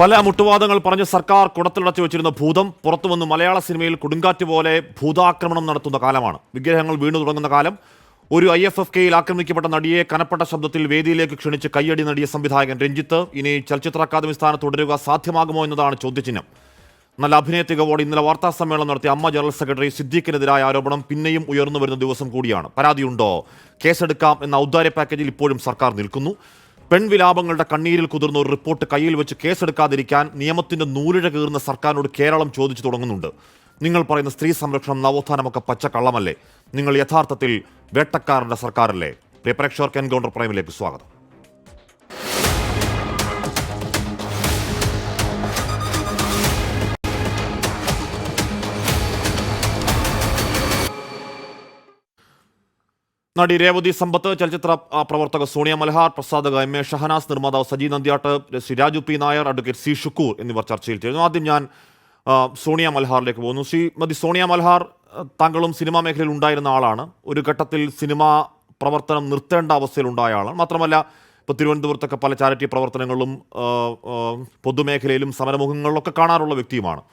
പല മുട്ടുവാദങ്ങൾ പറഞ്ഞ് സർക്കാർ കുടത്തിലടച്ചു വെച്ചിരുന്ന ഭൂതം പുറത്തുവന്ന് മലയാള സിനിമയിൽ കൊടുങ്കാറ്റ് പോലെ ഭൂതാക്രമണം നടത്തുന്ന കാലമാണ്. വിഗ്രഹങ്ങൾ വീണു തുടങ്ങുന്ന കാലം. ഒരു IFFKയിൽ ആക്രമിക്കപ്പെട്ട നടിയെ കനപ്പെട്ട ശബ്ദത്തിൽ വേദിയിലേക്ക് ക്ഷണിച്ച് കയ്യടി നടിയ സംവിധായകൻ രഞ്ജിത്ത്. ഇനി ചലച്ചിത്ര അക്കാദമി സ്ഥാനത്ത് തുടരുക സാധ്യമാകുമോ എന്നതാണ് ചോദ്യചിഹ്നം. നല്ല അഭിനയ തികവോടെ ഇന്നലെ വാർത്താ സമ്മേളനം നടത്തിയ അമ്മ ജനറൽ സെക്രട്ടറി സിദ്ദീഖിനെതിരായ ആരോപണം പിന്നെയും ഉയർന്നു വരുന്ന ദിവസം കൂടിയാണ്. പരാതിയുണ്ടോ, കേസെടുക്കാം എന്ന ഔദാര്യ പാക്കേജിൽ ഇപ്പോഴും സർക്കാർ നിൽക്കുന്നു. പെൺവിലാപങ്ങളുടെ കണ്ണീരിൽ കുതിർന്ന ഒരു റിപ്പോർട്ട് കയ്യിൽ വെച്ച് കേസെടുക്കാതിരിക്കാൻ നിയമത്തിന്റെ നൂലിഴ കീറുന്ന സർക്കാരിനോട് കേരളം ചോദിച്ചു തുടങ്ങുന്നുണ്ട്. നിങ്ങൾ പറയുന്ന സ്ത്രീ സംരക്ഷണം, നവോത്ഥാനമൊക്കെ പച്ചക്കള്ളമല്ലേ? നിങ്ങൾ യഥാർത്ഥത്തിൽ വേട്ടക്കാരന്റെ സർക്കാരല്ലേ? പ്രിയ പ്രേക്ഷകർക്ക് എൻകൗണ്ടർ പ്രൈമിലേക്ക് സ്വാഗതം. നടി രേവതി സമ്പത്ത്, ചലച്ചിത്ര പ്രവർത്തക സോണിയ മൽഹാർ, പ്രസാധക MA ഷഹനാസ്, നിർമ്മാതാവ് Saji Nandyatt, Shri Raju P Nair, advocate C Shukkur എന്നിവർ ചർച്ചയിൽ ചേരുന്നു. ആദ്യം ഞാൻ സോണിയ മൽഹാറിലേക്ക് പോകുന്നു. ശ്രീമതി സോണിയ മൽഹാർ, താങ്കളും സിനിമാ മേഖലയിൽ ഉണ്ടായിരുന്ന ആളാണ്. ഒരു ഘട്ടത്തിൽ സിനിമാ പ്രവർത്തനം നിർത്തേണ്ട അവസ്ഥയിലുണ്ടായ ആളാണ്. മാത്രമല്ല, ഇപ്പോൾ തിരുവനന്തപുരത്തൊക്കെ പല ചാരിറ്റി പ്രവർത്തനങ്ങളും പൊതുമേഖലയിലും സമരമുഖങ്ങളിലൊക്കെ കാണാറുള്ള വ്യക്തിയുമാണ്.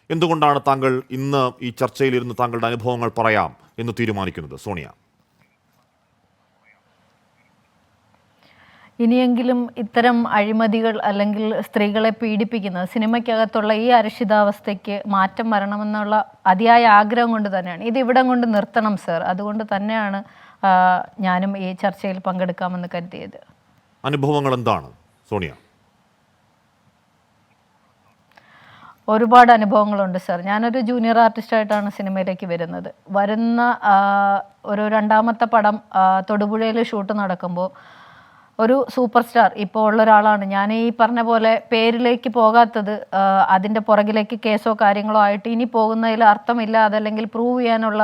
എന്തുകൊണ്ടാണ് താങ്കൾ ഇന്ന് ഈ ചർച്ചയിലിരുന്ന് താങ്കളുടെ അനുഭവങ്ങൾ പറയാം എന്ന് തീരുമാനിക്കുന്നത്? സോണിയ, ഇനിയെങ്കിലും ഇത്തരം അഴിമതികൾ അല്ലെങ്കിൽ സ്ത്രീകളെ പീഡിപ്പിക്കുന്ന സിനിമയ്ക്കകത്തുള്ള ഈ അരക്ഷിതാവസ്ഥയ്ക്ക് മാറ്റം വരണമെന്നുള്ള അതിയായ ആഗ്രഹം കൊണ്ട് തന്നെയാണ് ഇത് ഇവിടം കൊണ്ട് നിർത്തണം സർ. അതുകൊണ്ട് തന്നെയാണ് ഞാനും ഈ ചർച്ചയിൽ പങ്കെടുക്കാമെന്ന് കരുതിയത്. അനുഭവങ്ങൾ എന്താണ് സോണിയ? ഒരുപാട് അനുഭവങ്ങളുണ്ട് സർ. ഞാനൊരു ജൂനിയർ ആർട്ടിസ്റ്റായിട്ടാണ് സിനിമയിലേക്ക് വരുന്നത്. ഒരു രണ്ടാമത്തെ പടം തൊടുപുഴയിൽ ഷൂട്ട് നടക്കുമ്പോൾ ഒരു സൂപ്പർ സ്റ്റാർ ഇപ്പോൾ ഉള്ള ഒരാളാണ്. ഞാൻ ഈ പറഞ്ഞ പോലെ പേരിലേക്ക് പോകാത്തത് അതിൻ്റെ പുറകിലേക്ക് കേസോ കാര്യങ്ങളോ ആയിട്ട് ഇനി പോകുന്നതിൽ അർത്ഥമില്ല. അതല്ലെങ്കിൽ പ്രൂവ് ചെയ്യാനുള്ള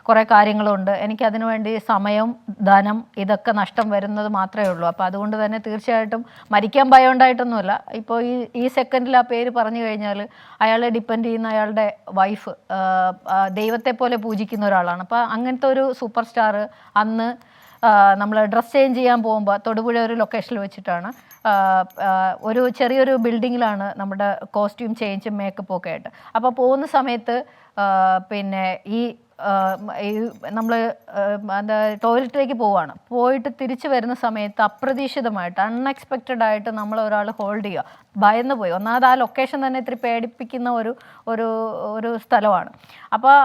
കുറേ കാര്യങ്ങളുണ്ട്. എനിക്കതിനു വേണ്ടി സമയം, ധനം ഇതൊക്കെ നഷ്ടം വരുന്നത് മാത്രമേ ഉള്ളൂ. അപ്പോൾ അതുകൊണ്ട് തന്നെ തീർച്ചയായിട്ടും മരിക്കാൻ ഭയം ഉണ്ടായിട്ടൊന്നുമല്ല. ഇപ്പോൾ ഈ സെക്കൻഡിൽ ആ പേര് പറഞ്ഞു കഴിഞ്ഞാൽ അയാളെ ഡിപ്പെൻഡ് ചെയ്യുന്ന അയാളുടെ വൈഫ് ദൈവത്തെ പോലെ പൂജിക്കുന്ന ഒരാളാണ്. അപ്പോൾ അങ്ങനത്തെ ഒരു സൂപ്പർ സ്റ്റാർ അന്ന് നമ്മൾ ഡ്രസ് ചേഞ്ച് ചെയ്യാൻ പോകുമ്പോൾ തൊടുപുഴ ഒരു ലൊക്കേഷനിൽ വെച്ചിട്ടാണ്, ഒരു ചെറിയൊരു ബിൽഡിങ്ങിലാണ് നമ്മുടെ കോസ്റ്റ്യൂം ചേഞ്ചും മേക്കപ്പും ഒക്കെ ആയിട്ട്. അപ്പോൾ പോകുന്ന സമയത്ത് പിന്നെ നമ്മൾ എന്താ ടോയ്ലറ്റിലേക്ക് പോവുകയാണ്. പോയിട്ട് തിരിച്ചു വരുന്ന സമയത്ത് അപ്രതീക്ഷിതമായിട്ട് അൺഎക്സ്പെക്റ്റഡ് ആയിട്ട് ഒരാൾ ഹോൾഡ് ചെയ്യുക. ഭയന്ന് പോയി. ഒന്നാമത് ആ ലൊക്കേഷൻ തന്നെ ഇത്തിരി പേടിപ്പിക്കുന്ന ഒരു സ്ഥലമാണ്. അപ്പോൾ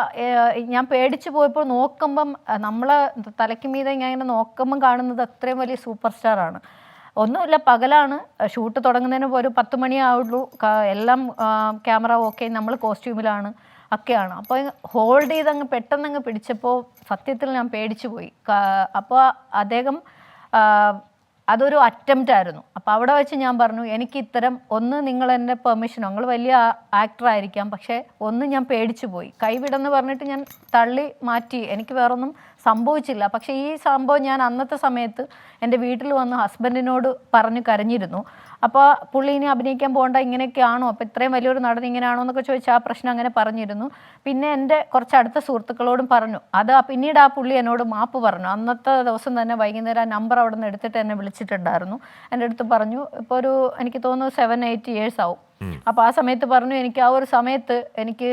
ഞാൻ പേടിച്ച് പോയപ്പോൾ നോക്കുമ്പം നമ്മളെ തലയ്ക്ക് മീതെ ഇങ്ങനെ നോക്കുമ്പം കാണുന്നത് അത്രയും വലിയ സൂപ്പർ സ്റ്റാറാണ്. ഒന്നുമില്ല, പകലാണ്, ഷൂട്ട് തുടങ്ങുന്നതിന് ഒരു 10 മണിയാവുള്ളൂ. എല്ലാം ക്യാമറ ഓക്കെ, നമ്മൾ കോസ്റ്റ്യൂമിലാണ് ഒക്കെയാണ്. അപ്പോൾ ഹോൾഡ് ചെയ്തങ്ങ് പെട്ടെന്നങ്ങ് പിടിച്ചപ്പോൾ സത്യത്തിൽ ഞാൻ പേടിച്ചു പോയി. അപ്പോൾ അദ്ദേഹം അതൊരു അറ്റംപ്റ്റ് ആയിരുന്നു. അപ്പോൾ അവിടെ വെച്ച് ഞാൻ പറഞ്ഞു, എനിക്ക് ഇത്തരം നിങ്ങൾ എൻ്റെ പെർമിഷനോ, നിങ്ങൾ വലിയ ആക്ടർ ആയിരിക്കാം, പക്ഷേ ഞാൻ പേടിച്ചു പോയി. കൈവിടെന്ന് പറഞ്ഞിട്ട് ഞാൻ തള്ളി മാറ്റി. എനിക്ക് വേറൊന്നും സംഭവിച്ചില്ല. പക്ഷേ ഈ സംഭവം ഞാൻ അന്നത്തെ സമയത്ത് എൻ്റെ വീട്ടിൽ വന്ന് ഹസ്ബൻഡിനോട് പറഞ്ഞു കരഞ്ഞിരുന്നു. അപ്പോൾ പുള്ളി ഇനി അഭിനയിക്കാൻ പോകണ്ട, ഇങ്ങനെയൊക്കെയാണോ, അപ്പോൾ ഇത്രയും വലിയൊരു നടൻ ഇങ്ങനെയാണോ എന്നൊക്കെ ചോദിച്ചാൽ ആ പ്രശ്നം അങ്ങനെ പറഞ്ഞിരുന്നു. പിന്നെ എൻ്റെ കുറച്ച് അടുത്ത സുഹൃത്തുക്കളോടും പറഞ്ഞു. പിന്നീട് ആ പുള്ളി എന്നോട് മാപ്പ് പറഞ്ഞു. അന്നത്തെ ദിവസം തന്നെ വൈകുന്നേരം ആ നമ്പർ അവിടെ നിന്ന് എടുത്തിട്ട് എന്നെ വിളിച്ചിട്ടുണ്ടായിരുന്നു. എൻ്റെ അടുത്ത് പറഞ്ഞു, ഇപ്പോൾ എനിക്ക് തോന്നുന്നു 7-8 years ആവും. അപ്പോൾ ആ സമയത്ത് പറഞ്ഞു, എനിക്ക്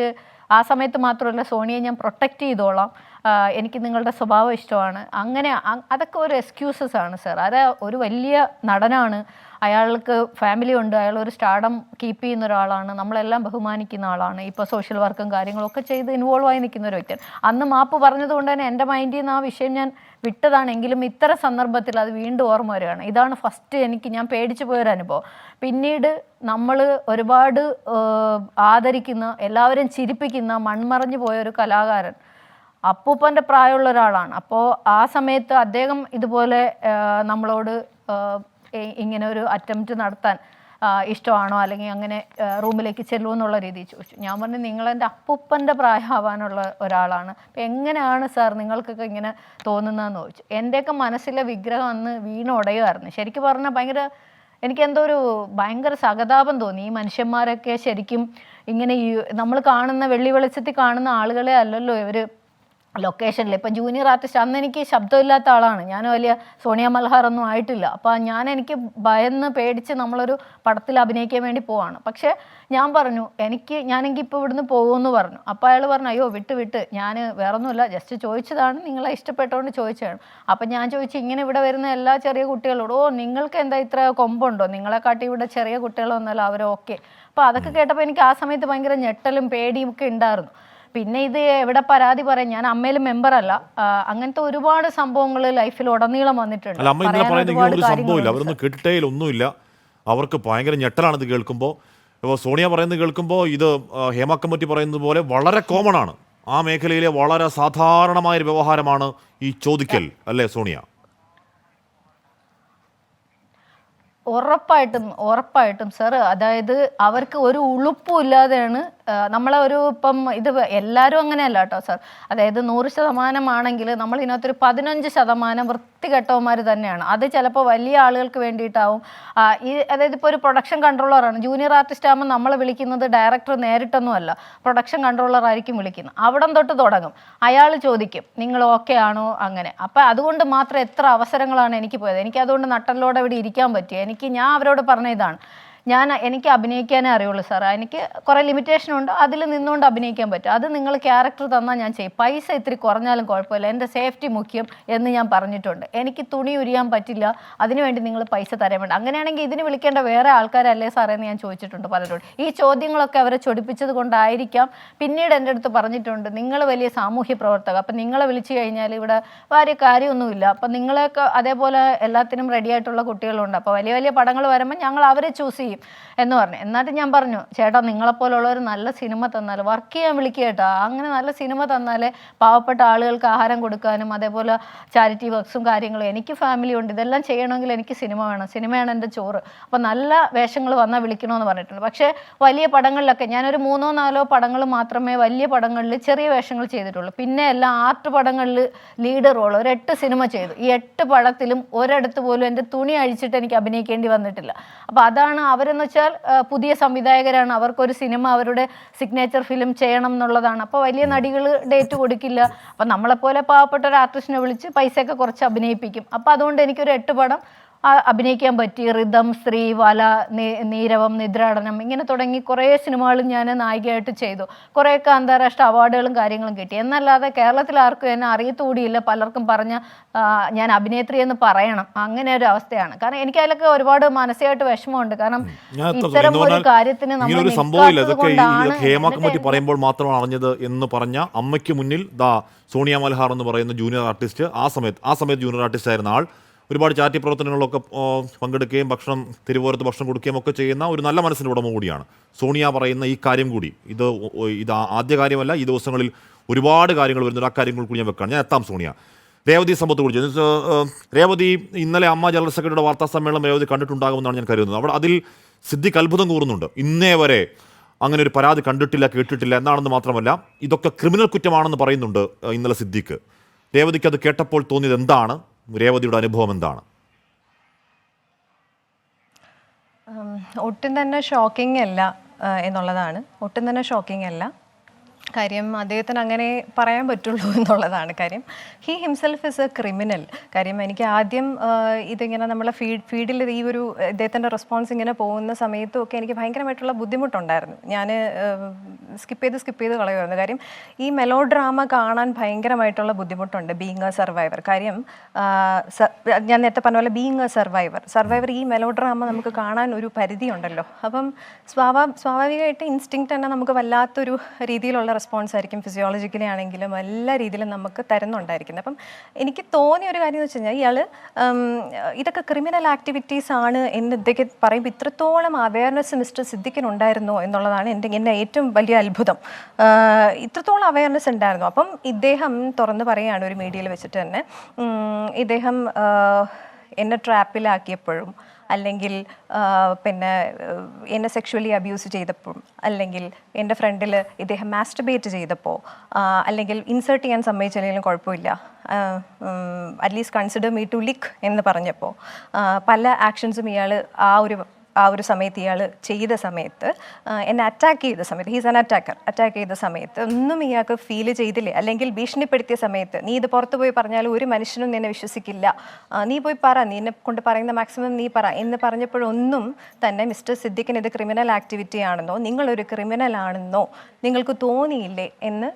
ആ സമയത്ത് മാത്രമല്ല, സോണിയെ ഞാൻ പ്രൊട്ടക്റ്റ് ചെയ്തോളാം, എനിക്ക് നിങ്ങളുടെ സ്വഭാവം ഇഷ്ടമാണ്. അങ്ങനെ അതൊക്കെ ഒരു എക്സ്ക്യൂസസ് ആണ് സർ. അത് ഒരു വലിയ നടനാണ്, അയാൾക്ക് ഫാമിലി ഉണ്ട്, അയാൾ ഒരു സ്റ്റാർഡം കീപ്പ് ചെയ്യുന്ന ഒരാളാണ്, നമ്മളെല്ലാം ബഹുമാനിക്കുന്ന ആളാണ്, ഇപ്പോൾ സോഷ്യൽ വർക്കും കാര്യങ്ങളൊക്കെ ചെയ്ത് ഇൻവോൾവ് ആയി നിൽക്കുന്ന ഒരു വ്യക്തിയാണ്. അന്ന് മാപ്പ് പറഞ്ഞതുകൊണ്ട് തന്നെ എൻ്റെ മൈൻഡിൽ നിന്ന് ആ വിഷയം ഞാൻ വിട്ടതാണെങ്കിലും ഇത്തരം സന്ദർഭത്തിൽ അത് വീണ്ടും ഓർമ്മ വരികയാണ്. ഇതാണ് ഫസ്റ്റ് ഞാൻ പേടിച്ചു പോയൊരനുഭവം. പിന്നീട് നമ്മൾ ഒരുപാട് ആദരിക്കുന്ന, എല്ലാവരും ചിരിപ്പിക്കുന്ന, മൺമറഞ്ഞു പോയൊരു കലാകാരൻ, അപ്പൂപ്പൻ്റെ പ്രായമുള്ള ഒരാളാണ്. അപ്പോൾ ആ സമയത്ത് അദ്ദേഹം ഇതുപോലെ നമ്മളോട് ഇങ്ങനെ ഒരു അറ്റംപ്റ്റ് നടത്താൻ ഇഷ്ടമാണോ, അല്ലെങ്കിൽ അങ്ങനെ റൂമിലേക്ക് ചെല്ലുമോ എന്നുള്ള രീതിയിൽ ചോദിച്ചു. ഞാൻ പറഞ്ഞു, നിങ്ങളെൻ്റെ അപ്പൂപ്പൻ്റെ പ്രായമാവാനുള്ള ഒരാളാണ്, അപ്പം എങ്ങനെയാണ് സാർ നിങ്ങൾക്കൊക്കെ ഇങ്ങനെ തോന്നുന്നതെന്ന് ചോദിച്ചു. എൻ്റെയൊക്കെ മനസ്സിലെ വിഗ്രഹം അന്ന് വീണുടയുമായിരുന്നു. ശരിക്കും പറഞ്ഞാൽ എനിക്കെന്തോ ഒരു ഭയങ്കര സഹതാപം തോന്നി. ഈ മനുഷ്യന്മാരൊക്കെ ശരിക്കും ഇങ്ങനെ നമ്മൾ കാണുന്ന വെള്ളി വെളിച്ചത്തിൽ കാണുന്ന ആളുകളെ അല്ലല്ലോ ഇവർ ലൊക്കേഷനിൽ ഇപ്പം ജൂനിയർ ആർട്ടിസ്റ്റ് അന്ന് എനിക്ക് ശബ്ദമില്ലാത്ത ആളാണ്, ഞാൻ വലിയ സോണിയ മൽഹാർ ഒന്നും ആയിട്ടില്ല. അപ്പോൾ എനിക്ക് ഭയന്ന് പേടിച്ച് നമ്മളൊരു പടത്തിൽ അഭിനയിക്കാൻ വേണ്ടി പോവാണ്. പക്ഷേ ഞാൻ പറഞ്ഞു ഞാനെങ്കിൽ ഇപ്പോൾ ഇവിടുന്ന് പോകുമെന്ന് പറഞ്ഞു. അപ്പോൾ അയാൾ പറഞ്ഞു അയ്യോ വിട്ട് ഞാൻ വേറൊന്നുമില്ല, ജസ്റ്റ് ചോദിച്ചതാണ്, നിങ്ങളെ ഇഷ്ടപ്പെട്ടതുകൊണ്ട് ചോദിച്ചതാണ്. അപ്പം ഞാൻ ചോദിച്ചു ഇങ്ങനെ ഇവിടെ വരുന്ന എല്ലാ ചെറിയ കുട്ടികളോട്, നിങ്ങൾക്ക് എന്താ ഇത്ര കൊമ്പുണ്ടോ, നിങ്ങളെക്കാട്ടി ഇവിടെ ചെറിയ കുട്ടികളൊന്നുമല്ല അവർ, ഓക്കെ. അപ്പോൾ അതൊക്കെ കേട്ടപ്പോൾ എനിക്ക് ആ സമയത്ത് ഭയങ്കര ഞെട്ടലും പേടിയും ഒക്കെ ഉണ്ടായിരുന്നു. പിന്നെ ഇത് എവിടെ പരാതി പറയാം, ഞാൻ അമ്മയിൽ മെമ്പറല്ല. അങ്ങനത്തെ ഒരുപാട് സംഭവങ്ങൾ ലൈഫിൽ ഉടനീളം വന്നിട്ടുണ്ട്. അവരൊന്നും കേട്ടിട്ടേ ഒന്നുമില്ല, അവർക്ക് ഭയങ്കര ഞെട്ടലാണ് ഇത് കേൾക്കുമ്പോൾ. ഇപ്പോൾ സോണിയ പറയുന്നത് കേൾക്കുമ്പോൾ ഇത് ഹേമ കമ്മിറ്റി പറയുന്നത് പോലെ വളരെ കോമൺ ആണ്, ആ മേഖലയിലെ വളരെ സാധാരണമായൊരു വ്യവഹാരമാണ് ഈ ചോദിക്കൽ, അല്ലേ സോണിയ? ഉറപ്പായിട്ടും സർ. അതായത് അവർക്ക് ഒരു ഉളുപ്പും ഇല്ലാതെയാണ് നമ്മളെ ഇപ്പം ഇത് എല്ലാവരും അങ്ങനെയല്ല കേട്ടോ സർ. അതായത് 100% നമ്മൾ ഇതിനകത്തൊരു 15% വൃത്തികെട്ടവന്മാർ തന്നെയാണ്. അത് ചിലപ്പോൾ വലിയ ആളുകൾക്ക് വേണ്ടിയിട്ടാവും. അതായത് ഇപ്പോൾ ഒരു പ്രൊഡക്ഷൻ കൺട്രോളറാണ്, ജൂനിയർ ആർട്ടിസ്റ്റ് ആകുമ്പോൾ നമ്മളെ വിളിക്കുന്നത് ഡയറക്ടർ നേരിട്ടൊന്നുമല്ല, പ്രൊഡക്ഷൻ കൺട്രോളർ ആയിരിക്കും വിളിക്കുന്നത്. അവിടം തൊട്ട് തുടങ്ങും, അയാൾ ചോദിക്കും നിങ്ങൾ ഓക്കെ ആണോ, അങ്ങനെ. അപ്പം അതുകൊണ്ട് മാത്രം എത്ര അവസരങ്ങളാണ് എനിക്ക് പോയത്. എനിക്ക് അതുകൊണ്ട് നട്ടലോടെ ഇവിടെ ഇരിക്കാൻ പറ്റി. ഞാൻ അവരോട് പറഞ്ഞ ഇതാണ്, എനിക്ക് അഭിനയിക്കാനേ അറിയുള്ളൂ സാർ, എനിക്ക് കുറേ ലിമിറ്റേഷനുണ്ട്, അതിൽ നിന്നുകൊണ്ട് അഭിനയിക്കാൻ പറ്റും. അത് നിങ്ങൾ ക്യാരക്ടർ തന്നാൽ ഞാൻ ചെയ്യും, പൈസ ഇത്തിരി കുറഞ്ഞാലും കുഴപ്പമില്ല, എൻ്റെ സേഫ്റ്റി മുഖ്യം എന്ന് ഞാൻ പറഞ്ഞിട്ടുണ്ട്. എനിക്ക് തുണി ഉരിയാൻ പറ്റില്ല, അതിനുവേണ്ടി നിങ്ങൾ പൈസ തരാൻ വേണ്ട. അങ്ങനെയാണെങ്കിൽ ഇതിന് വിളിക്കേണ്ട വേറെ ആൾക്കാരല്ലേ സാറേ എന്ന് ഞാൻ ചോദിച്ചിട്ടുണ്ട് പലരോട്. ഈ ചോദ്യങ്ങളൊക്കെ അവരെ ചൊടിപ്പിച്ചത് കൊണ്ടായിരിക്കാം. പിന്നീട് എൻ്റെ അടുത്ത് പറഞ്ഞിട്ടുണ്ട് നിങ്ങൾ വലിയ സാമൂഹ്യ പ്രവർത്തക, അപ്പം നിങ്ങളെ വിളിച്ചു കഴിഞ്ഞാൽ ഇവിടെ വലിയ കാര്യമൊന്നുമില്ല, അപ്പം നിങ്ങളെയൊക്കെ അതേപോലെ എല്ലാത്തിനും റെഡി ആയിട്ടുള്ള കുട്ടികളുണ്ട്, അപ്പോൾ വലിയ വലിയ പടങ്ങൾ വരുമ്പോൾ ഞങ്ങൾ അവരെ ചൂസ് ചെയ്യും എന്ന് പറഞ്ഞു. എന്നിട്ട് ഞാൻ പറഞ്ഞു ചേട്ടാ നിങ്ങളെപ്പോലുള്ള ഒരു നല്ല സിനിമ തന്നാൽ വർക്ക് ചെയ്യാൻ വിളിക്കുക കേട്ടോ, അങ്ങനെ നല്ല സിനിമ തന്നാലേ പാവപ്പെട്ട ആളുകൾക്ക് ആഹാരം കൊടുക്കാനും അതേപോലെ ചാരിറ്റി വർക്ക്സും കാര്യങ്ങളും, എനിക്ക് ഫാമിലി ഉണ്ട്, ഇതെല്ലാം ചെയ്യണമെങ്കിൽ എനിക്ക് സിനിമ വേണം, സിനിമയാണ് എൻ്റെ ചോറ്, അപ്പോൾ നല്ല വേഷങ്ങൾ വന്നാൽ വിളിക്കണമെന്ന് പറഞ്ഞിട്ടുണ്ട്. പക്ഷേ വലിയ പടങ്ങളിലൊക്കെ ഞാനൊരു 3-4 പടങ്ങൾ മാത്രമേ വലിയ പടങ്ങളിൽ ചെറിയ വേഷങ്ങൾ ചെയ്തിട്ടുള്ളൂ. പിന്നെ എല്ലാം ആർട്ട് പടങ്ങളിൽ ലീഡ് റോൾ ഒരു 8 സിനിമ ചെയ്തു. ഈ 8 പടത്തിലും ഒരിടത്ത് പോലും എൻ്റെ തുണി അഴിച്ചിട്ട് എനിക്ക് അഭിനയിക്കേണ്ടി വന്നിട്ടില്ല. അപ്പോൾ അതാണ് അവരെന്ന് വെച്ചാൽ പുതിയ സംവിധായകരാണ്, അവർക്കൊരു സിനിമ അവരുടെ സിഗ്നേച്ചർ ഫിലിം ചെയ്യണം എന്നുള്ളതാണ്. അപ്പോൾ വലിയ നടികൾ ഡേറ്റ് കൊടുക്കില്ല, അപ്പം നമ്മളെപ്പോലെ പാവപ്പെട്ട ഒരു ആർട്ടിസ്റ്റിനെ വിളിച്ച് പൈസയൊക്കെ കുറച്ച് അഭിനയിപ്പിക്കും. അപ്പോൾ അതുകൊണ്ട് എനിക്കൊരു 8 പടം അഭിനയിക്കാൻ പറ്റി. റിതം, സ്ത്രീ, വല, നീരവം, നിദ്രാടനം, ഇങ്ങനെ തുടങ്ങി കുറേ സിനിമകളും ഞാൻ നായികയായിട്ട് ചെയ്തു. കുറേയൊക്കെ അന്താരാഷ്ട്ര അവാർഡുകളും കാര്യങ്ങളും കിട്ടി. എന്നല്ലാതെ കേരളത്തിൽ ആർക്കും എന്നെ അറിയത്തുകൂടിയില്ല. പലർക്കും പറഞ്ഞ ഞാൻ അഭിനേത്രി എന്ന് പറയണം, അങ്ങനെ ഒരു അവസ്ഥയാണ്. കാരണം എനിക്ക് അതിലൊക്കെ ഒരുപാട് മാനസികമായിട്ട് വിഷമമുണ്ട്. കാരണം ഇത്തരം ഒരു കാര്യത്തിന് നമ്മൾ ഹേമ കമ്മിറ്റി പറയുമ്പോൾ മാത്രമാണ് അറിഞ്ഞത് എന്ന് പറഞ്ഞ അമ്മയ്ക്ക് മുന്നിൽ സോണിയ മൽഹാർ എന്ന് പറയുന്ന ജൂനിയർ ആർട്ടിസ്റ്റ്, ആ സമയത്ത് ജൂനിയർ ആർട്ടിസ്റ്റ് ആയിരുന്ന ആൾ ഒരുപാട് ചാരിറ്റി പ്രവർത്തനങ്ങളിലൊക്കെ പങ്കെടുക്കുകയും തിരുവോരത്ത് ഭക്ഷണം കൊടുക്കുകയും ഒക്കെ ചെയ്യുന്ന ഒരു നല്ല മനസ്സിൻ്റെ ഉടമ കൂടിയാണ്. സോണിയ പറയുന്ന ഈ കാര്യം കൂടി ഇത് ആദ്യ കാര്യമല്ല, ഈ ദിവസങ്ങളിൽ ഒരുപാട് കാര്യങ്ങൾ വരുന്നുണ്ട്. ആ കാര്യങ്ങൾ കൂടി ഞാൻ വെക്കാണ്. ഞാൻ എത്താം സോണിയ. രേവതി സംഭവത്തെ കുറിച്ച് രേവതി ഇന്നലെ അമ്മ ജനറൽ സെക്രട്ടറിയുടെ വാർത്താ സമ്മേളനം രേവതി കണ്ടിട്ടുണ്ടാകുമെന്നാണ് ഞാൻ കരുതുന്നത്. അതിൽ സിദ്ദിഖ് അത്ഭുതം കൂറുന്നുണ്ട്. ഇന്നേ വരെ അങ്ങനെ ഒരു പരാതി കണ്ടിട്ടില്ല, കേട്ടിട്ടില്ല എന്നാണെന്ന് മാത്രമല്ല ഇതൊക്കെ ക്രിമിനൽ കുറ്റമാണെന്ന് പറയുന്നുണ്ട് ഇന്നലെ സിദ്ദിഖ്. രേവതിക്ക് അത് കേട്ടപ്പോൾ തോന്നിയത് എന്താണ്? രേവതിയുടെ അനുഭവം എന്താണ്? ഒട്ടും തന്നെ ഷോക്കിംഗ് അല്ല എന്നുള്ളതാണ്. ഒട്ടും തന്നെ ഷോക്കിംഗ് അല്ല. കാര്യം അദ്ദേഹത്തിന് അങ്ങനെ പറയാൻ പറ്റുള്ളൂ എന്നുള്ളതാണ് കാര്യം. He himself is A criminal. കാര്യം എനിക്ക് ആദ്യം ഇതിങ്ങനെ നമ്മളെ ഫീഡിൽ ഈ ഒരു ഇദ്ദേഹത്തിൻ്റെ റെസ്പോൺസ് ഇങ്ങനെ പോകുന്ന സമയത്തും ഒക്കെ എനിക്ക് ഭയങ്കരമായിട്ടുള്ള ബുദ്ധിമുട്ടുണ്ടായിരുന്നു. ഞാൻ സ്കിപ്പ് ചെയ്ത് കളയുമായിരുന്നു. കാര്യം ഈ മെലോ ഡ്രാമ കാണാൻ ഭയങ്കരമായിട്ടുള്ള ബുദ്ധിമുട്ടുണ്ട് ബീയിങ് എ സർവൈവർ. കാര്യം ഞാൻ നേരത്തെ പറഞ്ഞ പോലെ ബീയിങ് എ സർവൈവർ ഈ മെലോ ഡ്രാമ നമുക്ക് കാണാൻ ഒരു പരിധി ഉണ്ടല്ലോ. അപ്പം സ്വാഭാവികമായിട്ട് ഇൻസ്റ്റിങ്ക്റ്റ് തന്നെ നമുക്ക് വല്ലാത്തൊരു രീതിയിലുള്ള റെസ്പോൺസ് ആയിരിക്കും, ഫിസിയോളജിക്കലി ആണെങ്കിലും എല്ലാ രീതിയിലും നമുക്ക് തരുന്നുണ്ടായിരിക്കുന്നത്. അപ്പം എനിക്ക് തോന്നിയ ഒരു കാര്യം എന്ന് വെച്ച് കഴിഞ്ഞാൽ ഇയാൾ ഇതൊക്കെ ക്രിമിനൽ ആക്ടിവിറ്റീസ് ആണ് എന്ന് ഇതൊക്കെ പറയുമ്പോൾ ഇത്രത്തോളം അവയർനെസ് മിസ്റ്റർ സിദ്ദിഖിനുണ്ടായിരുന്നോ എന്നുള്ളതാണ് എൻ്റെ ഏറ്റവും വലിയ അത്ഭുതം. ഇത്രത്തോളം അവയർനെസ് ഉണ്ടായിരുന്നു. അപ്പം ഇദ്ദേഹം തുറന്ന് പറയുകയാണ് ഒരു മീഡിയയിൽ വെച്ചിട്ട് തന്നെ, ഇദ്ദേഹം എന്നെ ട്രാപ്പിലാക്കിയപ്പോഴും അല്ലെങ്കിൽ പിന്നെ എന്നെ സെക്ഷുവലി അബ്യൂസ് ചെയ്തപ്പോൾ അല്ലെങ്കിൽ എൻ്റെ ഫ്രണ്ടിൽ ഇദ്ദേഹം മാസ്റ്റർബേറ്റ് ചെയ്തപ്പോൾ അല്ലെങ്കിൽ ഇൻസേർട്ട് ചെയ്യാൻ സമ്മതിച്ചില്ലെങ്കിലും കുഴപ്പമില്ല, അറ്റ്ലീസ്റ്റ് കൺസിഡർ മീ ടു ലിക്ക് എന്ന് പറഞ്ഞപ്പോൾ പല ആക്ഷൻസും ഇയാൾ ആ ഒരു ആ ഒരു സമയത്ത് ഇയാൾ ചെയ്ത സമയത്ത് എന്നെ അറ്റാക്ക് ചെയ്ത സമയത്ത്, ഹീസ് ആൻ അറ്റാക്ക് ചെയ്ത സമയത്ത് ഒന്നും ഇയാൾക്ക് ഫീൽ ചെയ്തില്ലേ? അല്ലെങ്കിൽ ഭീഷണിപ്പെടുത്തിയ സമയത്ത് നീ ഇത് പുറത്ത് പോയി പറഞ്ഞാൽ ഒരു മനുഷ്യനും നിന്നെ വിശ്വസിക്കില്ല, നീ പോയി പറ, നീ എന്നെ കൊണ്ട് പറയുന്ന മാക്സിമം നീ പറ എന്ന് പറഞ്ഞപ്പോഴൊന്നും തന്നെ മിസ്റ്റർ സിദ്ദിഖിന് ഇത് ക്രിമിനൽ ആക്ടിവിറ്റി ആണെന്നോ നിങ്ങളൊരു ക്രിമിനൽ ആണെന്നോ നിങ്ങൾക്ക് തോന്നിയില്ലേ എന്ന്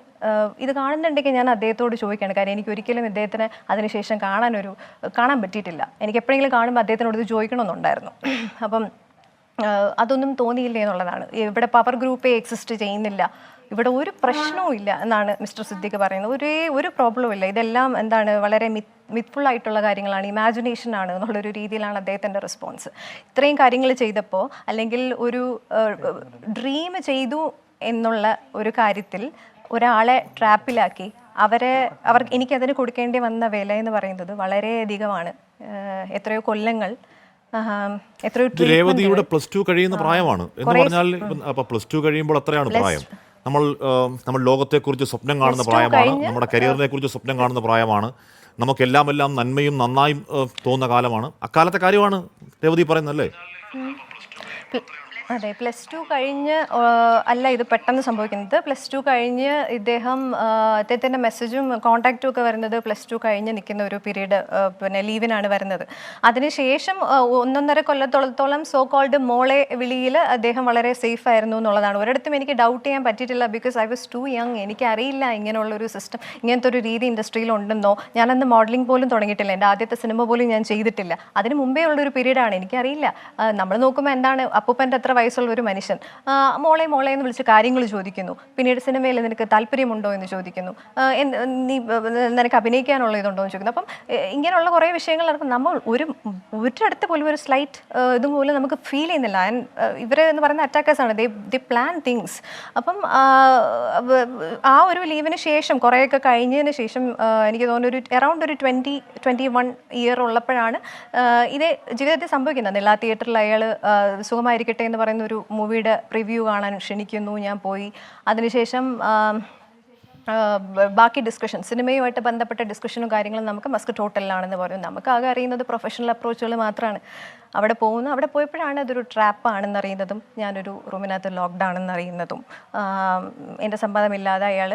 ഇത് കാണുന്നുണ്ടെങ്കിൽ ഞാൻ അദ്ദേഹത്തോട് ചോദിക്കുകയാണ്. കാര്യം എനിക്ക് ഒരിക്കലും ഇദ്ദേഹത്തിന് അതിനുശേഷം കാണാൻ പറ്റിയിട്ടില്ല. എനിക്ക് എപ്പോഴെങ്കിലും കാണുമ്പോൾ അദ്ദേഹത്തിനോട് ഇത് ചോദിക്കണമെന്നുണ്ടായിരുന്നു. അപ്പം അതൊന്നും തോന്നിയില്ലേ എന്നുള്ളതാണ്. ഇവിടെ പവർ ഗ്രൂപ്പേ എക്സിസ്റ്റ് ചെയ്യുന്നില്ല, ഇവിടെ ഒരു പ്രശ്നവും ഇല്ല എന്നാണ് മിസ്റ്റർ സിദ്ദിഖ് പറയുന്നത്. ഒരു പ്രോബ്ലവും ഇല്ല, ഇതെല്ലാം എന്താണ് വളരെ മിത്ഫുൾ ആയിട്ടുള്ള കാര്യങ്ങളാണ്, ഇമാജിനേഷൻ ആണ് എന്നുള്ളൊരു രീതിയിലാണ് അദ്ദേഹത്തിൻ്റെ റെസ്പോൺസ്. ഇത്രയും കാര്യങ്ങൾ ചെയ്തപ്പോൾ അല്ലെങ്കിൽ ഒരു ഡ്രീം ചെയ്തു എന്നുള്ള ഒരു കാര്യത്തിൽ ഒരാളെ ട്രാപ്പിലാക്കി എനിക്കതിന് കൊടുക്കേണ്ടി വന്ന വില എന്ന് പറയുന്നത് വളരെയധികമാണ്. എത്രയോ കൊല്ലങ്ങൾ, എത്രയോ രേവതിയുടെ +2 കഴിയുന്ന പ്രായമാണ് എന്ന് പറഞ്ഞാൽ, +2 കഴിയുമ്പോൾ എത്രയാണ് പ്രായം? നമ്മൾ ലോകത്തെക്കുറിച്ച് സ്വപ്നം കാണുന്ന പ്രായമാണ്, നമ്മുടെ കരിയറിനെ കുറിച്ച് സ്വപ്നം കാണുന്ന പ്രായമാണ്, നമുക്കെല്ലാം നന്മയും നന്നായും തോന്നുന്ന കാലമാണ്. അക്കാലത്തെ കാര്യമാണ് രേവതി പറയുന്നല്ലേ? അതെ, +2 കഴിഞ്ഞ് അല്ല ഇത് പെട്ടെന്ന് സംഭവിക്കുന്നത്. +2 കഴിഞ്ഞ് അദ്ദേഹത്തിൻ്റെ മെസ്സേജും കോൺടാക്റ്റും ഒക്കെ വരുന്നത് +2 കഴിഞ്ഞ് നിൽക്കുന്ന ഒരു പീരീഡ്, പിന്നെ ലീവിനാണ് വരുന്നത്. അതിനുശേഷം 1.5 കൊല്ലത്തോളം സോ കോൾഡ് മോളെ വിളിയിൽ അദ്ദേഹം വളരെ സേഫ് ആയിരുന്നു എന്നുള്ളതാണ്. ഒരിടത്തും എനിക്ക് ഡൗട്ട് ചെയ്യാൻ പറ്റിയിട്ടില്ല, because I was too young. എനിക്കറിയില്ല ഇങ്ങനെയുള്ളൊരു സിസ്റ്റം, ഇങ്ങനത്തെ ഒരു രീതി ഇൻഡസ്ട്രിയിൽ ഉണ്ടെന്നോ. ഞാനന്ന് മോഡലിംഗ് പോലും തുടങ്ങിയിട്ടില്ല, എൻ്റെ ആദ്യത്തെ സിനിമ പോലും ഞാൻ ചെയ്തിട്ടില്ല. അതിന് മുമ്പേ ഉള്ളൊരു പീരീഡാണ്, എനിക്കറിയില്ല. നമ്മൾ നോക്കുമ്പോൾ എന്താണ്, അപ്പൂപ്പൻ്റെ അത്ര വയസ്സുള്ള ഒരു മനുഷ്യൻ മോളെ എന്ന് വിളിച്ച് കാര്യങ്ങൾ ചോദിക്കുന്നു. പിന്നീട് സിനിമയിൽ നിനക്ക് താല്പര്യമുണ്ടോ എന്ന് ചോദിക്കുന്നു, നിനക്ക് അഭിനയിക്കാനുള്ള ഇതുണ്ടോ എന്ന് ചോദിക്കുന്നു. അപ്പം ഇങ്ങനെയുള്ള കുറേ വിഷയങ്ങൾ നടക്കും. നമ്മൾ ഒരിടത്ത് പോലും ഒരു സ്ലൈറ്റ് ഇതുപോലും നമുക്ക് ഫീൽ ചെയ്യുന്നില്ല. ഇവർ എന്ന് പറയുന്ന അറ്റാക്കേഴ്സാണ്, ദേ പ്ലാൻ തിങ്സ്. അപ്പം ആ ഒരു ലീവിന് ശേഷം കുറേയൊക്കെ കഴിഞ്ഞതിന് ശേഷം എനിക്ക് തോന്നുന്നു അറൗണ്ട് ഒരു 21 ഇയർ ഉള്ളപ്പോഴാണ് ഇത് ജീവിതത്തിൽ സംഭവിക്കുന്നത്. എല്ലാ തിയേറ്ററിൽ അയാൾ സുഖമായിരിക്കട്ടെ എന്ന് പറയുന്ന ഒരു മൂവിയുടെ പ്രിവ്യൂ കാണാൻ ക്ഷണിക്കുന്നു. ഞാൻ പോയി. അതിനുശേഷം ബാക്കി ഡിസ്കഷൻ, സിനിമയുമായിട്ട് ബന്ധപ്പെട്ട ഡിസ്കഷനും കാര്യങ്ങളും നമുക്ക് മസ്കറ്റ് ഹോട്ടലിലാണെന്ന് പറയും. നമുക്ക് ആകെ അറിയുന്നത് പ്രൊഫഷണൽ അപ്രോച്ചുകൾ മാത്രമാണ്. അവിടെ പോയപ്പോഴാണ് അതൊരു ട്രാപ്പാണെന്ന് അറിയുന്നതും, ഞാനൊരു റൂമിനകത്ത് ലോക്ക്ഡ് ആണെന്ന് അറിയുന്നതും. എൻ്റെ സമ്മതമില്ലാതെ അയാൾ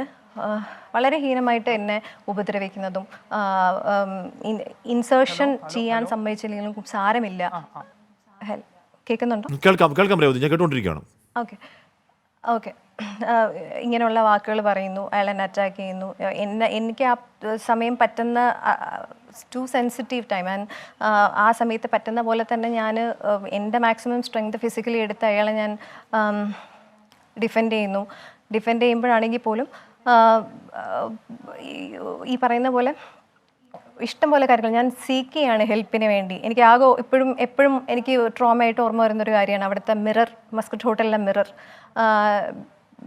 വളരെ ഹീനമായിട്ട് എന്നെ ഉപദ്രവിക്കുന്നതും, ഇൻസേർഷൻ ചെയ്യാൻ സമ്മതിച്ചില്ലെങ്കിലും സാരമില്ല. കേൾക്കുന്നുണ്ടോ? കേൾക്കാം രേവതി, ഞാൻ കേട്ടുകൊണ്ടിരിക്കുകയാണ്. ഓക്കെ ഇങ്ങനെയുള്ള വാക്കുകൾ പറയുന്നു, അയാൾ എന്നെ അറ്റാക്ക് ചെയ്യുന്നു. എനിക്ക് ആ സമയം പറ്റുന്ന ടു സെൻസിറ്റീവ് ടൈം, ആൻഡ് ആ സമയത്ത് പറ്റുന്ന പോലെ തന്നെ ഞാൻ എൻ്റെ മാക്സിമം സ്ട്രെങ്ത് ഫിസിക്കലി എടുത്ത് അയാളെ ഞാൻ ഡിഫെൻഡ് ചെയ്യുമ്പോഴാണെങ്കിൽ പോലും ഈ പറയുന്ന പോലെ ഇഷ്ടം പോലെ കാര്യങ്ങൾ ഞാൻ സീക്ക് ചെയ്യാണ് ഹെൽപ്പിന് വേണ്ടി. എനിക്ക് ആകെ എപ്പോഴും എനിക്ക് ട്രോമയായിട്ട് ഓർമ്മ വരുന്നൊരു കാര്യമാണ് അവിടുത്തെ മിറർ, മസ്കറ്റ് ഹോട്ടലിലെ മിറർ.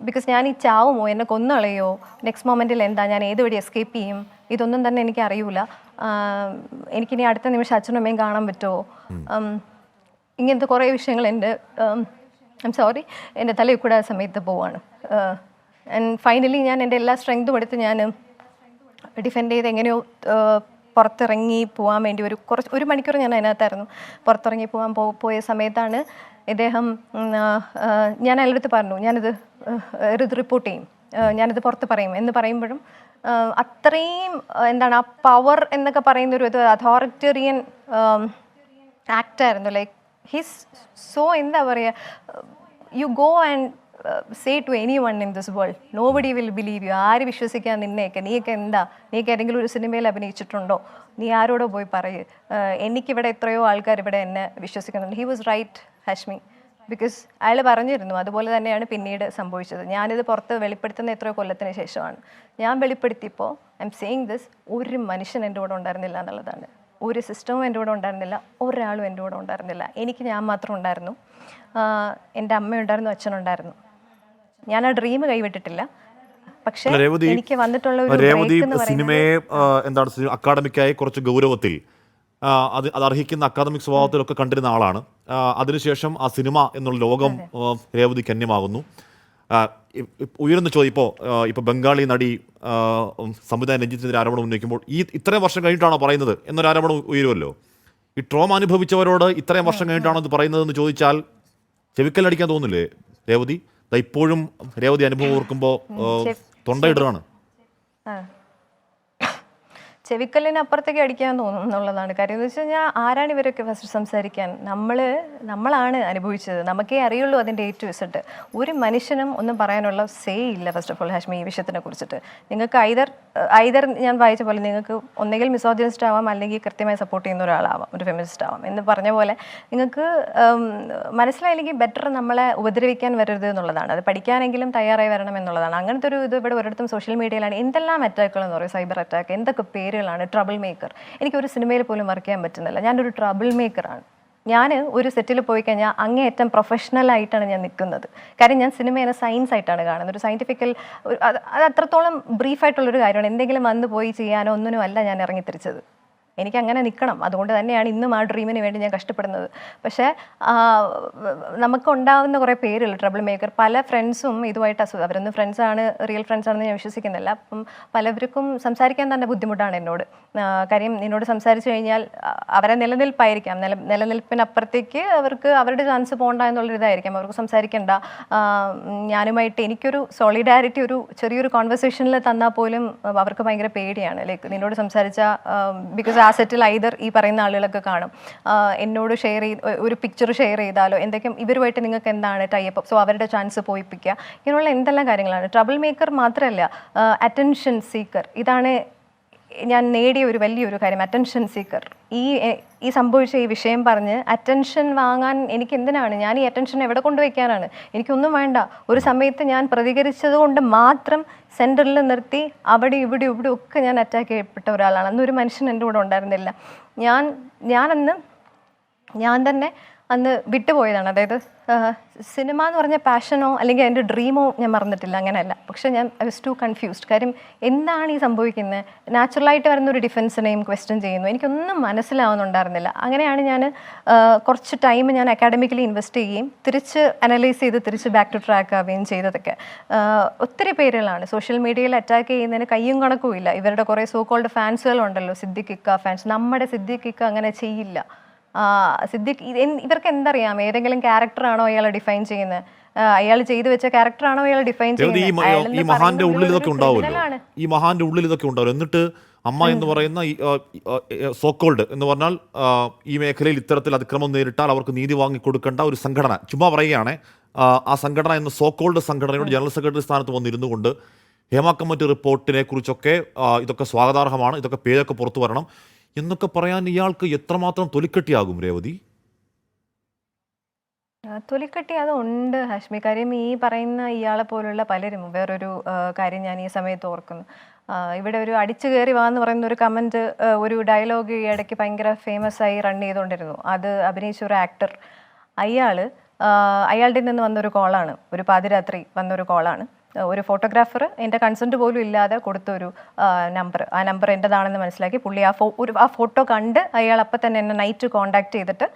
ബിക്കോസ് ഞാൻ ഈ ചാവുമോ, എന്നെ കൊന്നുകളയോ, നെക്സ്റ്റ് മൊമെൻറ്റിൽ എന്താ, ഞാൻ ഏത് വഴി എസ്കേപ്പ് ചെയ്യും, ഇതൊന്നും തന്നെ എനിക്ക് അറിയൂല. എനിക്കിനി അടുത്ത നിമിഷം അച്ഛനും അമ്മയും കാണാൻ പറ്റുമോ, ഇങ്ങനത്തെ കുറേ വിഷയങ്ങൾ എൻ്റെ എൻ്റെ തലയിൽ കൂടെ ആ സമയത്ത് പോവാണ്. ആൻഡ് ഫൈനലി ഞാൻ എൻ്റെ എല്ലാ സ്ട്രെങ്തും എടുത്ത് ഞാൻ ഡിഫെൻഡ് ചെയ്ത് എങ്ങനെയോ പുറത്തിറങ്ങി പോകാൻ വേണ്ടി ഒരു മണിക്കൂർ ഞാൻ അതിനകത്തായിരുന്നു. പുറത്തിറങ്ങി പോയ സമയത്താണ് ഇദ്ദേഹം, ഞാൻ അയാളുടെ പറഞ്ഞു ഞാനിത് റിപ്പോർട്ട് ചെയ്യും, ഞാനിത് പുറത്ത് പറയും എന്ന് പറയുമ്പോഴും അത്രയും എന്താണ് ആ പവർ എന്നൊക്കെ പറയുന്ന ഒരു അതോറിറ്റേറിയൻ ആക്റ്റായിരുന്നു. ലൈക്ക് ഹിസ് സോ എന്താ പറയുക, you go and say to anyone in this world, nobody will believe you. ആര് വിശ്വസിക്കാൻ നിന്നെയൊക്കെ, നീയൊക്കെ ഏതെങ്കിലും ഒരു സിനിമയിൽ അഭിനയിച്ചിട്ടുണ്ടോ, നീ ആരോടോ പോയി പറയ്, എനിക്കിവിടെ എത്രയോ ആൾക്കാർ ഇവിടെ എന്നെ വിശ്വസിക്കുന്നുണ്ട്. He was right Hashmi, because അയാൾ പറഞ്ഞിരുന്നു. അതുപോലെ തന്നെയാണ് പിന്നീട് സംഭവിച്ചത്. ഞാനിത് പുറത്ത് വെളിപ്പെടുത്തുന്ന എത്രയോ കൊല്ലത്തിന് ശേഷമാണ്. ഞാൻ വെളിപ്പെടുത്തിയപ്പോൾ ഐ എം സേയിങ് ദിസ്, ഒരു മനുഷ്യൻ എൻ്റെ കൂടെ ഉണ്ടായിരുന്നില്ല എന്നുള്ളതാണ്. ഒരു സിസ്റ്റവും എൻ്റെ കൂടെ ഉണ്ടായിരുന്നില്ല, ഒരാളും എൻ്റെ കൂടെ ഉണ്ടായിരുന്നില്ല. എനിക്ക് ഞാൻ മാത്രം ഉണ്ടായിരുന്നു, എൻ്റെ അമ്മയുണ്ടായിരുന്നു, അച്ഛനുണ്ടായിരുന്നു. ഞാൻ ആ ഡ്രീം കൈവിട്ടിട്ടില്ല. പക്ഷേ എനിക്ക് വന്നിട്ടുള്ള ഒരു സിനിമയെ എന്താണ് അക്കാഡമിക്കായി കുറച്ച് ഗൗരവത്തിൽ അത് അർഹിക്കുന്ന അക്കാദമിക് സ്വഭാവത്തിലൊക്കെ കണ്ടിരുന്ന ആളാണ്. അതിനുശേഷം ആ സിനിമ എന്നുള്ള ലോകം രേവതിക്ക് അന്യമാകുന്നു. ഉയർന്ന ചോദ്യം, ഇപ്പോൾ ബംഗാളി നടി സംവിധായകൻ രഞ്ജിത്തിനെതിരെ ആരോപണം ഉന്നയിക്കുമ്പോൾ ഇത്രയും വർഷം കഴിഞ്ഞിട്ടാണോ പറയുന്നത് എന്നൊരു ആരോപണം ഉയരുമല്ലോ. ഈ ട്രോമ അനുഭവിച്ചവരോട് ഇത്രയും വർഷം കഴിഞ്ഞിട്ടാണോ ഇത് പറയുന്നതെന്ന് ചോദിച്ചാൽ ചെവിക്കല്ലടിക്കാൻ തോന്നില്ലേ രേവതി? ഇപ്പോഴും രേവതി അനുഭവം ഓർക്കുമ്പോൾ തൊണ്ടയിടുകയാണ്. ചെവിക്കല്ലിന് അപ്പുറത്തേക്ക് അടിക്കാൻ തോന്നും എന്നുള്ളതാണ് കാര്യം. എന്ന് വെച്ച് കഴിഞ്ഞാൽ ആരാണ് ഇവരൊക്കെ ഫസ്റ്റ് സംസാരിക്കാൻ? നമ്മളാണ് അനുഭവിച്ചത്, നമുക്കേ അറിയുള്ളൂ അതിൻ്റെ A to Z. ഒരു മനുഷ്യനും ഒന്നും പറയാനുള്ള സേ ഇല്ല ഫസ്റ്റ് ഓഫ് ഓൾ ഹാഷ്മി ഈ വിഷയത്തിനെ കുറിച്ചിട്ട്. നിങ്ങൾക്ക് ഐദർ ഞാൻ വായിച്ച പോലെ നിങ്ങൾക്ക് ഒന്നുകിൽ മിസോജിനിസ്റ്റ് ആവാം, അല്ലെങ്കിൽ കൃത്യമായി സപ്പോർട്ട് ചെയ്യുന്ന ഒരാളാവാം, ഒരു ഫെമിനിസ്റ്റ് ആവാം എന്ന് പറഞ്ഞ പോലെ. നിങ്ങൾക്ക് മനസ്സിലായില്ലെങ്കിൽ ബെറ്റർ നമ്മളെ ഉപദ്രവിക്കാൻ വരരുത് എന്നുള്ളതാണ്. അത് പഠിക്കാനെങ്കിലും തയ്യാറായി വരണം എന്നുള്ളതാണ്. അങ്ങനത്തെ ഒരു ഇത് ഇവിടെ ഒരിടത്തും സോഷ്യൽ മീഡിയയിലാണ്. എന്തെല്ലാം അറ്റാക്കുകൾ എന്ന് പറയും, സൈബർ അറ്റാക്ക്, എന്തൊക്കെ പേരുകളാണ്. Trouble maker. എനിക്കൊരു സിനിമയിൽ പോലും വർക്ക് ചെയ്യാൻ പറ്റുന്നില്ല, ഞാനൊരു ട്രബിൾ മേക്കറാണ്. ഞാൻ ഒരു സെറ്റിൽ പോയി കഴിഞ്ഞാൽ അങ്ങേയറ്റം പ്രൊഫഷണലായിട്ടാണ് ഞാൻ നിൽക്കുന്നത്. കാര്യം ഞാൻ സിനിമയെ സയൻസ് ആയിട്ടാണ് കാണുന്നത്, ഒരു സയൻറ്റിഫിക്കൽ, അത് അത്രത്തോളം ബ്രീഫായിട്ടുള്ളൊരു കാര്യമാണ്. എന്തെങ്കിലും വന്ന് പോയി ചെയ്യാനോ ഒന്നിനും അല്ല ഞാൻ ഇറങ്ങിത്തിരിച്ചത്. എനിക്ക് അങ്ങനെ നിൽക്കണം, അതുകൊണ്ട് തന്നെയാണ് ഇന്നും ആ ഡ്രീമിന് വേണ്ടി ഞാൻ കഷ്ടപ്പെടുന്നത്. പക്ഷേ നമുക്കുണ്ടാവുന്ന കുറേ പേരുകൾ ട്രബിൾ മേക്കർ. പല ഫ്രണ്ട്സും ഇതുമായിട്ട് അവരൊന്നും ഫ്രണ്ട്സാണ്, റിയൽ ഫ്രണ്ട്സാണെന്ന് ഞാൻ വിശ്വസിക്കുന്നില്ല. അപ്പം പലവർക്കും സംസാരിക്കാൻ തന്നെ ബുദ്ധിമുട്ടാണ് എന്നോട്. കാര്യം എന്നോട് സംസാരിച്ചു കഴിഞ്ഞാൽ അവരെ നിലനിൽപ്പായിരിക്കാം, നിലനിൽപ്പിനപ്പുറത്തേക്ക് അവർക്ക് അവരുടെ ചാൻസ് പോകണ്ട എന്നുള്ളൊരിതായിരിക്കാം. അവർക്ക് സംസാരിക്കേണ്ട, ഞാനുമായിട്ട് എനിക്കൊരു സോളിഡാരിറ്റി ഒരു ചെറിയൊരു കോൺവെർസേഷനിൽ തന്നാൽ പോലും അവർക്ക് ഭയങ്കര പേടിയാണ്. ലൈക്ക് നിന്നോട് സംസാരിച്ച ബിക്കോസ് ആ സെറ്റിൽ ഐദർ ഈ പറയുന്ന ആളുകളൊക്കെ കാണും, എന്നോട് ഒരു പിക്ചർ ഷെയർ ചെയ്താലോ എന്തൊക്കെയും ഇവരുമായിട്ട് നിങ്ങൾക്ക് എന്താണ് ടൈപ്പ്, സോ അവരുടെ ചാൻസ് പോയിപ്പിക്കുക, ഇങ്ങനെയുള്ള എന്തെല്ലാം കാര്യങ്ങളാണ്. ട്രബിൾ മേക്കർ മാത്രമല്ല, അറ്റൻഷൻ സീക്കർ. ഇതാണ് ഞാൻ നേടിയ ഒരു വലിയൊരു കാര്യം, അറ്റൻഷൻ സീക്കർ. ഈ സംഭവിച്ച ഈ വിഷയം പറഞ്ഞ് അറ്റൻഷൻ വാങ്ങാൻ എനിക്ക് എന്തിനാണ്? ഞാൻ ഈ അറ്റൻഷൻ എവിടെ കൊണ്ടുവയ്ക്കാനാണ്? എനിക്കൊന്നും വേണ്ട. ഒരു സമയത്ത് ഞാൻ പ്രതികരിച്ചത് കൊണ്ട് മാത്രം സെൻറ്ററിൽ നിർത്തി അവിടെ ഇവിടെ ഒക്കെ ഞാൻ അറ്റാക്ക് ചെയ്യപ്പെട്ട ഒരാളാണ്. അന്നൊരു മനുഷ്യൻ എൻ്റെ കൂടെ ഉണ്ടായിരുന്നില്ല. ഞാൻ തന്നെ അന്ന് വിട്ടുപോയതാണ്. അതായത് സിനിമ എന്ന് പറഞ്ഞ പാഷനോ അല്ലെങ്കിൽ എൻ്റെ ഡ്രീമോ ഞാൻ മറന്നിട്ടില്ല, അങ്ങനെയല്ല. പക്ഷേ ഞാൻ ഐ വാസ് ടു കൺഫ്യൂസ്ഡ്. കാര്യം എന്താണ് ഈ സംഭവിക്കുന്നത്? നാച്ചുറലായിട്ട് വരുന്നൊരു ഡിഫൻസിനെയും ക്വസ്റ്റ്യൻ ചെയ്യുന്നു, എനിക്കൊന്നും മനസ്സിലാവുന്നുണ്ടായിരുന്നില്ല. അങ്ങനെയാണ് ഞാൻ കുറച്ച് ടൈം ഞാൻ അക്കാഡമിക്കലി ഇൻവെസ്റ്റ് ചെയ്യുകയും തിരിച്ച് അനലൈസ് ചെയ്ത് തിരിച്ച് ബാക്ക് ടു ട്രാക്ക് ആവുകയും ചെയ്തതൊക്കെ. ഒത്തിരി പേരുകളാണ് സോഷ്യൽ മീഡിയയിൽ അറ്റാക്ക് ചെയ്യുന്നതിന് കയ്യും കണക്കും ഇല്ല. ഇവരുടെ കുറേ സോ കോൾഡ് ഫാൻസുകളുണ്ടല്ലോ, സിദ്ദിഖ് ഇക്ക ഫാൻസ്. നമ്മുടെ സിദ്ദിഖ് ഇക്ക അങ്ങനെ ചെയ്യില്ല. സിദ്ദിഖ് ഇവർക്ക് എന്തറിയാം? ഏതെങ്കിലും ക്യാരക്ടറാണോ അയാൾ ഡിഫൈൻ ചെയ്യുന്നത്? അയാൾ ചെയ്തു വെച്ച ക്യാരക്ടറാണോ അയാൾ ഡിഫൈൻ ചെയ്യുന്നത്? ഈ മഹാന്റെ ഉള്ളിൽ ഇതൊക്കെ ഉണ്ടാവുമല്ലോ. എന്നിട്ട് അമ്മ എന്ന് പറയുന്ന സോക്കോൾഡ് എന്ന് പറഞ്ഞാൽ ഈ മേഖലയിൽ ഇത്തരത്തിൽ അതിക്രമം നേരിട്ടാൽ അവർക്ക് നീതി വാങ്ങിക്കൊടുക്കേണ്ട ഒരു സംഘടന, ചുമ്മാ പറയുകയാണ്, ആ സംഘടന എന്ന സോക്കോൾഡ് സംഘടനയുടെ ജനറൽ സെക്രട്ടറി സ്ഥാനത്ത് വന്നിരുന്നു കൊണ്ട് ഹേമ കമ്മിറ്റി റിപ്പോർട്ടിനെ കുറിച്ചൊക്കെ ഇതൊക്കെ സ്വാഗതാർഹമാണ്, ഇതൊക്കെ പേരൊക്കെ പുറത്തു വരണം എന്നൊക്കെ പറയാൻ ഇയാൾക്ക് എത്രമാത്രം തൊലിക്കെട്ടിയാകും രേവതി? തൊലിക്കെട്ടി അത് ഉണ്ട് ഹാഷ്മി. കാര്യം ഈ പറയുന്ന ഇയാളെ പോലുള്ള പലരും, വേറൊരു കാര്യം ഞാൻ ഈ സമയത്ത് ഓർക്കുന്നു, ഇവിടെ ഒരു അടിച്ചു കയറി വാന്ന് പറയുന്ന ഒരു കമൻറ്റ്, ഒരു ഡയലോഗ് ഈ ഇടയ്ക്ക് ഭയങ്കര ഫേമസ് ആയി റൺ ചെയ്തുകൊണ്ടിരുന്നു. അത് അഭിനയിച്ച ഒരു ആക്ടർ, അയാളുടെ നിന്ന് വന്നൊരു കോളാണ്, ഒരു പാതിരാത്രി വന്നൊരു കോളാണ്. ഒരു ഫോട്ടോഗ്രാഫർ എൻ്റെ കൺസെൻറ്റ് പോലും ഇല്ലാതെ കൊടുത്തൊരു നമ്പർ, ആ നമ്പർ എൻ്റെതാണെന്ന് മനസ്സിലാക്കി പുള്ളി ആ ഫോട്ടോ കണ്ട് അയാൾ അപ്പം തന്നെ എന്നെ നൈറ്റ് കോൺടാക്ട് ചെയ്തിട്ട്,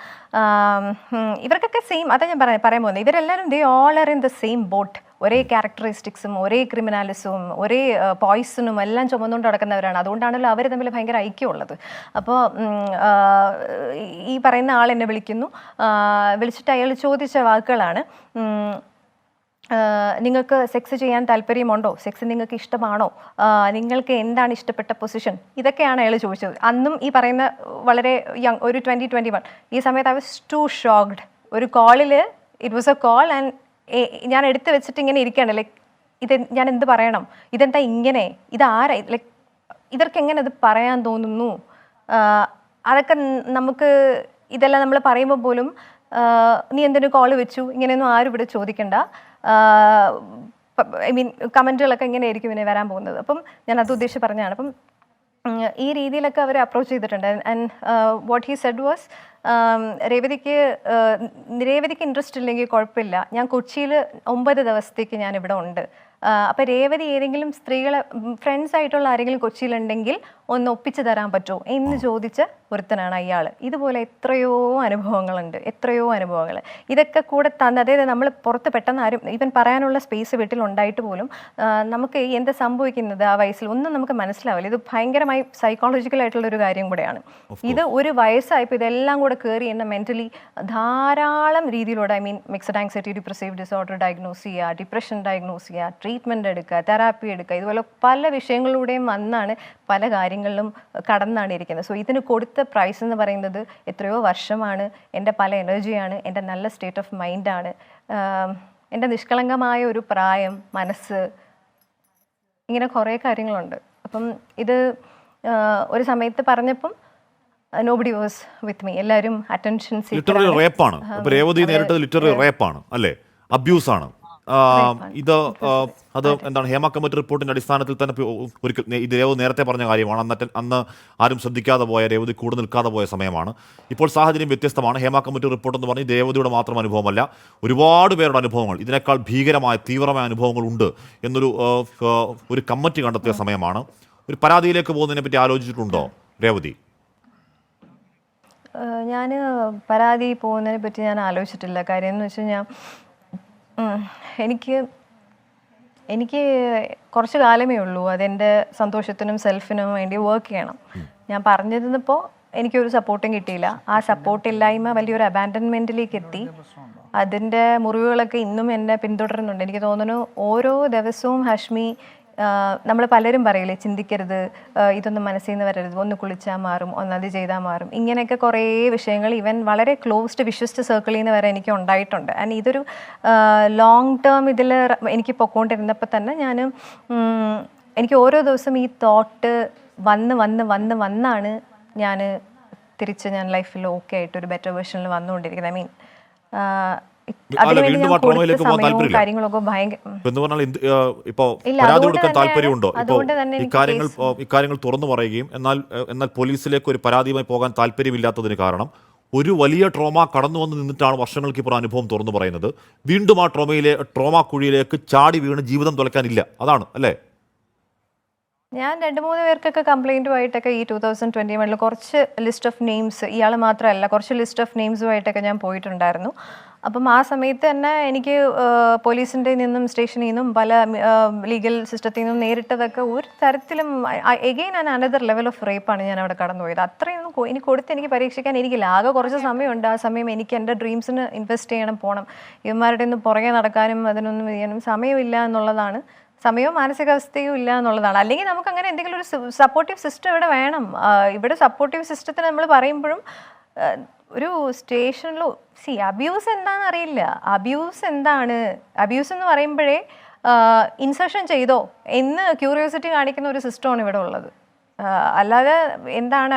ഇവർക്കൊക്കെ സെയിം, അതാ ഞാൻ പറയാൻ പോകുന്നത്, ഇവരെല്ലാവരും they all are in the same boat. ഒരേ ക്യാരക്ടറിസ്റ്റിക്സും ഒരേ ക്രിമിനാലിസവും ഒരേ പോയ്സണും എല്ലാം ചുമന്നുകൊണ്ട് നടക്കുന്നവരാണ്. അതുകൊണ്ടാണല്ലോ അവർ തമ്മിൽ ഭയങ്കര ഐക്യമുള്ളത്. അപ്പോൾ ഈ പറയുന്ന ആൾ എന്നെ വിളിച്ചിട്ട് അയാൾ ചോദിച്ച വാക്കുകളാണ്, നിങ്ങൾക്ക് സെക്സ് ചെയ്യാൻ താല്പര്യമുണ്ടോ? സെക്സ് നിങ്ങൾക്ക് ഇഷ്ടമാണോ? നിങ്ങൾക്ക് എന്താണ് ഇഷ്ടപ്പെട്ട പൊസിഷൻ? ഇതൊക്കെയാണ് അയാൾ ചോദിച്ചത്. അന്നും ഈ പറയുന്ന വളരെ യങ്, ഒരു 20-21. ഈ സമയത്ത് ഐ വാസ് ടു ഷോക്ക്ഡ്. ഒരു കോളിൽ, it was a call and ഞാൻ എടുത്ത് വെച്ചിട്ട് ഇങ്ങനെ ഇരിക്കുകയാണ്. ലൈക്ക് ഇത് ഞാൻ എന്ത് പറയണം? ഇതെന്താ ഇങ്ങനെ? ഇതാരാ? ലൈക്ക് ഇവർക്ക് എങ്ങനെ ഇത് പറയാൻ തോന്നുന്നു? അതൊക്കെ നമുക്ക്, ഇതെല്ലാം നമ്മൾ പറയുമ്പോൾ പോലും നീ എന്തിനു കോൾ വെച്ചു ഇങ്ങനെയൊന്നും ആരും ഇവിടെ ചോദിക്കണ്ട. ഐ മീൻ കമൻറ്റുകളൊക്കെ ഇങ്ങനെയായിരിക്കും ഇനി വരാൻ പോകുന്നത്. അപ്പം ഞാൻ അത് ഉദ്ദേശിച്ച് പറഞ്ഞതാണ്. അപ്പം ഈ രീതിയിലൊക്കെ അവർ അപ്രോച്ച് ചെയ്തിട്ടുണ്ട്. And what he said was, രേവതിക്ക് ഇൻട്രസ്റ്റ് ഇല്ലെങ്കിൽ കുഴപ്പമില്ല, ഞാൻ കൊച്ചിയിൽ 9 ദിവസത്തേക്ക് ഞാൻ ഇവിടെ ഉണ്ട്. അപ്പോൾ രേവതി ഏതെങ്കിലും സ്ത്രീകളെ, ഫ്രണ്ട്സ് ആയിട്ടുള്ള ആരെങ്കിലും കൊച്ചിയിലുണ്ടെങ്കിൽ ഒന്ന് ഒപ്പിച്ച് തരാൻ പറ്റുമോ എന്ന് ചോദിച്ച് ഒരുത്തനാണ് അയാൾ. ഇതുപോലെ എത്രയോ അനുഭവങ്ങൾ. ഇതൊക്കെ കൂടെ തന്ന്, അതായത് നമ്മൾ പുറത്ത് പെട്ടെന്ന് ആരും ഈവൻ പറയാനുള്ള സ്പേസ് വീട്ടിലുണ്ടായിട്ട് പോലും നമുക്ക് എന്താ സംഭവിക്കുന്നത് ആ വയസ്സിൽ ഒന്നും നമുക്ക് മനസ്സിലാവില്ല. ഇത് ഭയങ്കരമായി സൈക്കോളജിക്കലായിട്ടുള്ള ഒരു കാര്യം കൂടെയാണ്. ഇത് ഒരു വയസ്സായപ്പോൾ ഇതെല്ലാം കൂടെ കയറി എന്നെ മെൻ്റലി ധാരാളം രീതിയിലൂടെ, I mean mixed anxiety depressive disorder diagnose ചെയ്യുക, ഡിപ്രഷൻ ഡയഗ്നോസ് ചെയ്യുക, ട്രീറ്റ്മെൻറ്റ് എടുക്കുക, തെറാപ്പി എടുക്കുക, ഇതുപോലെ പല വിഷയങ്ങളിലൂടെയും വന്നാണ് പല കാര്യങ്ങളിലും കടന്നാണ് ഇരിക്കുന്നത്. സോ ഇതിന് കൊടുത്ത പ്രൈസ് എന്ന് പറയുന്നത് എത്രയോ വർഷമാണ്, എൻ്റെ പല എനർജിയാണ്, എൻ്റെ നല്ല സ്റ്റേറ്റ് ഓഫ് മൈൻഡാണ്, എൻ്റെ നിഷ്കളങ്കമായ ഒരു പ്രായം, മനസ്സ്, ഇങ്ങനെ കുറേ കാര്യങ്ങളുണ്ട്. അപ്പം ഇത് ഒരു സമയത്ത് പറഞ്ഞപ്പം നോബഡി വാസ് വിത്ത് മീ, എല്ലാവരും അറ്റൻഷൻ ലിറ്റററി റേപ്പാണ്. ഇപ്പൊ രേവതി നേരിട്ടത് ലിറ്റററി റേപ്പാണ് അല്ലേ, അബ്യൂസ് ആണ് ഇത്. അത് എന്താണ്, ഹേമ കമ്മിറ്റി റിപ്പോർട്ടിന്റെ അടിസ്ഥാനത്തിൽ തന്നെ ഒരിക്കൽ ഇത് രേവതി നേരത്തെ പറഞ്ഞ കാര്യമാണ്. അന്ന് ആരും ശ്രദ്ധിക്കാതെ പോയ, രേവതി കൂടെ നിൽക്കാതെ പോയ സമയമാണ്. ഇപ്പോൾ സാഹചര്യം വ്യത്യസ്തമാണ്. ഹേമ കമ്മിറ്റി റിപ്പോർട്ട് എന്ന് പറഞ്ഞ് രേവതിയുടെ മാത്രം അനുഭവമല്ല, ഒരുപാട് പേരുടെ അനുഭവങ്ങൾ, ഇതിനേക്കാൾ ഭീകരമായ തീവ്രമായ അനുഭവങ്ങൾ ഉണ്ട് എന്നൊരു ഒരു കമ്മിറ്റി കണ്ടെത്തിയ സമയമാണ്. ഒരു പരാതിയിലേക്ക് പോകുന്നതിനെ പറ്റി ആലോചിച്ചിട്ടുണ്ടോ രേവതി? ഞാൻ പരാതി പോകുന്നതിനെ പറ്റി ഞാൻ ആലോചിച്ചിട്ടില്ല. കാര്യം എന്ന് വെച്ച് കഴിഞ്ഞാൽ എനിക്ക് കുറച്ച് കാലമേ ഉള്ളൂ അതെൻ്റെ സന്തോഷത്തിനും സെൽഫിനും വേണ്ടി വർക്ക് ചെയ്യണം. ഞാൻ പറഞ്ഞിരുന്നപ്പോൾ എനിക്കൊരു സപ്പോർട്ടും കിട്ടിയില്ല. ആ സപ്പോർട്ടില്ലായ്മ വലിയൊരു അബാൻഡൻമെൻറ്റിലേക്ക് എത്തി. അതിൻ്റെ മുറിവുകളൊക്കെ ഇന്നും എന്നെ പിന്തുടരുന്നുണ്ട്. എനിക്ക് തോന്നുന്നു ഓരോ ദിവസവും ഹാഷ്മി, നമ്മൾ പലരും പറയില്ലേ, ചിന്തിക്കരുത്, ഇതൊന്നും മനസ്സിൽ നിന്ന് വരരുത്, ഒന്ന് കുളിച്ചാൽ മാറും, ഒന്നത് ചെയ്താൽ മാറും, ഇങ്ങനെയൊക്കെ കുറേ വിഷയങ്ങൾ ഈവൻ വളരെ ക്ലോസ്ഡ് വിശ്വസ്ത സർക്കിളിൽ നിന്ന് വരെ എനിക്ക് ഉണ്ടായിട്ടുണ്ട്. ആൻഡ് ഇതൊരു ലോങ് ടേം ഇതിൽ എനിക്ക് പൊക്കോണ്ടിരുന്നപ്പോൾ തന്നെ എനിക്ക് ഓരോ ദിവസം ഈ തോട്ട് വന്നാണ് ഞാൻ ലൈഫിൽ ഓക്കെ ആയിട്ട് ഒരു ബെറ്റർ വേർഷനിൽ വന്നുകൊണ്ടിരിക്കുന്നത്. ഐ മീൻ ഇക്കാര്യങ്ങൾ തുറന്നു പറയുകയും എന്നാൽ പോലീസിലേക്ക് ഒരു പരാതിയുമായി പോകാൻ താല്പര്യമില്ലാത്തതിന് കാരണം ഒരു വലിയ ട്രോമ കടന്നു വന്ന് നിന്നിട്ടാണ് വർഷങ്ങൾക്ക് ഇപ്പോൾ അനുഭവം തുറന്നു പറയുന്നത്. വീണ്ടും ആ ട്രോമ കുഴിയിലേക്ക് ചാടി വീണ് ജീവിതം തുലയ്ക്കാനില്ല, അതാണ് അല്ലേ? ഞാൻ 2-3 പേർക്കൊക്കെ കംപ്ലൈൻറ്റുമായിട്ടൊക്കെ ഈ 2021 കുറച്ച് ലിസ്റ്റ് ഓഫ് നെയിംസ്, ഇയാൾ മാത്രമല്ല കുറച്ച് ലിസ്റ്റ് ഓഫ് നെയിംസുമായിട്ടൊക്കെ ഞാൻ പോയിട്ടുണ്ടായിരുന്നു. അപ്പം ആ സമയത്ത് തന്നെ എനിക്ക് പോലീസിൻ്റെ നിന്നും സ്റ്റേഷനിൽ നിന്നും പല ലീഗൽ സിസ്റ്റത്തിൽ നിന്നും നേരിട്ടതൊക്കെ ഒരു തരത്തിലും again and another level of റേപ്പാണ് ഞാൻ അവിടെ കടന്നുപോയത്. അത്രയൊന്നും എനിക്ക് കൊടുത്ത് എനിക്ക് പരീക്ഷിക്കാൻ എനിക്കില്ല. ആകെ കുറച്ച് സമയമുണ്ട്. ആ സമയം എനിക്ക് എൻ്റെ ഡ്രീംസിന് ഇൻവെസ്റ്റ് ചെയ്യണം, പോകണം. ഇവന്മാരുടെ ഒന്ന് പുറകെ നടക്കാനും അതിനൊന്നും ചെയ്യാനും സമയമില്ല എന്നുള്ളതാണ്. സമയവും മാനസികാവസ്ഥയും ഇല്ല എന്നുള്ളതാണ്. അല്ലെങ്കിൽ നമുക്ക് അങ്ങനെ എന്തെങ്കിലും ഒരു സപ്പോർട്ടീവ് സിസ്റ്റം ഇവിടെ വേണം. ഇവിടെ സപ്പോർട്ടീവ് സിസ്റ്റത്തിന് നമ്മൾ പറയുമ്പോഴും ഒരു സ്റ്റേഷനിലോ അബ്യൂസ് എന്താണെന്ന് അറിയില്ല. അബ്യൂസ് എന്ന് പറയുമ്പോഴേ ഇൻസർഷൻ ചെയ്തോ എന്ന് ക്യൂരിയോസിറ്റി കാണിക്കുന്ന ഒരു സിസ്റ്റമാണ് ഇവിടെ ഉള്ളത്. അല്ലാതെ എന്താണ്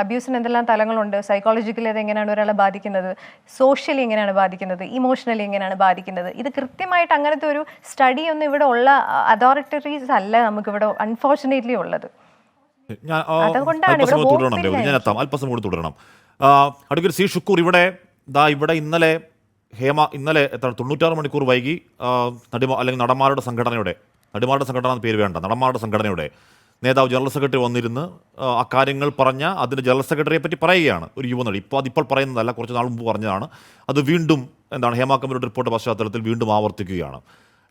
അബ്യൂസിന് എന്തെല്ലാം തലങ്ങളുണ്ട്, സൈക്കോളജിക്കലി അതെങ്ങനെയാണ് ഒരാളെ ബാധിക്കുന്നത്, സോഷ്യലി എങ്ങനെയാണ് ബാധിക്കുന്നത്, ഇമോഷണലി എങ്ങനെയാണ് ബാധിക്കുന്നത്, ഇത് കൃത്യമായിട്ട് അങ്ങനത്തെ ഒരു സ്റ്റഡി ഒന്നും ഇവിടെ ഉള്ള അതോറിറ്ററീസ് അല്ല നമുക്കിവിടെ അൺഫോർച്ചുനേറ്റ്ലി ഉള്ളത്. അതുകൊണ്ടാണ് അല്പസം തുടരണം. അഡ്വക്കേറ്റ് സി ഷുക്കൂർ, ഇവിടെ ഇന്നലെ 96 മണിക്കൂർ വൈകി അല്ലെങ്കിൽ നടന്മാരുടെ സംഘടനയുടെ പേര് വേണ്ട, നടന്മാരുടെ സംഘടനയുടെ നേതാവ് ജനറൽ സെക്രട്ടറി വന്നിരുന്ന് അക്കാര്യങ്ങൾ പറഞ്ഞ അതിൻ്റെ ജനറൽ സെക്രട്ടറിയെ പറ്റി പറയുകയാണ്. ഒരു യുവനടി, അതിപ്പോൾ പറയുന്നതല്ല, കുറച്ച് നാൾ മുമ്പ് പറഞ്ഞതാണ്. അത് വീണ്ടും ഹേമ കമ്മിറ്റിയുടെ റിപ്പോർട്ട് പശ്ചാത്തലത്തിൽ വീണ്ടും ആവർത്തിക്കുകയാണ്.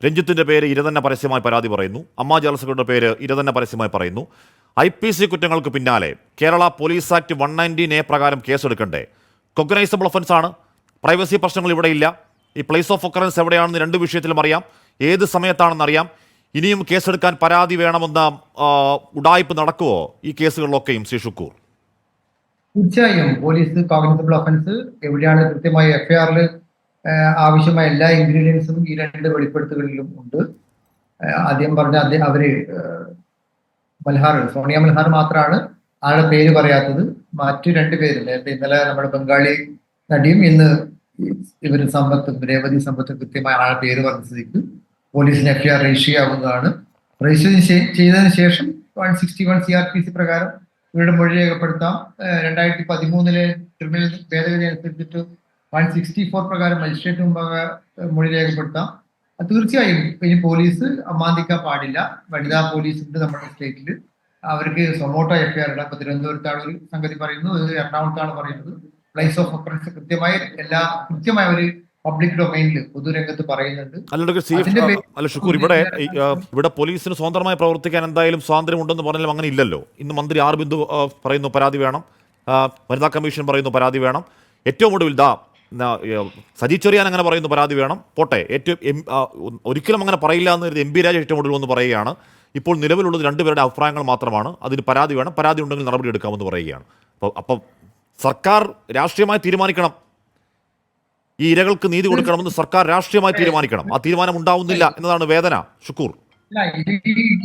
രഞ്ജിത്തിൻ്റെ പേര് ഇര തന്നെ പരസ്യമായി പരാതി പറയുന്നു. അമ്മ ജനറൽ സെക്രട്ടറിയുടെ പേര് ഇര തന്നെ പരസ്യമായി പറയുന്നു. IPC കുറ്റങ്ങൾക്ക് പിന്നാലെ കേരള പോലീസ് ആക്ട് 119A പ്രകാരം കേസെടുക്കണ്ടേ? കൊഗ്നൈസബിൾ ഒഫൻസ് ആണ്. പ്രൈവസി പ്രശ്നങ്ങൾ ഇവിടെയില്ല. ഈ പ്ലേസ് ഓഫ് ഒക്കറൻസ് എവിടെയാണെന്ന് 2 വിഷയത്തിലും അറിയാം, ഏത് സമയത്താണെന്നറിയാം. ഇനിയും കേസെടുക്കാൻ പരാതി വേണമെന്ന ഉഡായിപ്പ് നടക്കുമോ ഈ കേസുകളിലൊക്കെയും ശ്രീ ഷുക്കൂർ? തീർച്ചയായും പോലീസ് കോഗ്നിസബിൾ ഒഫൻസ് എവിടെയാണ് കൃത്യമായി FIRൽ ആവശ്യമായ എല്ലാ ഇൻഗ്രീഡിയൻസും ഈ 2 വെളിപ്പെടുത്തലുകളിലും ഉണ്ട്. ആദ്യം പറഞ്ഞ അവര് സോണിയ മൽഹാർ മാത്രമാണ് ആളുടെ പേര് പറയാത്തത്. മറ്റു 2 പേര്, നേരത്തെ ഇന്നലെ നമ്മുടെ ബംഗാളി നടിയും ഇന്ന് രേവതി സമ്പത്തും കൃത്യമായ ആളുടെ പേര് പറഞ്ഞ സ്ഥിതിക്ക് പോലീസിന് FIR രജിസ്റ്റർ ചെയ്യാവുന്നതാണ്. രജിസ്റ്റർ ചെയ്തതിനു ശേഷം 161 CRPC പ്രകാരം ഇവരുടെ മൊഴി രേഖപ്പെടുത്താം. 2013 ക്രിമിനൽ ഭേദഗതി അനുസരിച്ചിട്ട് 164 പ്രകാരം മജിസ്ട്രേറ്റ് മുമ്പാകെ മൊഴി രേഖപ്പെടുത്താം. തീർച്ചയായും ഇനി പോലീസ് അമാന്തിക്കാൻ പാടില്ല. വനിതാ പോലീസ് ഉണ്ട് നമ്മുടെ സ്റ്റേറ്റിൽ. അവർക്ക് സൊമോട്ടോ എഫ്ഐആർ ഇടാം. ഇപ്പൊ തിരുവനന്തപുരത്താണ് ഒരു സംഗതി പറയുന്നത്, എറണാകുളത്താണ് പറയുന്നത്. പ്ലേസ് ഓഫ് ഒക്കറൻസ് കൃത്യമായ ഒരു പബ്ലിക് ഡൊമൈനിൽ പൊതുരംഗത്ത് പറയുന്നുണ്ട്. അല്ല ഷുക്കൂർ, ഇവിടെ പോലീസിന് സ്വതന്ത്രമായി പ്രവർത്തിക്കാൻ എന്തായാലും സ്വാതന്ത്ര്യം ഉണ്ടെന്ന് പറഞ്ഞാലും അങ്ങനെ ഇല്ലല്ലോ. ഇന്ന് മന്ത്രി ആർ ബിന്ദു പറയുന്നു പരാതി വേണം, വനിതാ കമ്മീഷൻ പറയുന്നു പരാതി വേണം, ഏറ്റവും ഒടുവിൽ സജി ചെറിയാൻ അങ്ങനെ പറയുന്നു പരാതി വേണം. പോട്ടെ, ഒരിക്കലും അങ്ങനെ പറയില്ല എന്ന് എം പി രാജ ഏറ്റവും ഒടുവിൽ ഒന്ന് പറയുകയാണ്. ഇപ്പോൾ നിലവിലുള്ളത് രണ്ടുപേരുടെ അഭിപ്രായങ്ങൾ മാത്രമാണ്, അതിന് പരാതി വേണം, പരാതി ഉണ്ടെങ്കിൽ നടപടി എടുക്കാമെന്ന് പറയുകയാണ്. അപ്പം സർക്കാർ രാഷ്ട്രീയമായി തീരുമാനിക്കണം, ഈ ഇരകൾക്ക് നീതി കൊടുക്കണമെന്ന് സർക്കാർ രാഷ്ട്രീയമായി തീരുമാനിക്കണം. ആ തീരുമാനം ഉണ്ടാവുന്നില്ല എന്നതാണ് വേദന. ഷുക്കൂർ,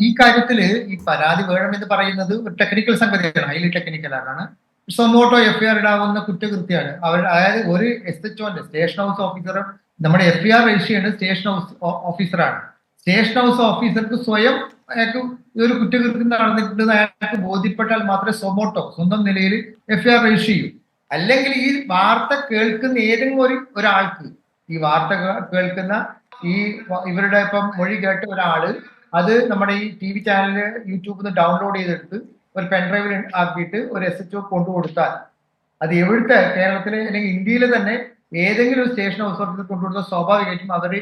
ഈ കാര്യത്തില് ഈ പരാതി വേണമെന്ന് പറയുന്നത് ഒരു ടെക്നിക്കൽ സംഗതിയാണ്, ഹൈലി ടെക്നിക്കലാണ്. സൊമോട്ടോ എഫ്ഐആർ ഇടാവുന്ന കുറ്റകൃത്യമാണ്. അതായത് ഒരു SHO സ്റ്റേഷൻ ഹൗസ് ഓഫീസർ നമ്മുടെ FIR രജിസ്റ്റർ ചെയ്യേണ്ടത് സ്റ്റേഷൻ ഹൗസ് ഓഫീസറാണ്. സ്റ്റേഷൻ ഹൗസ് ഓഫീസർക്ക് സ്വയം അയാൾക്ക് ഒരു കുറ്റകൃത്യം നടന്നിട്ടുണ്ടെന്ന് അയാൾക്ക് ബോധ്യപ്പെട്ടാൽ മാത്രമേ സൊമോട്ടോ സ്വന്തം നിലയിൽ FIR രജിസ്റ്റർ ചെയ്യൂ. അല്ലെങ്കിൽ ഈ വാർത്ത കേൾക്കുന്ന ഏതെങ്കിലും ഒരാൾക്ക്, ഈ വാർത്ത കേൾക്കുന്ന ഇവരുടെ ഇപ്പം മൊഴി കേട്ട ഒരാള് അത് നമ്മുടെ ഈ TV ചാനലില് യൂട്യൂബിൽ നിന്ന് ഡൗൺലോഡ് ചെയ്തെടുത്ത് ഒരു പെൻഡ്രൈവിൽ ആക്കിയിട്ട് ഒരു SHO കൊണ്ടുകൊടുത്താൽ, അത് എവിടുത്തെ കേരളത്തിലെ അല്ലെങ്കിൽ ഇന്ത്യയിലെ തന്നെ ഏതെങ്കിലും ഒരു സ്റ്റേഷൻ ഹൗസ് ഓഫീസർ കൊണ്ടുകൊടുത്താൽ സ്വാഭാവികമായിട്ടും അവർ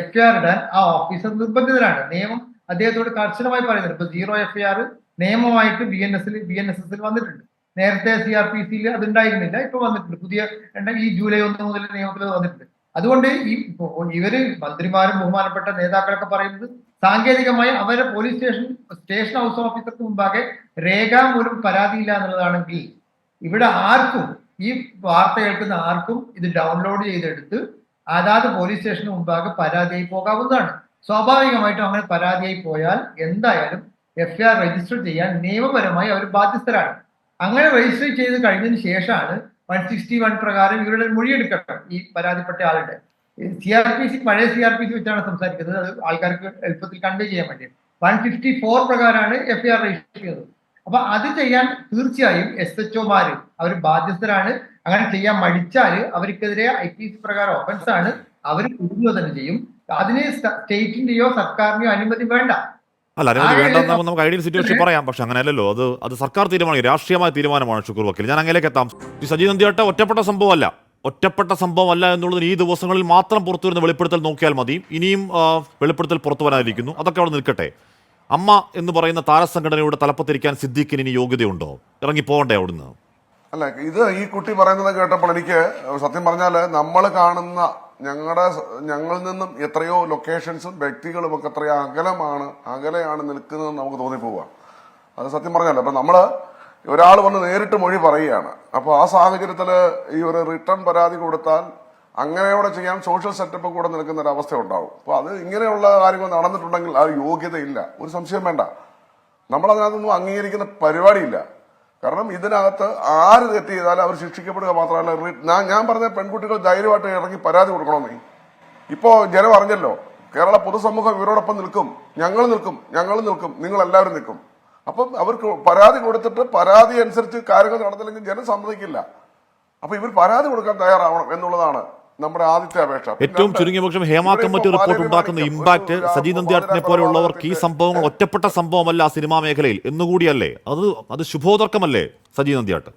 FIR ഇടാൻ ആ ഓഫീസർ നിർബന്ധിതരാണ്. നിയമം അദ്ദേഹത്തോട് കർശനമായി പറയുന്നുണ്ട്. ഇപ്പൊ 0 FIR നിയമമായിട്ട് BNSS വന്നിട്ടുണ്ട്. നേരത്തെ CRPC അതുണ്ടായിരുന്നില്ല, ഇപ്പൊ വന്നിട്ടുണ്ട്. പുതിയ ഈ ജൂലൈ 1 മുതൽ നിയമത്തിൽ വന്നിട്ടുണ്ട്. അതുകൊണ്ട് ഇവര് മന്ത്രിമാരും ബഹുമാനപ്പെട്ട നേതാക്കളൊക്കെ പറയുന്നത് സാങ്കേതികമായി അവരെ പോലീസ് സ്റ്റേഷൻ ഹൗസ് ഓഫീസർക്ക് മുമ്പാകെ രേഖാമൂലം പരാതിയില്ല എന്നുള്ളതാണെങ്കിൽ ഇവിടെ ആർക്കും, ഈ വാർത്ത കേൾക്കുന്ന ആർക്കും ഇത് ഡൗൺലോഡ് ചെയ്തെടുത്ത് അതാത് പോലീസ് സ്റ്റേഷന് മുമ്പാകെ പരാതിയായി പോകാവുന്നതാണ്. സ്വാഭാവികമായിട്ടും അങ്ങനെ പരാതിയായി പോയാൽ എന്തായാലും FIR രജിസ്റ്റർ ചെയ്യാൻ നിയമപരമായി അവർ ബാധ്യസ്ഥരാണ്. അങ്ങനെ രജിസ്റ്റർ ചെയ്ത് കഴിഞ്ഞതിന് ശേഷമാണ് 161 പ്രകാരം ഇവരുടെ മൊഴിയെടുക്കണം. ഈ പരാതിപ്പെട്ട ആളുടെ CRPC പഴയ CRPC വെച്ചാണ് സംസാരിക്കുന്നത്, അത് ആൾക്കാർക്ക് എളുപ്പത്തിൽ കൺവേ ചെയ്യാൻ വേണ്ടി. 154 പ്രകാരമാണ് FIR രജിസ്റ്റർ ചെയ്യുന്നത്. അപ്പൊ അത് ചെയ്യാൻ തീർച്ചയായും SHOമാര് അവർ ബാധ്യസ്ഥരാണ്. അങ്ങനെ ചെയ്യാൻ മടിച്ചാൽ അവർക്കെതിരെ IPC പ്രകാരം ഒഫൻസ് ആണ്, അവർ കൂടുക തന്നെ ചെയ്യും. അതിന് സ്റ്റേറ്റിന്റെയോ സർക്കാരിന്റെയോ അനുമതി വേണ്ട. അല്ല, അനുമതി വേണ്ടെന്ന് നമുക്ക് ഐഡിയൽ സിറ്റുവേഷൻ പറയാം. പക്ഷെ അങ്ങനെയല്ലോ, അത് സർക്കാർ തീരുമാനം, രാഷ്ട്രീയമായ തീരുമാനമാണ്. ഷുക്കൂർ വക്കീൽ, ഞാൻ അങ്ങനെയൊക്കെ എത്താം. സജി നന്ദിയാട്ട ഒറ്റപ്പെട്ട സംഭവമല്ല എന്നുള്ളതിന് ഈ ദിവസങ്ങളിൽ മാത്രം പുറത്തു വരുന്ന വെളിപ്പെടുത്തൽ നോക്കിയാൽ മതി. ഇനിയും വെളിപ്പെടുത്തൽ പുറത്തു വരാനിരിക്കുന്നു. അതൊക്കെ അവിടെ നിൽക്കട്ടെ. അമ്മ എന്ന് പറയുന്ന താരസംഘടനയുടെ തലപ്പത്തിരിക്കാൻ സിദ്ദീഖിന് ഇനി യോഗ്യതയുണ്ടോ? ഇറങ്ങി പോകണ്ടേ അവിടുന്ന്? അല്ല, ഈ കുട്ടി പറയുന്നത് കേട്ടപ്പോൾ എനിക്ക് സത്യം പറഞ്ഞാല് നമ്മൾ കാണുന്ന ഞങ്ങളിൽ നിന്നും എത്രയോ ലൊക്കേഷൻസും വ്യക്തികളും ഒക്കെ എത്രയോ അകലെയാണ് നിൽക്കുന്നതെന്ന് നമുക്ക് തോന്നിപ്പോവുക. അത് സത്യം പറഞ്ഞല്ലോ. അപ്പൊ നമ്മള് ഒരാൾ വന്ന് നേരിട്ട് മൊഴി പറയുകയാണ്. അപ്പോൾ ആ സാഹചര്യത്തിൽ ഈ ഒരു റിട്ടേൺ പരാതി കൊടുത്താൽ അങ്ങനെയോടെ ചെയ്യാൻ സോഷ്യൽ സെറ്റപ്പ് കൂടെ നിൽക്കുന്ന ഒരു അവസ്ഥ ഉണ്ടാവും. അപ്പോൾ അത് ഇങ്ങനെയുള്ള കാര്യങ്ങൾ നടന്നിട്ടുണ്ടെങ്കിൽ ആ യോഗ്യതയില്ല, ഒരു സംശയം വേണ്ട. നമ്മളതിനകത്തൊന്നും അംഗീകരിക്കുന്ന പരിപാടിയില്ല. കാരണം ഇതിനകത്ത് ആര് തെറ്റ് ചെയ്താലും അവർ ശിക്ഷിക്കപ്പെടുക മാത്രമല്ല, ഞാൻ പറഞ്ഞ പെൺകുട്ടികൾ ധൈര്യമായിട്ട് ഇറങ്ങി പരാതി കൊടുക്കണമെന്നേ. ഇപ്പോ ജനം അറിഞ്ഞല്ലോ, കേരള പൊതുസമൂഹം ഇവരോടൊപ്പം നിൽക്കും, ഞങ്ങൾ നിൽക്കും, നിങ്ങൾ എല്ലാവരും നിൽക്കും. അപ്പം അവർക്ക് പരാതി കൊടുത്തിട്ട് പരാതി അനുസരിച്ച് കാര്യങ്ങൾ നടന്നില്ലെങ്കിൽ ജനം സമ്മതിക്കില്ല. അപ്പൊ ഇവർ പരാതി കൊടുക്കാൻ തയ്യാറാവണം എന്നുള്ളതാണ് നമ്മുടെ ആദ്യത്തെ അപേക്ഷ. ഏറ്റവും ചുരുങ്ങിയ പക്ഷം ഹേമ കമ്മിറ്റി റിപ്പോർട്ട് ഉണ്ടാക്കുന്ന ഇമ്പാക്ട് സജി നന്ദിയാട്ടിനെ പോലെയുള്ളവർക്ക് ഈ സംഭവങ്ങൾ ഒറ്റപ്പെട്ട സംഭവമല്ല സിനിമാ മേഖലയിൽ എന്നുകൂടിയല്ലേ? അത് ശുഭോദർക്കമല്ലേ സജി നന്ദിയാട്ട്?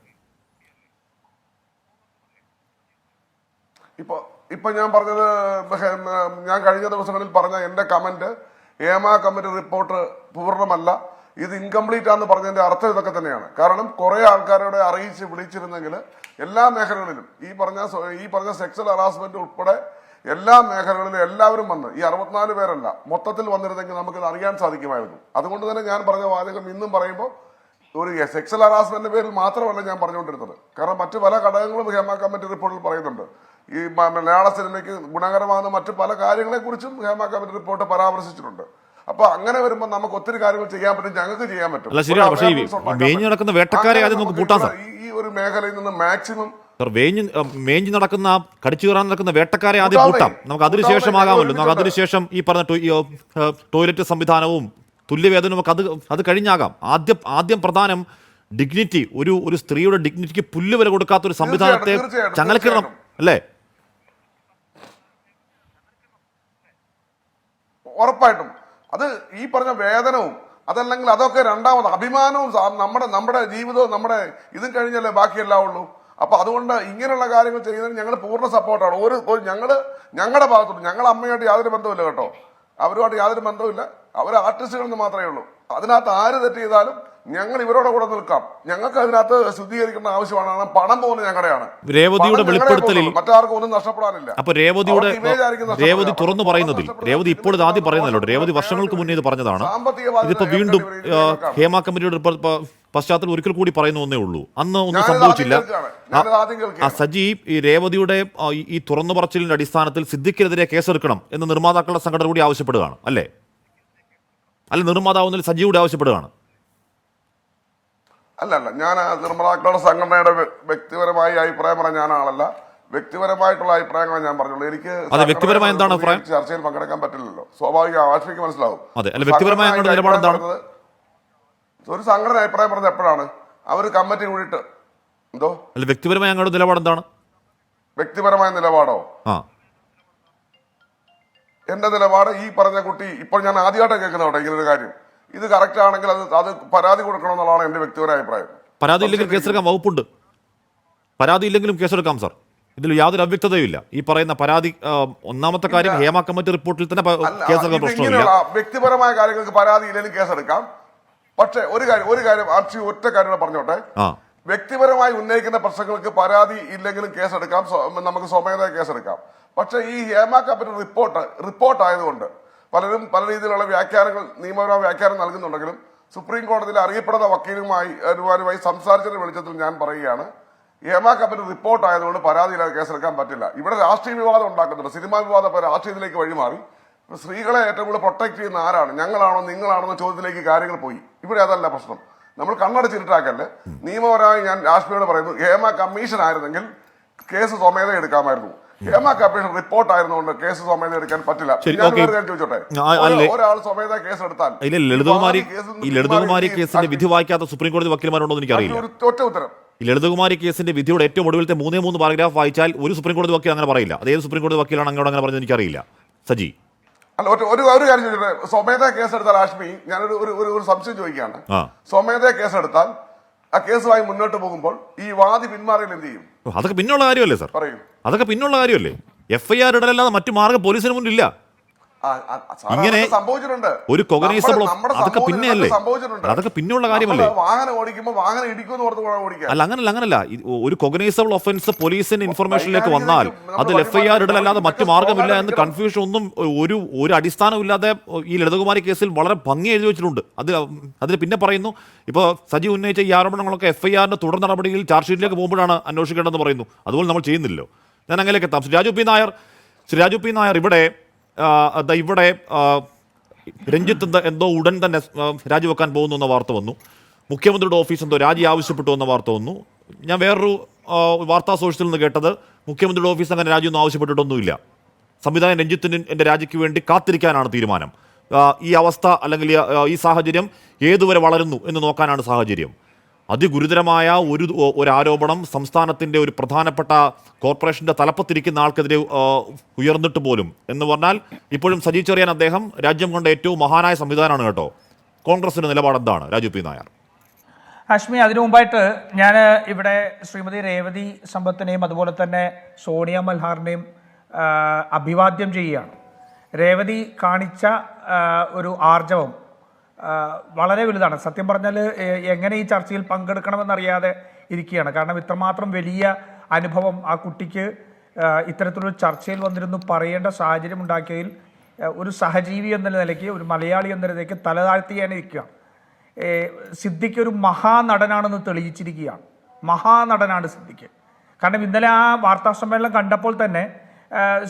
ഇപ്പൊ ഞാൻ പറഞ്ഞത്, ഞാൻ കഴിഞ്ഞ ദിവസങ്ങളിൽ പറഞ്ഞ എന്റെ കമന്റ്, ഹേമ കമ്മിറ്റി റിപ്പോർട്ട് പൂർണ്ണമല്ല, ഇത് ഇൻകംപ്ലീറ്റ് ആണെന്ന് പറഞ്ഞതിന്റെ അർത്ഥം ഇതൊക്കെ തന്നെയാണ്. കാരണം കുറെ ആൾക്കാരോടെ വിളിച്ചിരുന്നെങ്കിൽ എല്ലാ മേഖലകളിലും ഈ പറഞ്ഞ സെക്സ്വൽ ഹറാസ്മെന്റ് ഉൾപ്പെടെ എല്ലാ മേഖലകളിലും എല്ലാവരും വന്ന്, ഈ 64 പേരല്ല മൊത്തത്തിൽ വന്നിരുന്നെങ്കിൽ നമുക്കിത് അറിയാൻ സാധിക്കുമായിരുന്നു. അതുകൊണ്ട് തന്നെ ഞാൻ പറഞ്ഞ വാചകം ഇന്നും പറയുമ്പോൾ ഒരു സെക്സ്വൽ ഹറാസ്മെന്റിന്റെ പേരിൽ മാത്രമല്ല ഞാൻ പറഞ്ഞുകൊണ്ടിരുന്നത്. കാരണം മറ്റു പല ഘടകങ്ങളും ഹേമ കമ്മിറ്റി റിപ്പോർട്ടിൽ പറയുന്നുണ്ട്. ഈ മലയാള സിനിമയ്ക്ക് ഗുണകരമാകുന്ന മറ്റു പല കാര്യങ്ങളെ കുറിച്ചും ഹേമ കമ്മിറ്റി റിപ്പോർട്ട് പരാമർശിച്ചിട്ടുണ്ട്. അപ്പൊ അങ്ങനെ വരുമ്പോൾ നമുക്ക് ഒത്തിരി കാര്യങ്ങൾ ചെയ്യാൻ പറ്റും, ഞങ്ങൾക്ക് ചെയ്യാൻ പറ്റും. നടക്കുന്ന വേട്ടക്കാരെ ഈ ഒരു മേഖലയിൽ നിന്ന് മാക്സിമം മേഞ്ഞ് നടക്കുന്ന കടിച്ചു കയറാൻ നടക്കുന്ന വേട്ടക്കാരെ ആദ്യം കൂട്ടാം, നമുക്ക് അതിനുശേഷമാകാമല്ലോ. നമുക്ക് അതിനുശേഷം ഈ പറഞ്ഞ ടോയ്ലറ്റ് സംവിധാനവും തുല്യവേതനവും ഒക്കെ അത് കഴിഞ്ഞാകാം. ആദ്യം പ്രധാനം ഡിഗ്നിറ്റി, ഒരു സ്ത്രീയുടെ ഡിഗ്നിറ്റിക്ക് പുല്ലുവില കൊടുക്കാത്ത ഒരു സംവിധാനത്തെ ചങ്ങലക്കിടണം അല്ലേ? ഉറപ്പായിട്ടും അത് ഈ പറഞ്ഞ വേതനവും അതല്ലെങ്കിൽ അതൊക്കെ രണ്ടാമത് അഭിമാനവും നമ്മുടെ ജീവിതവും നമ്മുടെ ഇതും കഴിഞ്ഞല്ലേ ബാക്കിയെല്ലാം ഉള്ളൂ. അപ്പൊ അതുകൊണ്ട് ഇങ്ങനെയുള്ള കാര്യങ്ങൾ ചെയ്യുന്നതിന് ഞങ്ങൾ പൂർണ്ണ സപ്പോർട്ടാണ്. ഞങ്ങളുടെ ഭാഗത്തോട്ട് ഞങ്ങൾ അമ്മയായിട്ട് യാതൊരു ബന്ധവുമില്ല കേട്ടോ, അവരുമായിട്ട് യാതൊരു ബന്ധവുമില്ല. അവർ ആർട്ടിസ്റ്റുകളെന്ന് മാത്രമേ ഉള്ളൂ. അതിനകത്ത് ആര് തെറ്റ് ചെയ്താലും ഞങ്ങൾ ഇവരോടെ കൂടെ നിൽക്കാം. ഞങ്ങൾക്ക് അതിനകത്ത് ശുദ്ധീകരിക്കേണ്ട ആവശ്യമാണ്. പണം പോകുന്നത് ഞങ്ങളുടെയാണ്. രേവതിയുടെ വെളിപ്പെടുത്തലിൽ മറ്റാർക്കും ഒന്നും നഷ്ടപ്പെടാനില്ല. അപ്പൊ രേവതി തുറന്നു പറയുന്നതിൽ രേവതി ഇപ്പോൾ ഇത് ആദ്യം പറയുന്നല്ലോ, രേവതി വർഷങ്ങൾക്ക് മുന്നേ ഇത് പറഞ്ഞതാണ്. ഇതിപ്പോ വീണ്ടും ഹേമ കമ്മിറ്റിയുടെ പശ്ചാത്തലം ഒരിക്കൽ കൂടി പറയുന്നു എന്നേ ഉള്ളൂ. അന്ന് ഒന്നും സംഭവിച്ചില്ല. സജി, ഈ രേവതിയുടെ ഈ തുറന്നു പറച്ചിലിന്റെ അടിസ്ഥാനത്തിൽ സിദ്ദിഖിനെതിരെ കേസെടുക്കണം എന്ന് നിർമ്മാതാക്കളുടെ സംഘടന കൂടി ആവശ്യപ്പെടുകയാണ് അല്ലേ? അല്ല, നിർമ്മാതാവുന്നതിൽ സജിയുടെ ആവശ്യപ്പെടുകയാണ്. അല്ല, ഞാൻ നിർമ്മാതാക്കളുടെ സംഘടനയുടെ വ്യക്തിപരമായി അഭിപ്രായം പറയാൻ ഞാൻ ആളല്ല. വ്യക്തിപരമായിട്ടുള്ള അഭിപ്രായങ്ങൾ ഞാൻ പറഞ്ഞുള്ളൂ. എനിക്ക് വ്യക്തിപരമായ എന്താണ് അഭിപ്രായം? ചർച്ചയിൽ പങ്കെടുക്കാൻ പറ്റില്ലല്ലോ, സ്വാഭാവിക ആശ്രയിക്ക് മനസ്സിലാവും. അതെ, അല്ല, വ്യക്തിപരമായ നിലപാട് എന്താണ്? ഒരു സംഘടന അഭിപ്രായം പറഞ്ഞത് എപ്പോഴാണ്? അവർ കമ്മിറ്റി കൂടിയിട്ട് എന്തോ അല്ല, വ്യക്തിപരമായ ഞങ്ങളുടെ നിലപാട് എന്താണ്? വ്യക്തിപരമായ നിലപാടോ? എന്റെ നിലപാട് ഈ പറഞ്ഞ കുട്ടി ഇപ്പോൾ ഞാൻ ആദ്യമായിട്ടാണ് കേൾക്കുന്നതോട്ടെ ഇങ്ങനൊരു കാര്യം. ഇത് കറക്റ്റ് ആണെങ്കിൽ അത് പരാതി കൊടുക്കണം എന്നുള്ളതാണ് എന്റെ വ്യക്തിപരമായ അഭിപ്രായം. പരാതി ഇല്ലെങ്കിൽ കേസെടുക്കാൻ വകുപ്പുണ്ട്. പരാതി ഇല്ലെങ്കിലും കേസെടുക്കാം സാർ. ഇതിൽ യാതൊരു അവ്യക്തതയും ഇല്ല. ഈ പറയുന്ന പരാതി ഒന്നാമത്തെ കാര്യം ഹേമ കമ്മിറ്റി റിപ്പോർട്ടിൽ തന്നെ കേസെടുക്കാൻ പ്രശ്നമില്ല. വ്യക്തിപരമായ കാര്യങ്ങൾക്ക് പരാതി ഇല്ലെങ്കിലും കേസെടുക്കാം. പക്ഷെ ഒരു കാര്യം ഒറ്റ കാര്യം പറഞ്ഞോട്ടെ. വ്യക്തിപരമായി ഉന്നയിക്കുന്ന പ്രശ്നങ്ങൾക്ക് പരാതി ഇല്ലെങ്കിലും കേസെടുക്കാം, നമുക്ക് സ്വമേധയാ കേസെടുക്കാം. പക്ഷെ ഈ ഹേമ കമ്മിറ്റി റിപ്പോർട്ട് ആയതുകൊണ്ട് പലരും പല രീതിയിലുള്ള വ്യാഖ്യാനങ്ങൾ, നിയമപരമായ വ്യാഖ്യാനം നൽകുന്നുണ്ടെങ്കിലും സുപ്രീം കോടതിയിൽ അറിയപ്പെടുന്ന വക്കീലുമായി സംസാരിച്ചതിന്റെ വെളിച്ചത്തിൽ ഞാൻ പറയുകയാണ്, ഹേമ കമ്മിറ്റി റിപ്പോർട്ട് ആയതുകൊണ്ട് പരാതിയില്ലാതെ കേസെടുക്കാൻ പറ്റില്ല. ഇവിടെ രാഷ്ട്രീയ വിവാദം ഉണ്ടാക്കുന്നുണ്ട്. സിനിമാ വിവാദം രാഷ്ട്രീയത്തിലേക്ക് വഴിമാറി. സ്ത്രീകളെ ഏറ്റവും കൂടുതൽ പ്രൊട്ടക്ട് ചെയ്യുന്ന ആരാണ്, ഞങ്ങളാണോ നിങ്ങളാണോ എന്ന ചോദ്യത്തിലേക്ക് കാര്യങ്ങൾ പോയി. ഇവിടെ അതല്ല പ്രശ്നം. നമ്മൾ കണ്ണടച്ചിട്ടാക്കല്ലേ. നിയമപരമായി ഞാൻ രാഷ്ട്രീയോട് പറയുന്നു, ഹേമ കമ്മീഷൻ ആയിരുന്നെങ്കിൽ കേസ് സ്വമേധ എടുക്കാമായിരുന്നു. ഹേമ കമ്മീഷൻ റിപ്പോർട്ട് ആയിരുന്നുകൊണ്ട് കേസ് സ്വമേധ എടുക്കാൻ പറ്റില്ല. ഞാൻ ചോദിച്ചോട്ടെ, ഒരാൾ സ്വമേധ കേസ് എടുത്താൽ ലളിതകുമാരി കേസിന്റെ വിധി വായിക്കാത്ത സുപ്രീം കോടതി വക്കീൽമാരുണ്ടോ എന്ന് എനിക്കറിയില്ല. ഒറ്റ ഉത്തരം. ഈ ലളിതകുമാരി കേസിന്റെ വിധിയുടെ ഏറ്റവും ഒടുവിലത്തെ 3 പാരഗ്രാഫ് വായിച്ചാൽ ഒരു സുപ്രീം കോടതി വക്കീൽ അങ്ങനെ പറയില്ല. അതേത് സുപ്രീം കോടതി വക്കീലാണ് അങ്ങോട്ട് അങ്ങനെ പറഞ്ഞത് എനിക്കറിയില്ല. സജി, അല്ല, ഒരു കാര്യം ചോദിച്ചോട്ടെ. സ്വമേധ കേസെടുത്താൽ ആഷ്മി, ഞാനൊരു ഒരു സംശയം ചോദിക്കുകയാണ്. സ്വമേധ കേസെടുത്താൽ ആ കേസുമായി മുന്നോട്ട് പോകുമ്പോൾ ഈ വാദി പിന്മാറിയാൽ എന്ത് ചെയ്യും? അതൊക്കെ പിന്നുള്ള കാര്യമല്ലേ സാർ? പറയൂ. അതൊക്കെ പിന്നുള്ള കാര്യമല്ലേ? FIR ഇടലല്ലാതെ മറ്റു മാർഗ്ഗം പോലീസിന് മുന്നിലില്ല. ഇങ്ങനെ ഒരു കൊഗ്നൈസബിൾ അതൊക്കെ പിന്നെയല്ലേ, അതൊക്കെ പിന്നെയുള്ള കാര്യമല്ലേ? വാഹനം ഓടിക്കുമ്പോൾ വാഹനം ഇടിക്കുമെന്ന് ഓർത്ത് ഓടിക്കുക. അല്ല, അങ്ങനല്ല. ഒരു കൊഗ്നൈസബിൾ ഒഫൻസ് പോലീസിന്റെ ഇൻഫർമേഷനിലേക്ക് വന്നാൽ അതിൽ FIR ഇടലല്ലാതെ മറ്റു മാർഗ്ഗമില്ല എന്ന് കൺഫ്യൂഷൻ ഒന്നും ഒരു അടിസ്ഥാനമില്ലാതെ ഈ ലളിതകുമാരി കേസിൽ വളരെ ഭംഗി എഴുതി വെച്ചിട്ടുണ്ട്. അതിന് പിന്നെ പറയുന്നു, ഇപ്പോൾ സജി ഉന്നയിച്ച ഈ ആരോപണങ്ങളൊക്കെ FIRന്റെ തുടർ നടപടിയിൽ ചാർജ് ഷീറ്റിലേക്ക് പോകുമ്പോഴാണ് അന്വേഷിക്കേണ്ടതെന്ന് പറയുന്നു. അതുപോലെ നമ്മൾ ചെയ്യുന്നില്ലല്ലോ. ഞാൻ അങ്ങനെയൊക്കെ എത്താം. ശ്രീ രാജു പി നായർ ഇവിടെ രഞ്ജിത്ത് എന്തോ ഉടൻ തന്നെ രാജിവെക്കാൻ പോകുന്നു എന്ന വാർത്ത വന്നു. മുഖ്യമന്ത്രിയുടെ ഓഫീസ് എന്തോ രാജി ആവശ്യപ്പെട്ടു എന്ന വാർത്ത വന്നു. ഞാൻ വേറൊരു വാർത്താ സോഴ്സിൽ നിന്ന് കേട്ടത് മുഖ്യമന്ത്രിയുടെ ഓഫീസ് അങ്ങനെ രാജിയൊന്നും ആവശ്യപ്പെട്ടിട്ടൊന്നുമില്ല. സംവിധായകൻ രഞ്ജിത്തിന് എൻ്റെ രാജിക്ക് വേണ്ടി കാത്തിരിക്കാനാണ് തീരുമാനം. ഈ അവസ്ഥ അല്ലെങ്കിൽ ഈ സാഹചര്യം ഏതുവരെ വളരുന്നു എന്ന് നോക്കാനാണ് സാഹചര്യം. അതിഗുരുതരമായ ഒരു ആരോപണം സംസ്ഥാനത്തിൻ്റെ ഒരു പ്രധാനപ്പെട്ട കോർപ്പറേഷൻ്റെ തലപ്പത്തിരിക്കുന്ന ആൾക്കെതിരെ ഉയർന്നിട്ട് പോലും എന്ന് പറഞ്ഞാൽ ഇപ്പോഴും സജി ചെറിയാൻ അദ്ദേഹം രാജ്യം കണ്ട ഏറ്റവും മഹാനായ സംവിധാനമാണ് കേട്ടോ. കോൺഗ്രസിൻ്റെ നിലപാട് എന്താണ് രാജു പി നായർ? ഹാഷ്മി, അതിനു മുമ്പായിട്ട് ഞാൻ ഇവിടെ ശ്രീമതി രേവതി സമ്പത്തിനെയും അതുപോലെ തന്നെ സോണിയ മൽഹാറിനെയും അഭിവാദ്യം ചെയ്യുകയാണ്. രേവതി കാണിച്ച ഒരു ആർജവം വളരെ വലുതാണ്. സത്യം പറഞ്ഞാൽ എങ്ങനെ ഈ ചർച്ചയിൽ പങ്കെടുക്കണമെന്നറിയാതെ ഇരിക്കുകയാണ്. കാരണം ഇത്രമാത്രം വലിയ അനുഭവം ആ കുട്ടിക്ക് ഇത്തരത്തിലൊരു ചർച്ചയിൽ വന്നിരുന്നു പറയേണ്ട സാഹചര്യം ഉണ്ടാക്കിയതിൽ ഒരു സഹജീവി എന്ന നിലയ്ക്ക്, ഒരു മലയാളി എന്ന നിലയ്ക്ക് തലതാഴ്ത്തിയാനിരിക്കുകയാണ്. സിദ്ദിഖ് ഒരു മഹാനടനാണെന്ന് തെളിയിച്ചിരിക്കുകയാണ്. മഹാനടനാണ് സിദ്ദിഖ്. കാരണം ഇന്നലെ ആ വാർത്താ സമ്മേളനം കണ്ടപ്പോൾ തന്നെ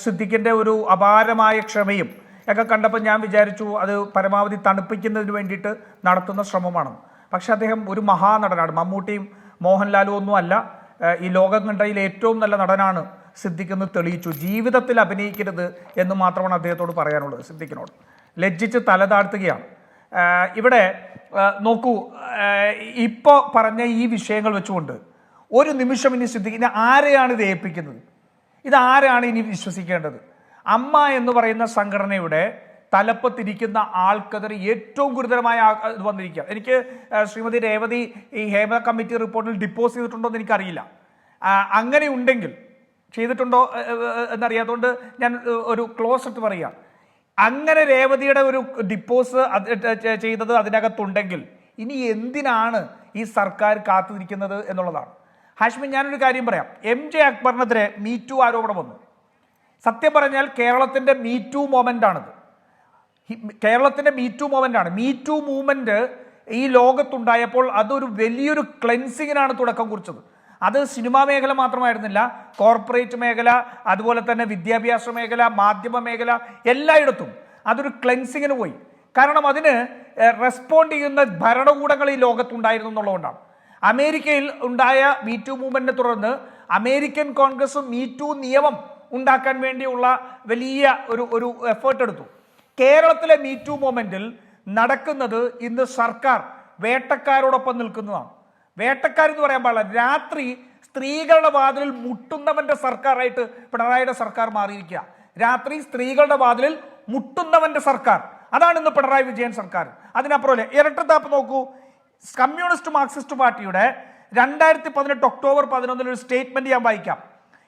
സിദ്ദിഖിൻ്റെ ഒരു അപാരമായ ക്ഷമയും ഒക്കെ കണ്ടപ്പോൾ ഞാൻ വിചാരിച്ചു അത് പരമാവധി തണുപ്പിക്കുന്നതിന് വേണ്ടിയിട്ട് നടത്തുന്ന ശ്രമമാണ്. പക്ഷെ അദ്ദേഹം ഒരു മഹാനടനാണ്. മമ്മൂട്ടിയും മോഹൻലാലും ഒന്നും അല്ല, ഈ ലോകം കണ്ടതിൽ ഏറ്റവും നല്ല നടനാണ് സിദ്ദിഖ് എന്ന് തെളിയിച്ചു. ജീവിതത്തിൽ അഭിനയിക്കരുത് എന്ന് മാത്രമാണ് അദ്ദേഹത്തോട് പറയാനുള്ളത്. സിദ്ദിഖിനോട് ലജ്ജിച്ച് തല താഴ്ത്തുകയാണ്. ഇവിടെ നോക്കൂ, ഇപ്പോൾ പറഞ്ഞ ഈ വിഷയങ്ങൾ വെച്ചുകൊണ്ട് ഒരു നിമിഷം ഇനി സിദ്ദിഖിനെ ആരെയാണ് ഇത് ഏൽപ്പിക്കുന്നത്? ഇതാരാണ് ഇനി വിശ്വസിക്കേണ്ടത്? അമ്മ എന്ന് പറയുന്ന സംഘടനയുടെ തലപ്പത്തിരിക്കുന്ന ആൾക്കെതിരെ ഏറ്റവും ഗുരുതരമായ ഇത് വന്നിരിക്കുക. എനിക്ക് ശ്രീമതി രേവതി ഈ ഹേമ കമ്മിറ്റി റിപ്പോർട്ടിൽ ഡിപ്പോസ് ചെയ്തിട്ടുണ്ടോ എന്ന് എനിക്കറിയില്ല. അങ്ങനെ ഉണ്ടെങ്കിൽ ചെയ്തിട്ടുണ്ടോ എന്നറിയാത്തതുകൊണ്ട് ഞാൻ ഒരു ക്ലോസ് ഇട്ട് പറയുക. അങ്ങനെ രേവതിയുടെ ഒരു ഡിപ്പോസ് ചെയ്തത് അതിനകത്തുണ്ടെങ്കിൽ ഇനി എന്തിനാണ് ഈ സർക്കാർ കാത്തിരിക്കുന്നത് എന്നുള്ളതാണ്. ഹാഷ്മി, ഞാനൊരു കാര്യം പറയാം. MJ അക്ബറിനെതിരെ മീറ്റു ആരോപണം വന്നു. സത്യം പറഞ്ഞാൽ കേരളത്തിൻ്റെ മീറ്റു മൊമെൻ്റ് ആണിത്. കേരളത്തിൻ്റെ മീറ്റു മൊമെൻ്റ് ആണ്. മീറ്റു മൂവ്മെൻറ്റ് ഈ ലോകത്തുണ്ടായപ്പോൾ അതൊരു വലിയൊരു ക്ലെൻസിങ്ങിനാണ് തുടക്കം കുറിച്ചത്. അത് സിനിമാ മേഖല മാത്രമായിരുന്നില്ല, കോർപ്പറേറ്റ് മേഖല, അതുപോലെ തന്നെ വിദ്യാഭ്യാസ മേഖല, മാധ്യമ മേഖല, എല്ലായിടത്തും അതൊരു ക്ലെൻസിങ്ങിന് പോയി. കാരണം അതിന് റെസ്പോണ്ട് ചെയ്യുന്ന ഭരണകൂടങ്ങൾ ഈ ലോകത്തുണ്ടായിരുന്നു എന്നുള്ളതുകൊണ്ടാണ്. അമേരിക്കയിൽ ഉണ്ടായ മീറ്റു മൂവ്മെൻറ്റിനെ തുടർന്ന് അമേരിക്കൻ കോൺഗ്രസും മീറ്റു നിയമം ഉണ്ടാക്കാൻ വേണ്ടിയുള്ള വലിയ ഒരു എഫേർട്ട് എടുത്തു. കേരളത്തിലെ മീറ്റു മൂവ്മെൻറ്റിൽ നടക്കുന്നത് ഇന്ന് സർക്കാർ വേട്ടക്കാരോടൊപ്പം നിൽക്കുന്നതാണ്. വേട്ടക്കാരെന്ന് പറയാൻ പാടില്ല, രാത്രി സ്ത്രീകളുടെ വാതിലിൽ മുട്ടുന്നവന്റെ സർക്കാരായിട്ട് പിണറായിയുടെ സർക്കാർ മാറിയിരിക്കുക. രാത്രി സ്ത്രീകളുടെ വാതിലിൽ മുട്ടുന്നവന്റെ സർക്കാർ, അതാണ് ഇന്ന് പിണറായി വിജയൻ സർക്കാർ. അതിനപ്പുറമല്ലേ ഇരട്ടത്താപ്പ് നോക്കൂ. കമ്മ്യൂണിസ്റ്റ് മാർക്സിസ്റ്റ് പാർട്ടിയുടെ 2018 ഒക്ടോബർ 11 ഒരു സ്റ്റേറ്റ്മെന്റ് ഞാൻ വായിക്കാം.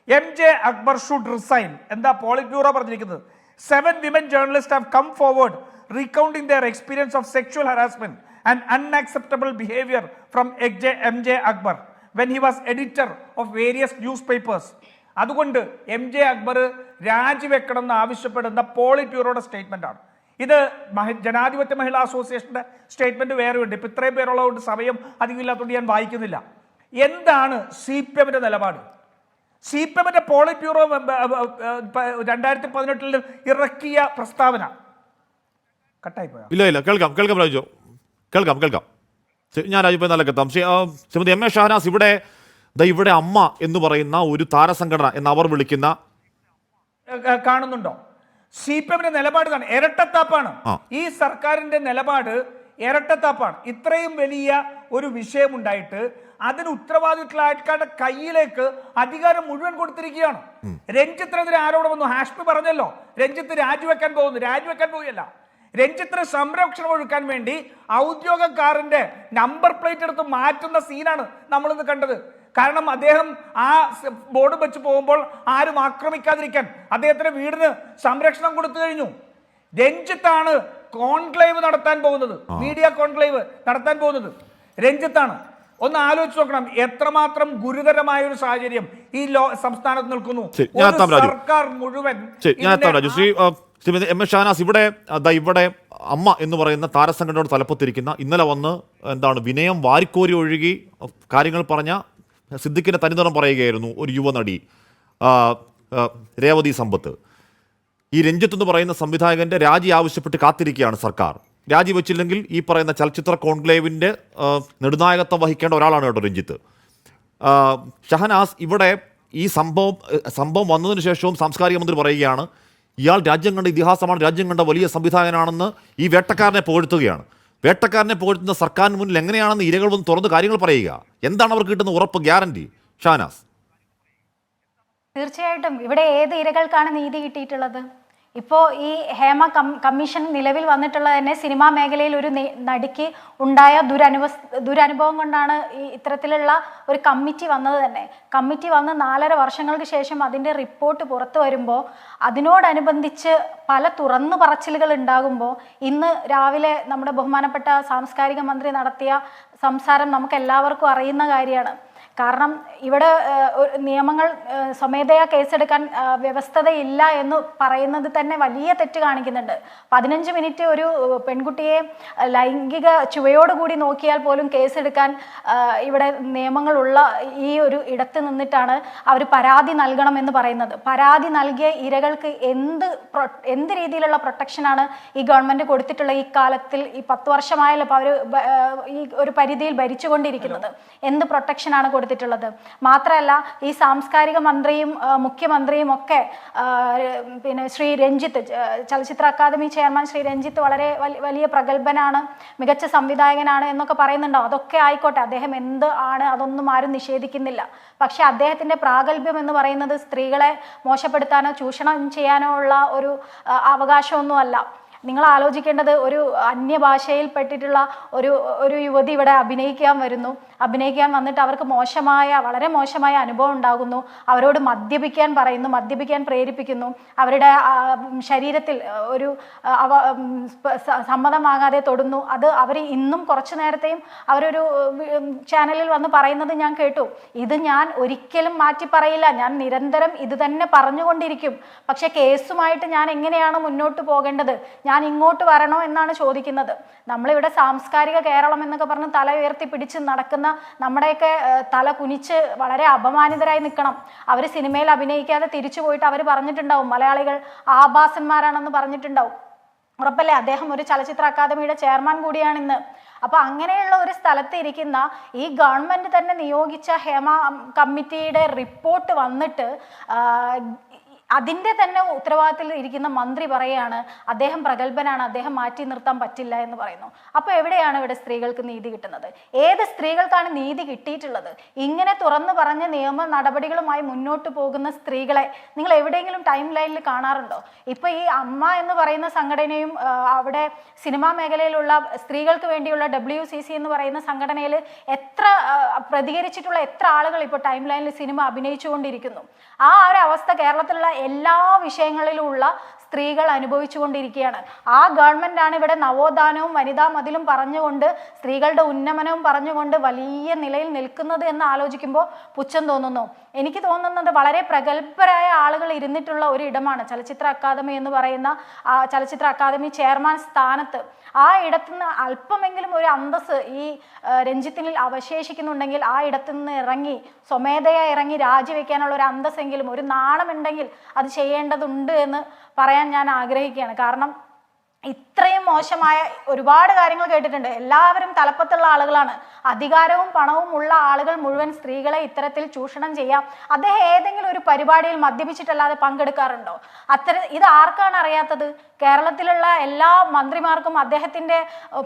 MJ Akbar should resign. എന്താ പോളിറ്റ് ബ്യൂറോ പറഞ്ഞിരിക്കുന്നത്? 7 women journalists have come forward recounting their experience of sexual harassment and unacceptable behavior from MJ Akbar when he was editor of various newspapers. അതുകൊണ്ട് MJ Akbar രാജിവെക്കണം എന്ന് ആവശ്യപ്പെടുന്ന polit ബ്യൂറോയുടെ statement ആണ് ഇത്. ജനാധിപത്യ മഹിളാ അസോസിയേഷന്റെ statement വേറെയുണ്ട്. ഇപ്പം ഇത്രയും പേരുള്ളതുകൊണ്ട് സമയം അധികമില്ലാത്തതുകൊണ്ട് ഞാൻ വായിക്കുന്നില്ല. എന്താണ് CPMന്റെ നിലപാട്? CPMന്റെ പോളിറ്റ് ബ്യൂറോ 2018 ഇറക്കിയ പ്രസ്താവന കട്ടായി പോയാ? ഇല്ല കേൾക്കാം രാജു, കേൾക്കാം. ഞാൻ രാജു നല്ലക്കെത്താം. ശ്രീമതി MA ഷഹനാസ്, ഇവിടെ അമ്മ എന്ന് പറയുന്ന ഒരു താരസംഘടന എന്ന് അവർ വിളിക്കുന്ന കാണുന്നുണ്ടോ? CPMന്റെ നിലപാട് ഇരട്ടത്താപ്പാണ്. ഈ സർക്കാരിന്റെ നിലപാട് ഇരട്ടത്താപ്പാണ്. ഇത്രയും വലിയ ഒരു വിഷയമുണ്ടായിട്ട് അതിന് ഉത്തരവാദിത്തമുള്ള ആൾക്കാരുടെ കയ്യിലേക്ക് അധികാരം മുഴുവൻ കൊടുത്തിരിക്കുകയാണ്. രഞ്ജിത്തിനെതിരെ ആരോപണം വന്നു. ഹാഷ്മി പറഞ്ഞല്ലോ, രഞ്ജിത്ത് രാജിവെക്കാൻ പോവുകയല്ല. രഞ്ജിത്തിന് സംരക്ഷണം ഒഴുക്കാൻ വേണ്ടി ഔദ്യോഗിക കാറിന്റെ നമ്പർ പ്ലേറ്റ് എടുത്ത് മാറ്റുന്ന സീനാണ് നമ്മളിന്ന് കണ്ടത്. കാരണം അദ്ദേഹം ആ ബോർഡ് വെച്ച് പോകുമ്പോൾ ആരും ആക്രമിക്കാതിരിക്കാൻ അദ്ദേഹത്തിന്റെ വീടിന് സംരക്ഷണം കൊടുത്തു കഴിഞ്ഞു. രഞ്ജിത്താണ് കോൺക്ലേവ് നടത്താൻ പോകുന്നത്, മീഡിയ കോൺക്ലേവ് നടത്താൻ പോകുന്നത് രഞ്ജിത്താണ്. ഒന്ന് ആലോചിച്ച് നോക്കണം എത്രമാത്രം ഗുരുതരമായ ഒരു സാഹചര്യം ഈ സംസ്ഥാനത്ത് നിൽക്കുന്നു. സർക്കാർ മുഴുവൻ. ശ്രീമതി MA ഷഹനാസ്, ഇവിടെ അമ്മ എന്ന് പറയുന്ന താരസംഘടനയോട് തലപ്പത്തിരിക്കുന്ന ഇന്നലെ വന്ന് വിനയം വാരിക്കോരി ഒഴുകി കാര്യങ്ങൾ പറഞ്ഞ സിദ്ദിഖിന്റെ തനിനിറം പറയുകയായിരുന്നു ഒരു യുവനടി രേവതി സമ്പത്ത്. ഈ രഞ്ജിത്ത് എന്ന് പറയുന്ന സംവിധായകന്റെ രാജി ആവശ്യപ്പെട്ട് കാത്തിരിക്കുകയാണ് സർക്കാർ. രാജിവെച്ചില്ലെങ്കിൽ ഈ പറയുന്ന ചലച്ചിത്ര കോൺക്ലേവിൻ്റെ നെടുനായകത്വം വഹിക്കേണ്ട ഒരാളാണ് കേട്ടോ രഞ്ജിത്ത്. ഷഹനാസ്, ഇവിടെ ഈ സംഭവം വന്നതിന് ശേഷവും സാംസ്കാരിക മന്ത്രി പറയുകയാണ് ഇയാൾ രാജ്യം കണ്ട ഇതിഹാസമാണ്, രാജ്യം കണ്ട വലിയ സംവിധായകനാണെന്ന് ഈ വേട്ടക്കാരനെ പുകഴ്ത്തുകയാണ്. വേട്ടക്കാരനെ പുകഴ്ത്തുന്ന സർക്കാരിന് മുന്നിൽ എങ്ങനെയാണെന്ന് ഇരകൾ വന്ന് തുറന്ന് കാര്യങ്ങൾ പറയുക? എന്താണ് അവർക്ക് കിട്ടുന്ന ഉറപ്പ്, ഗ്യാരണ്ടി? ഷഹനാസ്, തീർച്ചയായിട്ടും ഇവിടെ ഏത് ഇരകൾക്കാണ് നീതി കിട്ടിയിട്ടുള്ളത്? ഇപ്പോൾ ഈ ഹേമ കമ്മീഷൻ നിലവിൽ വന്നിട്ടുള്ളത് തന്നെ സിനിമാ മേഖലയിൽ ഒരു നടിക്ക് ഉണ്ടായ ദുരനുഭവം കൊണ്ടാണ് ഈ ഇത്തരത്തിലുള്ള ഒരു കമ്മിറ്റി വന്നത് തന്നെ. കമ്മിറ്റി വന്ന് 4.5 വർഷങ്ങൾക്ക് ശേഷം അതിൻ്റെ റിപ്പോർട്ട് പുറത്തു വരുമ്പോൾ അതിനോടനുബന്ധിച്ച് പല തുറന്നു പറച്ചിലുകൾ ഉണ്ടാകുമ്പോൾ ഇന്ന് രാവിലെ നമ്മുടെ ബഹുമാനപ്പെട്ട സാംസ്കാരിക മന്ത്രി നടത്തിയ സംസാരം നമുക്ക് എല്ലാവർക്കും അറിയുന്ന കാര്യമാണ്. കാരണം ഇവിടെ നിയമങ്ങൾ സ്വമേധയാ കേസെടുക്കാൻ വ്യവസ്ഥതയില്ല എന്ന് പറയുന്നത് തന്നെ വലിയ തെറ്റ് കാണിക്കുന്നുണ്ട്. 15 മിനിറ്റ് ഒരു പെൺകുട്ടിയെ ലൈംഗിക ചുവയോടുകൂടി നോക്കിയാൽ പോലും കേസെടുക്കാൻ ഇവിടെ നിയമങ്ങളുള്ള ഈ ഒരു ഇടത്ത് നിന്നിട്ടാണ് അവർ പരാതി നൽകണമെന്ന് പറയുന്നത്. പരാതി നൽകിയ ഇരകൾക്ക് എന്ത് രീതിയിലുള്ള പ്രൊട്ടക്ഷനാണ് ഈ ഗവൺമെൻറ് കൊടുത്തിട്ടുള്ള ഈ കാലത്തിൽ? ഈ 10 വർഷമായല്ലോ ഇപ്പോൾ അവർ ഈ ഒരു പരിധിയിൽ ഭരിച്ചുകൊണ്ടിരിക്കുന്നത്. എന്ത് പ്രൊട്ടക്ഷനാണ് കൊടുത്തിട്ടുള്ളത്? മാത്രമല്ല ഈ സാംസ്കാരിക മന്ത്രിയും മുഖ്യമന്ത്രിയും ഒക്കെ പിന്നെ ശ്രീ രഞ്ജിത്ത്, ചലച്ചിത്ര അക്കാദമി ചെയർമാൻ ശ്രീ രഞ്ജിത്ത് വളരെ വലിയ പ്രഗത്ഭനാണ്, മികച്ച സംവിധായകനാണ് എന്നൊക്കെ പറയുന്നുണ്ടാവും. അതൊക്കെ ആയിക്കോട്ടെ, അദ്ദേഹം എന്ത് ആണ് അതൊന്നും ആരും നിഷേധിക്കുന്നില്ല. പക്ഷെ അദ്ദേഹത്തിൻ്റെ പ്രാഗൽഭ്യം എന്ന് പറയുന്നത് സ്ത്രീകളെ മോശപ്പെടുത്താനോ ചൂഷണം ചെയ്യാനോ ഉള്ള ഒരു അവകാശമൊന്നുമല്ല. നിങ്ങൾ ആലോചിക്കേണ്ടത് ഒരു അന്യഭാഷയിൽ പെട്ടിട്ടുള്ള ഒരു യുവതി ഇവിടെ അഭിനയിക്കാൻ വന്നിട്ട് അവർക്ക് വളരെ മോശമായ അനുഭവം ഉണ്ടാകുന്നു, അവരോട് മദ്യപിക്കാൻ പ്രേരിപ്പിക്കുന്നു, അവരുടെ ശരീരത്തിൽ ഒരു സമ്മതം വാങ്ങാതെ തൊടുന്നു. അത് അവർ ഇന്നും കുറച്ചു നേരത്തെയും അവരൊരു ചാനലിൽ വന്ന് പറയുന്നത് ഞാൻ കേട്ടു. ഇത് ഞാൻ ഒരിക്കലും മാറ്റി പറയില്ല, ഞാൻ നിരന്തരം ഇത് തന്നെ പറഞ്ഞുകൊണ്ടിരിക്കും. പക്ഷെ കേസുമായിട്ട് ഞാൻ എങ്ങനെയാണ് മുന്നോട്ട് പോകേണ്ടത്, ഞാൻ ഇങ്ങോട്ട് വരണോ എന്നാണ് ചോദിക്കുന്നത്. നമ്മളിവിടെ സാംസ്കാരിക കേരളം എന്നൊക്കെ പറഞ്ഞ് തല ഉയർത്തി പിടിച്ച് നടക്കുന്ന നമ്മുടെയൊക്കെ തല കുനിച്ച് വളരെ അപമാനിതരായി നിൽക്കണം. അവർ സിനിമയിൽ അഭിനയിക്കാതെ തിരിച്ചു പോയിട്ട് അവർ പറഞ്ഞിട്ടുണ്ടാവും മലയാളികൾ ആഭാസന്മാരാണെന്ന് പറഞ്ഞിട്ടുണ്ടാവും. ഉറപ്പല്ലേ? അദ്ദേഹം ഒരു ചലച്ചിത്ര അക്കാദമിയുടെ ചെയർമാൻ കൂടിയാണ് ഇന്ന്. അപ്പൊ അങ്ങനെയുള്ള ഒരു സ്ഥലത്ത് ഇരിക്കുന്ന ഈ ഗവൺമെന്റ് തന്നെ നിയോഗിച്ച ഹേമ കമ്മിറ്റിയുടെ റിപ്പോർട്ട് വന്നിട്ട് അതിൻ്റെ തന്നെ ഉത്തരവാദിത്തത്തിൽ ഇരിക്കുന്ന മന്ത്രി പറയുകയാണ് അദ്ദേഹം പ്രഗത്ഭനാണ്, അദ്ദേഹം മാറ്റി നിർത്താൻ പറ്റില്ല എന്ന് പറയുന്നു. അപ്പോൾ എവിടെയാണ് ഇവിടെ സ്ത്രീകൾക്ക് നീതി കിട്ടുന്നത്? ഏത് സ്ത്രീകൾക്കാണ് നീതി കിട്ടിയിട്ടുള്ളത്? ഇങ്ങനെ തുറന്നു പറഞ്ഞ നിയമ നടപടികളുമായി മുന്നോട്ട് പോകുന്ന സ്ത്രീകളെ നിങ്ങൾ എവിടെയെങ്കിലും ടൈം ലൈനിൽ കാണാറുണ്ടോ? ഇപ്പൊ ഈ അമ്മ എന്ന് പറയുന്ന സംഘടനയും അവിടെ സിനിമാ മേഖലയിലുള്ള സ്ത്രീകൾക്ക് വേണ്ടിയുള്ള WCC എന്ന് പറയുന്ന സംഘടനയിൽ പ്രതികരിച്ചിട്ടുള്ള എത്ര ആളുകൾ ഇപ്പോൾ ടൈം ലൈനിൽ സിനിമ അഭിനയിച്ചുകൊണ്ടിരിക്കുന്നു. ആ ഒരു അവസ്ഥ കേരളത്തിലുള്ള എല്ലാ വിഷയങ്ങളിലുള്ള സ്ത്രീകൾ അനുഭവിച്ചുകൊണ്ടിരിക്കുകയാണ്. ആ ഗവൺമെന്റാണ് ഇവിടെ നവോത്ഥാനവും വനിതാ മതിലും പറഞ്ഞുകൊണ്ട് സ്ത്രീകളുടെ ഉന്നമനവും പറഞ്ഞുകൊണ്ട് വലിയ നിലയിൽ നിൽക്കുന്നത് എന്ന് ആലോചിക്കുമ്പോൾ പുച്ഛം തോന്നുന്നു. എനിക്ക് തോന്നുന്നത് വളരെ പ്രഗത്ഭരായ ആളുകൾ ഇരുന്നിട്ടുള്ള ഒരു ഇടമാണ് ചലച്ചിത്ര അക്കാദമി എന്ന് പറയുന്ന ചലച്ചിത്ര അക്കാദമി ചെയർമാൻ സ്ഥാനത്ത്. ആ ഇടത്തുനിന്ന് അല്പമെങ്കിലും ഒരു അന്തസ് ഈ രഞ്ജിത്തിനിൽ അവശേഷിക്കുന്നുണ്ടെങ്കിൽ ആ ഇടത്തുനിന്ന് ഇറങ്ങി സ്വമേധയാ ഇറങ്ങി രാജിവെക്കാനുള്ള ഒരു അന്തസ്സെങ്കിലും, ഒരു നാണമുണ്ടെങ്കിൽ അത് ചെയ്യേണ്ടതുണ്ട് എന്ന് പറയാൻ ഞാൻ ആഗ്രഹിക്കുകയാണ്. കാരണം ഇത്രയും മോശമായ ഒരുപാട് കാര്യങ്ങൾ കേട്ടിട്ടുണ്ട്. എല്ലാവരും തലപ്പത്തുള്ള ആളുകളാണ്, അധികാരവും പണവും ഉള്ള ആളുകൾ മുഴുവൻ സ്ത്രീകളെ ഇത്തരത്തിൽ ചൂഷണം ചെയ്യാം. അദ്ദേഹം ഏതെങ്കിലും ഒരു പരിപാടിയിൽ മദ്യപിച്ചിട്ടല്ലാതെ പങ്കെടുക്കാറുണ്ടോ? ഇത് ആർക്കാണ് അറിയാത്തത്? കേരളത്തിലുള്ള എല്ലാ മന്ത്രിമാർക്കും അദ്ദേഹത്തിന്റെ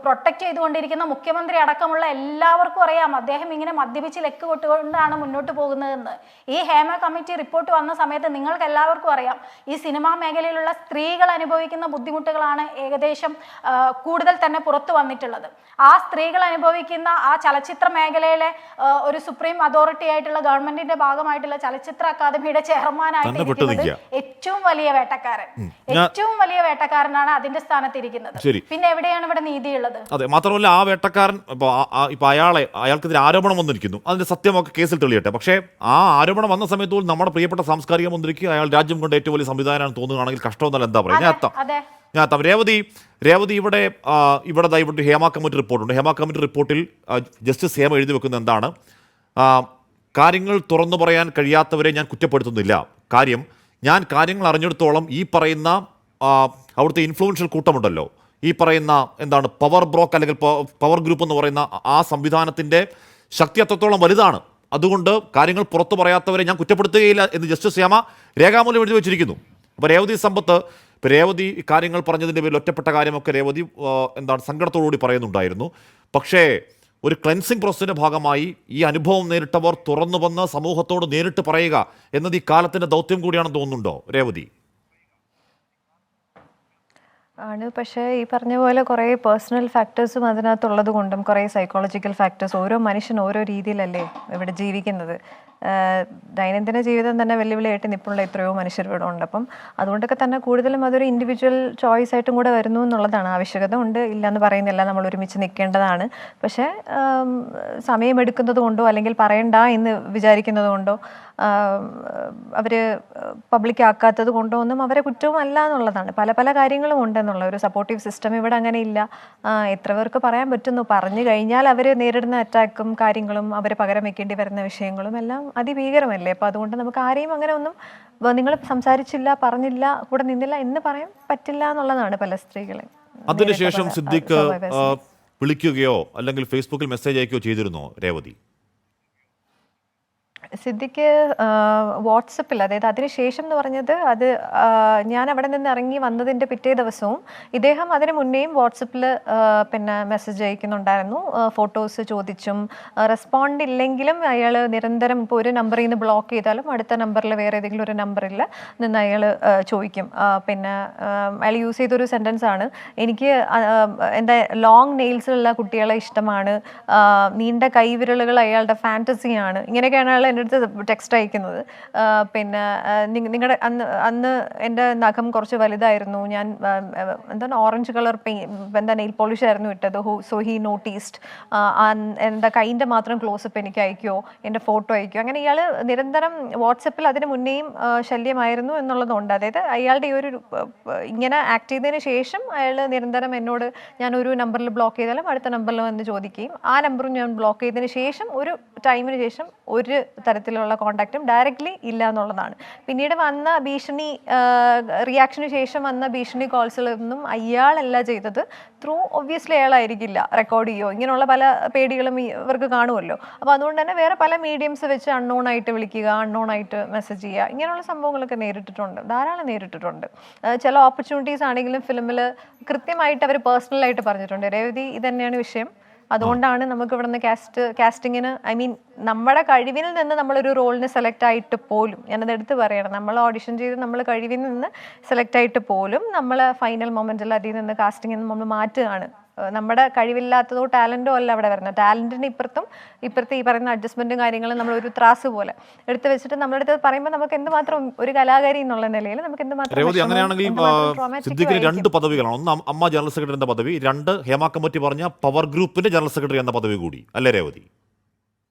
പ്രൊട്ടക്ട് ചെയ്തുകൊണ്ടിരിക്കുന്ന മുഖ്യമന്ത്രി അടക്കമുള്ള എല്ലാവർക്കും അറിയാം അദ്ദേഹം ഇങ്ങനെ മദ്യപിച്ച് ലെക്ക് കൊട്ടുകൊണ്ടാണ് മുന്നോട്ട് പോകുന്നതെന്ന്. ഈ ഹേമ കമ്മിറ്റി റിപ്പോർട്ട് വന്ന സമയത്ത് നിങ്ങൾക്ക് എല്ലാവർക്കും അറിയാം ഈ സിനിമാ മേഖലയിലുള്ള സ്ത്രീകൾ അനുഭവിക്കുന്ന ബുദ്ധിമുട്ടുകളാണ് ഏകദേശം കൂടുതൽ തന്നെ പുറത്തു വന്നിട്ടുള്ളത്. ആ സ്ത്രീകൾ അനുഭവിക്കുന്ന ആ ചലച്ചിത്ര മേഖലയിലെ ഒരു സുപ്രീം അതോറിറ്റി ആയിട്ടുള്ള ഗവൺമെന്റിന്റെ ഭാഗമായിട്ടുള്ള ചലച്ചിത്ര അക്കാദമിയുടെ ചെയർമാനായിട്ട് ഏറ്റവും വലിയ വേട്ടക്കാരനാണ് അതിന്റെ സ്ഥാനത്ത് ഇരിക്കുന്നത്. പിന്നെ എവിടെയാണ് ഇവിടെ നീതിയുള്ളത്? അതെ, മാത്രമല്ല ആ വേട്ടക്കാരൻ ഇപ്പൊ അയാൾക്കെതിരെ ആരോപണം വന്നിരിക്കുന്നു, അതിന്റെ സത്യമൊക്കെ കേസിൽ തെളിയട്ടെ. പക്ഷേ ആ ആരോപണം വന്ന സമയത്ത് പോലും നമ്മുടെ പ്രിയപ്പെട്ട സാംസ്കാരിക മന്ത്രിക്ക് അയാൾ രാജ്യം കൊണ്ട് ഏറ്റവും വലിയ സംവിധാനമാണ് തോന്നുകയാണെങ്കിൽ കഷ്ടമെന്നല്ല എന്താ പറയുക? ഞാൻ രേവതി ഇവിടെ ഹേമ കമ്മിറ്റി റിപ്പോർട്ടുണ്ട്. ഹേമ കമ്മിറ്റി റിപ്പോർട്ടിൽ ജസ്റ്റിസ് ഹേമ എഴുതി വെക്കുന്നത് എന്താണ്? കാര്യങ്ങൾ തുറന്നു പറയാൻ കഴിയാത്തവരെ ഞാൻ കുറ്റപ്പെടുത്തുന്നില്ല. ഞാൻ കാര്യങ്ങൾ അറിഞ്ഞെടുത്തോളം ഈ പറയുന്ന അവിടുത്തെ ഇൻഫ്ലുവൻഷ്യൽ കൂട്ടമുണ്ടല്ലോ, ഈ പറയുന്ന എന്താണ് പവർ ബ്രോക്ക് അല്ലെങ്കിൽ പവർ ഗ്രൂപ്പ് എന്ന് പറയുന്ന ആ സംവിധാനത്തിൻ്റെ ശക്തി അത്രത്തോളം വലുതാണ്. അതുകൊണ്ട് കാര്യങ്ങൾ പുറത്തു പറയാത്തവരെ ഞാൻ കുറ്റപ്പെടുത്തുകയില്ല എന്ന് ജസ്റ്റിസ് ഹേമ രേഖാമൂലം എഴുതി വെച്ചിരിക്കുന്നു. അപ്പോൾ രേവതി കാര്യങ്ങൾ പറഞ്ഞതിൻ്റെ പേരിൽ ഒറ്റപ്പെട്ട കാര്യമൊക്കെ രേവതി സങ്കടത്തോടുകൂടി പറയുന്നുണ്ടായിരുന്നു. പക്ഷേ ഒരു ക്ലെൻസിങ് പ്രോസസ്സിൻ്റെ ഭാഗമായി ഈ അനുഭവം നേരിട്ടവർ തുറന്നു വന്ന് സമൂഹത്തോട് നേരിട്ട് പറയുക എന്നത് ഈ കാലത്തിൻ്റെ ദൗത്യം കൂടിയാണെന്ന് തോന്നുന്നുണ്ടോ രേവതി? ആണ്. പക്ഷേ ഈ പറഞ്ഞ പോലെ കുറേ പേഴ്സണൽ ഫാക്ടേഴ്സും അതിനകത്തുള്ളത് കൊണ്ടും കുറേ സൈക്കോളജിക്കൽ ഫാക്ടേഴ്സ്, ഓരോ മനുഷ്യൻ ഓരോ രീതിയിലല്ലേ ഇവിടെ ജീവിക്കുന്നത്. ദൈനംദിന ജീവിതം തന്നെ വെല്ലുവിളിയായിട്ട് നിൽപ്പുള്ള എത്രയോ മനുഷ്യർ ഇവിടെ ഉണ്ട്. അപ്പം അതുകൊണ്ടൊക്കെ തന്നെ കൂടുതലും അതൊരു ഇൻഡിവിജ്വൽ ചോയ്സ് ആയിട്ടും കൂടെ വരുന്നു എന്നുള്ളതാണ്. ആവശ്യകത ഉണ്ട്, ഇല്ലയെന്ന് പറയുന്നില്ല, നമ്മൾ ഒരുമിച്ച് നിൽക്കേണ്ടതാണ്. പക്ഷേ സമയമെടുക്കുന്നത് കൊണ്ടോ അല്ലെങ്കിൽ പറയണ്ട എന്ന് വിചാരിക്കുന്നത് കൊണ്ടോ അവർ പബ്ലിക് ആക്കാത്തത് കൊണ്ടോ ഒന്നും അവരെ കുറ്റവും അല്ല എന്നുള്ളതാണ്. പല പല കാര്യങ്ങളും ഉണ്ടെന്നുള്ള ഒരു സപ്പോർട്ടീവ് സിസ്റ്റം ഇവിടെ അങ്ങനെ ഇല്ല. എത്ര പേർക്ക് പറയാൻ പറ്റുന്നു? പറഞ്ഞു കഴിഞ്ഞാൽ അവർ നേരിടുന്ന അറ്റാക്കും കാര്യങ്ങളും അവർ പകരം വെക്കേണ്ടി വരുന്ന വിഷയങ്ങളും എല്ലാം അതിഭീകരമല്ലേ. അപ്പോൾ അതുകൊണ്ട് നമുക്ക് ആരെയും അങ്ങനെ ഒന്നും നിങ്ങൾ സംസാരിച്ചില്ല, പറഞ്ഞില്ല, കൂടെ നിന്നില്ല എന്ന് പറയാൻ പറ്റില്ല എന്നുള്ളതാണ് പല സ്ത്രീകളെ. അതിനുശേഷം സിദ്ദിഖ് വിളിക്കുകയോ അല്ലെങ്കിൽ ഫേസ്ബുക്കിൽ മെസ്സേജ് അയക്കുകയോ ചെയ്തിരുന്നോ രേവതി? സിദ്ദിഖ് വാട്സപ്പിൽ, അതായത് അതിനുശേഷം എന്ന് പറഞ്ഞത് അത് ഞാൻ അവിടെ നിന്ന് ഇറങ്ങി വന്നതിൻ്റെ പിറ്റേ ദിവസവും ഇദ്ദേഹം അതിന് മുന്നേയും വാട്സപ്പിൽ പിന്നെ മെസ്സേജ് അയക്കുന്നുണ്ടായിരുന്നു. ഫോട്ടോസ് ചോദിച്ചും റെസ്പോണ്ട് ഇല്ലെങ്കിലും അയാൾ നിരന്തരം ഇപ്പോൾ ഒരു നമ്പറിൽ നിന്ന് ബ്ലോക്ക് ചെയ്താലും അടുത്ത നമ്പറിൽ വേറെ ഏതെങ്കിലും ഒരു നമ്പറിൽ നിന്ന് അയാൾ ചോദിക്കും. പിന്നെ അയാൾ യൂസ് ചെയ്തൊരു സെൻറ്റൻസ് ആണ്, എനിക്ക് എന്താ ലോങ് നെയിൽസുള്ള കുട്ടികളെ ഇഷ്ടമാണ്, നീണ്ട കൈവിരലുകൾ അയാളുടെ ഫാൻറ്റസിയാണ്, ഇങ്ങനെയൊക്കെയാണ് അയാൾ എൻ്റെ അടുത്ത് ടെക്സ്റ്റ് അയക്കുന്നത്. പിന്നെ നിങ്ങളുടെ അന്ന് എൻ്റെ നഖം കുറച്ച് വലുതായിരുന്നു, ഞാൻ എന്താണ് ഓറഞ്ച് കളർ നെയിൽ പോളിഷ് ആയിരുന്നു ഇട്ടത്, സോ ഹി നോട്ടീസ്ഡ്, എൻ്റെ കൈൻ്റെ മാത്രം ക്ലോസപ്പ് എനിക്ക് അയക്കുമോ, എൻ്റെ ഫോട്ടോ അയക്കുമോ. അങ്ങനെ ഇയാൾ നിരന്തരം വാട്സപ്പിൽ അതിന് മുന്നേയും ശല്യമായിരുന്നു എന്നുള്ളതുകൊണ്ട്, അതായത് അയാളുടെ ഈ ഒരു ഇങ്ങനെ ആക്ട് ചെയ്തതിന് ശേഷം അയാൾ നിരന്തരം എന്നോട്, ഞാൻ ഒരു നമ്പറിൽ ബ്ലോക്ക് ചെയ്താലും അടുത്ത നമ്പറിൽ വന്ന് ചോദിക്കുകയും ആ നമ്പറും ഞാൻ ബ്ലോക്ക് ചെയ്തതിന് ശേഷം ഒരു ടൈമിന് ശേഷം ഒരു തരത്തിലുള്ള കോണ്ടാക്റ്റും ഡയറക്റ്റ്ലി ഇല്ല എന്നുള്ളതാണ്. പിന്നീട് വന്ന ഭീഷണി, റിയാക്ഷന് ശേഷം വന്ന ഭീഷണി കോൾസിലൊന്നും അയാളല്ല ചെയ്തത്, ത്രൂ ഒബ്വിയസ്ലി അയാളായിരിക്കില്ല റെക്കോർഡ് ചെയ്യുമോ, ഇങ്ങനെയുള്ള പല പേടികളും ഇവർക്ക് കാണുമല്ലോ. അപ്പോൾ അതുകൊണ്ട് തന്നെ വേറെ പല മീഡിയംസ് വെച്ച് അൺനോൺ ആയിട്ട് വിളിക്കുക, അൺനോൺ ആയിട്ട് മെസ്സേജ് ചെയ്യുക, ഇങ്ങനെയുള്ള സംഭവങ്ങളൊക്കെ നേരിട്ടിട്ടുണ്ട്, ധാരാളം നേരിട്ടിട്ടുണ്ട്. ചില ഓപ്പർച്യൂണിറ്റീസ് ആണെങ്കിലും ഫിലിമിൽ കൃത്യമായിട്ട് അവർ പേഴ്സണലായിട്ട് പറഞ്ഞിട്ടുണ്ട്, രേവതി ഇതന്നെയാണ് വിഷയം, അതുകൊണ്ടാണ് നമുക്ക് ഇവിടെ നിന്ന് കാസ്റ്റിങ്ങിന്, ഐ മീൻ നമ്മുടെ കഴിവിൽ നിന്ന് നമ്മളൊരു റോളിന് സെലക്ട് ആയിട്ട് പോലും, ഞാനത് എടുത്ത് പറയണം, നമ്മൾ ഓഡിഷൻ ചെയ്ത് നമ്മൾ കഴിവിൽ നിന്ന് സെലക്ട് ആയിട്ട് പോലും നമ്മൾ ഫൈനൽ മൊമെന്റിൽ അതിൽ നിന്ന് കാസ്റ്റിങ്ങിൽ നിന്ന് നമ്മൾ മാറ്റുകയാണ്. നമ്മുടെ കഴിവില്ലാത്തതോ ടാലൻറ്റോ അല്ല അവിടെ വരുന്നത്, ടാലൻറ്റിന് ഇപ്പുറത്തെ ഈ പറയുന്ന അഡ്ജസ്റ്റ്മെൻറ്റും കാര്യങ്ങളും നമ്മൾ ഒരു ത്രാസ് പോലെ എടുത്ത് വെച്ചിട്ട് നമ്മുടെ അടുത്ത് പറയുമ്പോൾ നമുക്ക് എന്തുമാത്രം ഒരു കലാകാരി എന്നുള്ള നിലയിൽ നമുക്ക് രേവതി, അങ്ങനെയാണെങ്കിൽ സിദ്ദിഖിന് 2 പദവികളാണ്. ഒന്ന് അമ്മ ജനറൽ സെക്രട്ടറി എന്ന പദവി, 2 ഹേമ കമ്മിറ്റി പറഞ്ഞ പവർ ഗ്രൂപ്പിന്റെ ജനറൽ സെക്രട്ടറി എന്ന പദവി കൂടി അല്ലേ രേവതി?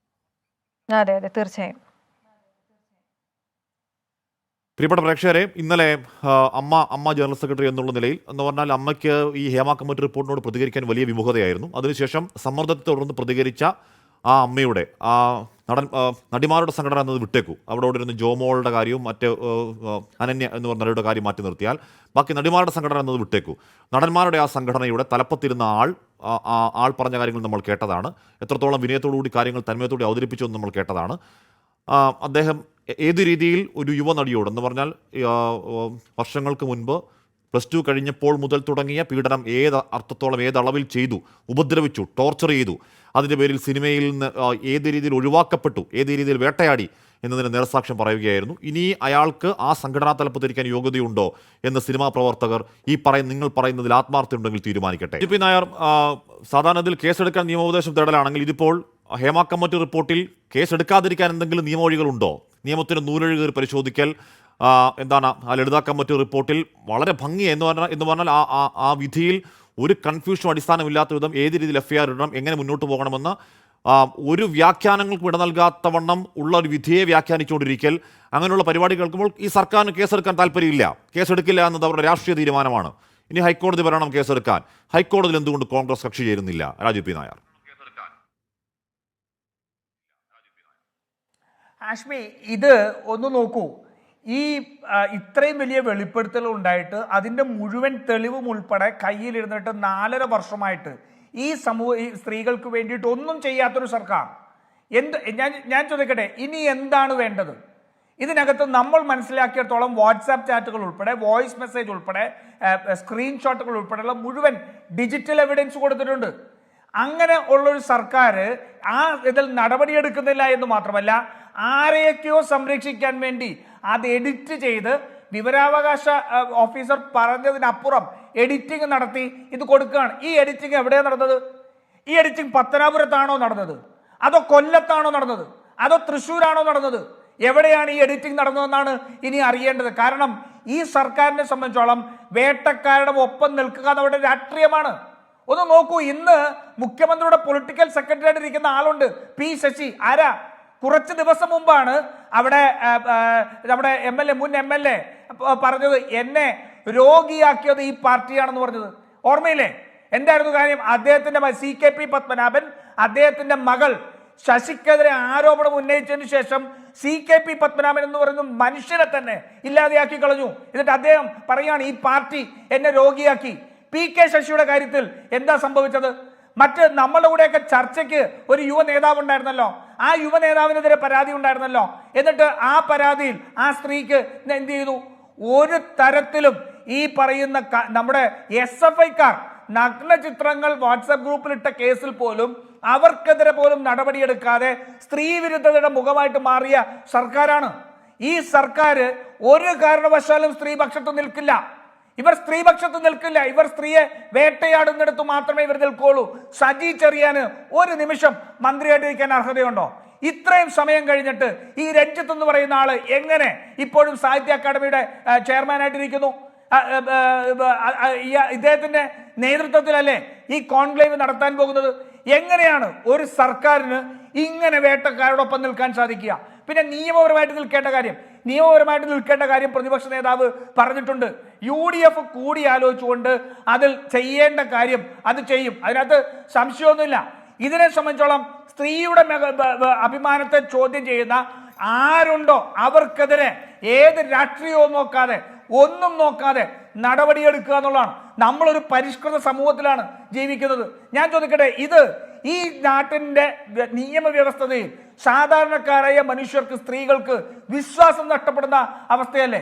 അതെ അതെ, തീർച്ചയായും. പ്രിയപ്പെട്ട പ്രേക്ഷകരെ, ഇന്നലെ അമ്മ ജനറൽ സെക്രട്ടറി എന്നുള്ള നിലയിൽ എന്ന് പറഞ്ഞാൽ അമ്മയ്ക്ക് ഈ ഹേമ കമ്മിറ്റി റിപ്പോർട്ടിനോട് പ്രതികരിക്കാൻ വലിയ വിമുഖതയായിരുന്നു. അതിനുശേഷം സമ്മർദ്ദത്തെ തുടർന്ന് പ്രതികരിച്ച ആ അമ്മയുടെ നടിമാരുടെ സംഘടന എന്നത് വിട്ടേക്കു. അവിടെ ഇരുന്ന് ജോമോളുടെ കാര്യവും മറ്റ് അനന്യ എന്ന് പറഞ്ഞ നടിയുടെ കാര്യം മാറ്റി നിർത്തിയാൽ ബാക്കി നടിമാരുടെ സംഘടന എന്നത് വിട്ടേക്കു. നടന്മാരുടെ ആ സംഘടനയുടെ തലപ്പത്തിരുന്ന ആൾ പറഞ്ഞ കാര്യങ്ങൾ നമ്മൾ കേട്ടതാണ്. എത്രത്തോളം വിനയത്തോടുകൂടി കാര്യങ്ങൾ തന്മയത്തോടെ അവതരിപ്പിച്ചു എന്ന് നമ്മൾ കേട്ടതാണ്. അദ്ദേഹം ഏത് രീതിയിൽ ഒരു യുവനടിയോട് എന്ന് പറഞ്ഞാൽ വർഷങ്ങൾക്ക് മുൻപ് +2 കഴിഞ്ഞപ്പോൾ മുതൽ തുടങ്ങിയ പീഡനം ഏത് അർത്ഥത്തോളം ഏതളവിൽ ചെയ്തു, ഉപദ്രവിച്ചു, ടോർച്ചർ ചെയ്തു, അതിൻ്റെ പേരിൽ സിനിമയിൽ നിന്ന് ഏത് രീതിയിൽ ഒഴിവാക്കപ്പെട്ടു, ഏത് രീതിയിൽ വേട്ടയാടി എന്നതിന് നേർസാക്ഷ്യം പറയുകയായിരുന്നു. ഇനി അയാൾക്ക് ആ സംഘടനാ തലപ്പത്തിരിക്കാൻ യോഗ്യതയുണ്ടോ എന്ന് സിനിമാ പ്രവർത്തകർ നിങ്ങൾ പറയുന്നതിൽ ആത്മാർത്ഥമുണ്ടെങ്കിൽ തീരുമാനിക്കട്ടെ. പി നായർ, സാധാരണ ഇതിൽ കേസെടുക്കാൻ നിയമോപദേശം തേടലാണെങ്കിൽ ഇതിപ്പോൾ ഹേമ കമ്മിറ്റി റിപ്പോർട്ടിൽ കേസെടുക്കാതിരിക്കാൻ എന്തെങ്കിലും നിയമവഴികളുണ്ടോ? നിയമത്തിന് നൂലഴുകേറി പരിശോധിക്കൽ, എന്താണ് ആ ലളിത കമ്മിറ്റി റിപ്പോർട്ടിൽ വളരെ ഭംഗി എന്ന് പറഞ്ഞാൽ ആ വിധിയിൽ ഒരു കൺഫ്യൂഷനും അടിസ്ഥാനമില്ലാത്ത വിധം ഏത് രീതിയിൽ FIR ഇടണം, എങ്ങനെ മുന്നോട്ട് പോകണമെന്ന് ഒരു വ്യാഖ്യാനങ്ങൾക്ക് ഇട നൽകാത്ത വണ്ണം ഉള്ള ഒരു വിധിയെ വ്യാഖ്യാനിച്ചുകൊണ്ടിരിക്കൽ, അങ്ങനെയുള്ള പരിപാടി കേൾക്കുമ്പോൾ ഈ സർക്കാരിന് കേസെടുക്കാൻ താല്പര്യമില്ല, കേസെടുക്കില്ല എന്നത് അവരുടെ രാഷ്ട്രീയ തീരുമാനമാണ്. ഇനി ഹൈക്കോടതി വരണം കേസെടുക്കാൻ. ഹൈക്കോടതിയിൽ എന്തുകൊണ്ട് കോൺഗ്രസ് കക്ഷി ചേരുന്നില്ല? രാജു പി നായർ. ആഷ്മി, ഇത് ഒന്ന് നോക്കൂ. ഈ ഇത്രയും വലിയ വെളിപ്പെടുത്തൽ ഉണ്ടായിട്ട് അതിൻ്റെ മുഴുവൻ തെളിവും ഉൾപ്പെടെ കയ്യിലിരുന്നിട്ട് 4.5 വർഷമായിട്ട് ഈ സ്ത്രീകൾക്ക് വേണ്ടിയിട്ട് ഒന്നും ചെയ്യാത്തൊരു സർക്കാർ ഞാൻ ചോദിക്കട്ടെ, ഇനി എന്താണ് വേണ്ടത്? ഇതിനകത്ത് നമ്മൾ മനസ്സിലാക്കിയിടത്തോളം വാട്സാപ്പ് ചാറ്റുകൾ ഉൾപ്പെടെ, വോയിസ് മെസ്സേജ് ഉൾപ്പെടെ, സ്ക്രീൻഷോട്ടുകൾ ഉൾപ്പെടെയുള്ള മുഴുവൻ ഡിജിറ്റൽ എവിഡൻസ് കൊടുത്തിട്ടുണ്ട്. അങ്ങനെ ഉള്ളൊരു സർക്കാർ ഇതിൽ നടപടിയെടുക്കുന്നില്ല എന്ന് മാത്രമല്ല, ആരെയൊക്കെയോ സംരക്ഷിക്കാൻ വേണ്ടി അത് എഡിറ്റ് ചെയ്ത് വിവരാവകാശ ഓഫീസർ പറഞ്ഞതിനപ്പുറം എഡിറ്റിംഗ് നടത്തി ഇത് കൊടുക്കുകയാണ്. ഈ എഡിറ്റിംഗ് എവിടെയാണ് നടന്നത്? ഈ എഡിറ്റിംഗ് പത്തനാപുരത്താണോ നടന്നത്? അതോ കൊല്ലത്താണോ നടന്നത്? അതോ തൃശ്ശൂരാണോ നടന്നത്? എവിടെയാണ് ഈ എഡിറ്റിംഗ് നടന്നതെന്നാണ് ഇനി അറിയേണ്ടത്. കാരണം ഈ സർക്കാരിനെ സംബന്ധിച്ചോളം വേട്ടക്കാരുടെ ഒപ്പം നിൽക്കുക എന്നവരുടെ രാഷ്ട്രീയമാണ്. ഒന്ന് നോക്കൂ, ഇന്ന് മുഖ്യമന്ത്രിയുടെ പൊളിറ്റിക്കൽ സെക്രട്ടറി ആയിട്ട് ഇരിക്കുന്ന ആളുണ്ട്, പി ശശി. ആരാ? കുറച്ച് ദിവസം മുമ്പാണ് അവിടെ നമ്മുടെ മുൻ എം എൽ എ പറഞ്ഞത് എന്നെ രോഗിയാക്കിയത് ഈ പാർട്ടിയാണെന്ന് പറഞ്ഞത്. ഓർമ്മയില്ലേ? എന്തായിരുന്നു കാര്യം? അദ്ദേഹത്തിന്റെ CKP പത്മനാഭൻ അദ്ദേഹത്തിന്റെ മകൾ ശശിക്കെതിരെ ആരോപണം ഉന്നയിച്ചതിന് ശേഷം CKP പത്മനാഭൻ എന്ന് പറയുന്ന മനുഷ്യനെ തന്നെ ഇല്ലാതെയാക്കി കളഞ്ഞു. എന്നിട്ട് അദ്ദേഹം പറയുകയാണ് ഈ പാർട്ടി എന്നെ രോഗിയാക്കി. PK ശശിയുടെ കാര്യത്തിൽ എന്താ സംഭവിച്ചത്? മറ്റ് നമ്മളുടെ കൂടെയൊക്കെ ചർച്ചയ്ക്ക് ഒരു യുവ നേതാവ് ഉണ്ടായിരുന്നല്ലോ, ആ യുവ നേതാവിനെതിരെ പരാതി ഉണ്ടായിരുന്നല്ലോ. എന്നിട്ട് ആ പരാതിയിൽ ആ സ്ത്രീക്ക് എന്ത് ചെയ്തു? ഒരു തരത്തിലും ഈ പറയുന്ന നമ്മുടെ SFIക്കാർ നഗ്ന ചിത്രങ്ങൾ വാട്സാപ്പ് ഗ്രൂപ്പിലിട്ട കേസിൽ പോലും അവർക്കെതിരെ പോലും നടപടിയെടുക്കാതെ സ്ത്രീ വിരുദ്ധതയുടെ മുഖമായിട്ട് മാറിയ സർക്കാരാണ് ഈ സർക്കാർ. ഒരു കാരണവശാലും സ്ത്രീപക്ഷത്ത് നിൽക്കില്ല. ഇവർ സ്ത്രീപക്ഷത്ത് നിൽക്കില്ല. ഇവർ സ്ത്രീയെ വേട്ടയാടുന്നിടത്ത് മാത്രമേ ഇവർ നിൽക്കുള്ളൂ. സജി ചെറിയാന് ഒരു നിമിഷം മന്ത്രിയായിട്ടിരിക്കാൻ അർഹതയുണ്ടോ? ഇത്രയും സമയം കഴിഞ്ഞിട്ട് ഈ രഞ്ജിത്ത് എന്ന് പറയുന്ന ആള് എങ്ങനെ ഇപ്പോഴും സാഹിത്യ അക്കാദമിയുടെ ചെയർമാനായിട്ടിരിക്കുന്നു? ഇദ്ദേഹത്തിന്റെ നേതൃത്വത്തിലല്ലേ ഈ കോൺക്ലേവ് നടത്താൻ പോകുന്നത്? എങ്ങനെയാണ് ഒരു സർക്കാരിന് ഇങ്ങനെ വേട്ടക്കാരോടൊപ്പം നിൽക്കാൻ സാധിക്കുക? പിന്നെ നിയമപരമായിട്ട് നിൽക്കേണ്ട കാര്യം പ്രതിപക്ഷ നേതാവ് പറഞ്ഞിട്ടുണ്ട്. UDF കൂടി ആലോചിച്ചുകൊണ്ട് അതിൽ ചെയ്യേണ്ട കാര്യം അത് ചെയ്യും. അതിനകത്ത് സംശയമൊന്നുമില്ല. ഇതിനെ സംബന്ധിച്ചോളം സ്ത്രീയുടെ അഭിമാനത്തെ ചോദ്യം ചെയ്യുന്ന ആരുണ്ടോ അവർക്കെതിരെ ഏത് രാഷ്ട്രീയവും നോക്കാതെ ഒന്നും നോക്കാതെ നടപടിയെടുക്കുക എന്നുള്ളതാണ്. നമ്മളൊരു പരിഷ്കൃത സമൂഹത്തിലാണ് ജീവിക്കുന്നത്. ഞാൻ ചോദിക്കട്ടെ, ഇത് ഈ നാട്ടിന്റെ നിയമവ്യവസ്ഥതയിൽ സാധാരണക്കാരായ മനുഷ്യർക്ക്, സ്ത്രീകൾക്ക് വിശ്വാസം നഷ്ടപ്പെടുന്ന അവസ്ഥയല്ലേ?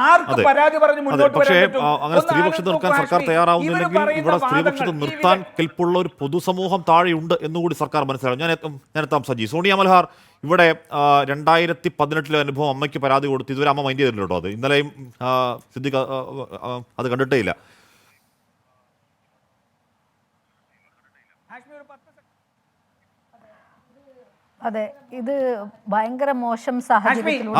ആർക്ക് പരാതി പറഞ്ഞു മുന്നോട്ട് പക്ഷേ അങ്ങനെ സ്ത്രീപക്ഷത്ത് നിൽക്കാൻ സർക്കാർ തയ്യാറാവുന്നില്ലെങ്കിൽ ഇവിടെ സ്ത്രീപക്ഷത്ത് നിർത്താൻ കെൽപ്പുള്ള ഒരു പൊതുസമൂഹം താഴെയുണ്ട് എന്നുകൂടി സർക്കാർ മനസ്സിലാവും. ഞാൻ എത്താം സജി. സോണിയ മൽഹാർ, ഇവിടെ 2018 അനുഭവം അമ്മയ്ക്ക് പരാതി കൊടുത്തു. ഇതുവരെ അമ്മ മൈൻഡ് ചെയ്തിട്ടില്ല കേട്ടോ. അത് ഇന്നലെയും സിദ്ദിഖ് അത് കണ്ടിട്ടേ ഇല്ല. അതെ, ഇത് ഭയങ്കര മോശം സാഹചര്യത്തിലൂടെ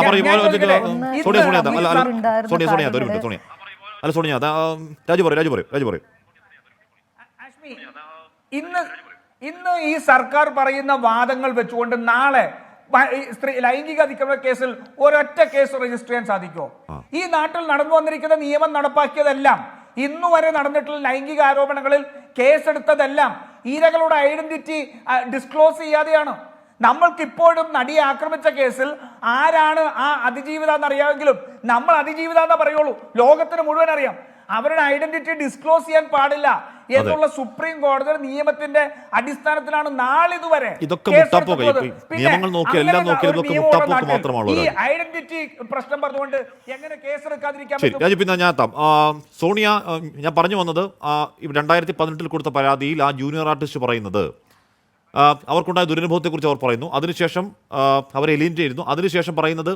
ഇന്ന് ഈ സർക്കാർ പറയുന്ന വാദങ്ങൾ വെച്ചുകൊണ്ട് നാളെ സ്ത്രീ ലൈംഗിക അതിക്രമ കേസിൽ ഒരൊറ്റ കേസ് രജിസ്റ്റർ ചെയ്യാൻ സാധിക്കുമോ? ഈ നാട്ടിൽ നടന്നു വന്നിരിക്കുന്ന നിയമം നടപ്പാക്കിയതെല്ലാം, ഇന്നുവരെ നടന്നിട്ടുള്ള ലൈംഗിക ആരോപണങ്ങളിൽ കേസെടുത്തതെല്ലാം ഇരകളുടെ ഐഡന്റിറ്റി ഡിസ്ക്ലോസ് ചെയ്യാതെയാണ്. നമ്മൾക്കിപ്പോഴും നടിയെ ആക്രമിച്ച കേസിൽ ആരാണ് ആ അതിജീവിത എന്നറിയാമെങ്കിലും നമ്മൾ അതിജീവിത എന്നേ പറയുള്ളൂ. ലോകത്തിന് മുഴുവൻ അറിയാം. അവരുടെ ഐഡന്റിറ്റി ഡിസ്ക്ലോസ് ചെയ്യാൻ പാടില്ല എന്നുള്ള സുപ്രീം കോടതി നിയമത്തിന്റെ അടിസ്ഥാനത്തിലാണ് നാളിതുവരെ ഈ ഐഡന്റിറ്റി പ്രശ്നം പറഞ്ഞുകൊണ്ട് എങ്ങനെ കേസെടുക്കാതിരിക്കാൻ പറ്റും? സോണിയ, ഞാൻ പറഞ്ഞു വന്നത് 2018 കൊടുത്ത പരാതിയിൽ ആ ജൂനിയർ ആർട്ടിസ്റ്റ് പറയുന്നത് അവർക്കുണ്ടായ ദുരനുഭവത്തെക്കുറിച്ച് അവർ പറയുന്നു. അതിനുശേഷം അവരെ എലിമിനേറ്റ് ചെയ്യുന്നു. അതിനുശേഷം പറയുന്നത്,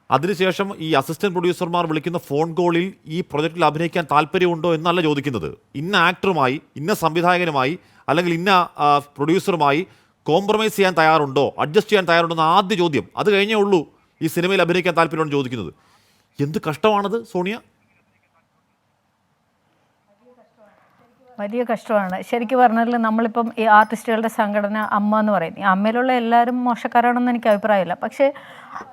അതിനുശേഷം ഈ അസിസ്റ്റന്റ് പ്രൊഡ്യൂസർമാർ വിളിക്കുന്ന ഫോൺ കോളിൽ ഈ പ്രൊജക്റ്റിൽ അഭിനയിക്കാൻ താല്പര്യമുണ്ടോ എന്നല്ല ചോദിക്കുന്നത്. ഇന്ന ആക്ടറുമായി, ഇന്ന സംവിധായകനുമായി, അല്ലെങ്കിൽ ഇന്ന പ്രൊഡ്യൂസറുമായി കോംപ്രമൈസ് ചെയ്യാൻ തയ്യാറുണ്ടോ, അഡ്ജസ്റ്റ് ചെയ്യാൻ തയ്യാറുണ്ടോ എന്ന ആദ്യ ചോദ്യം. അത് കഴിഞ്ഞേ ഉള്ളൂ ഈ സിനിമയിൽ അഭിനയിക്കാൻ താല്പര്യമുണ്ടോ ചോദിക്കുന്നത്. എന്ത് കഷ്ടമാണത് സോണിയ? വലിയ കഷ്ടമാണ് ശരിക്കും പറഞ്ഞാൽ. നമ്മളിപ്പം ഈ ആർട്ടിസ്റ്റുകളുടെ സംഘടന അമ്മ എന്ന് പറയും. ഈ അമ്മയിലുള്ള എല്ലാവരും മോശക്കാരാണെന്ന് എനിക്ക് അഭിപ്രായമില്ല. പക്ഷേ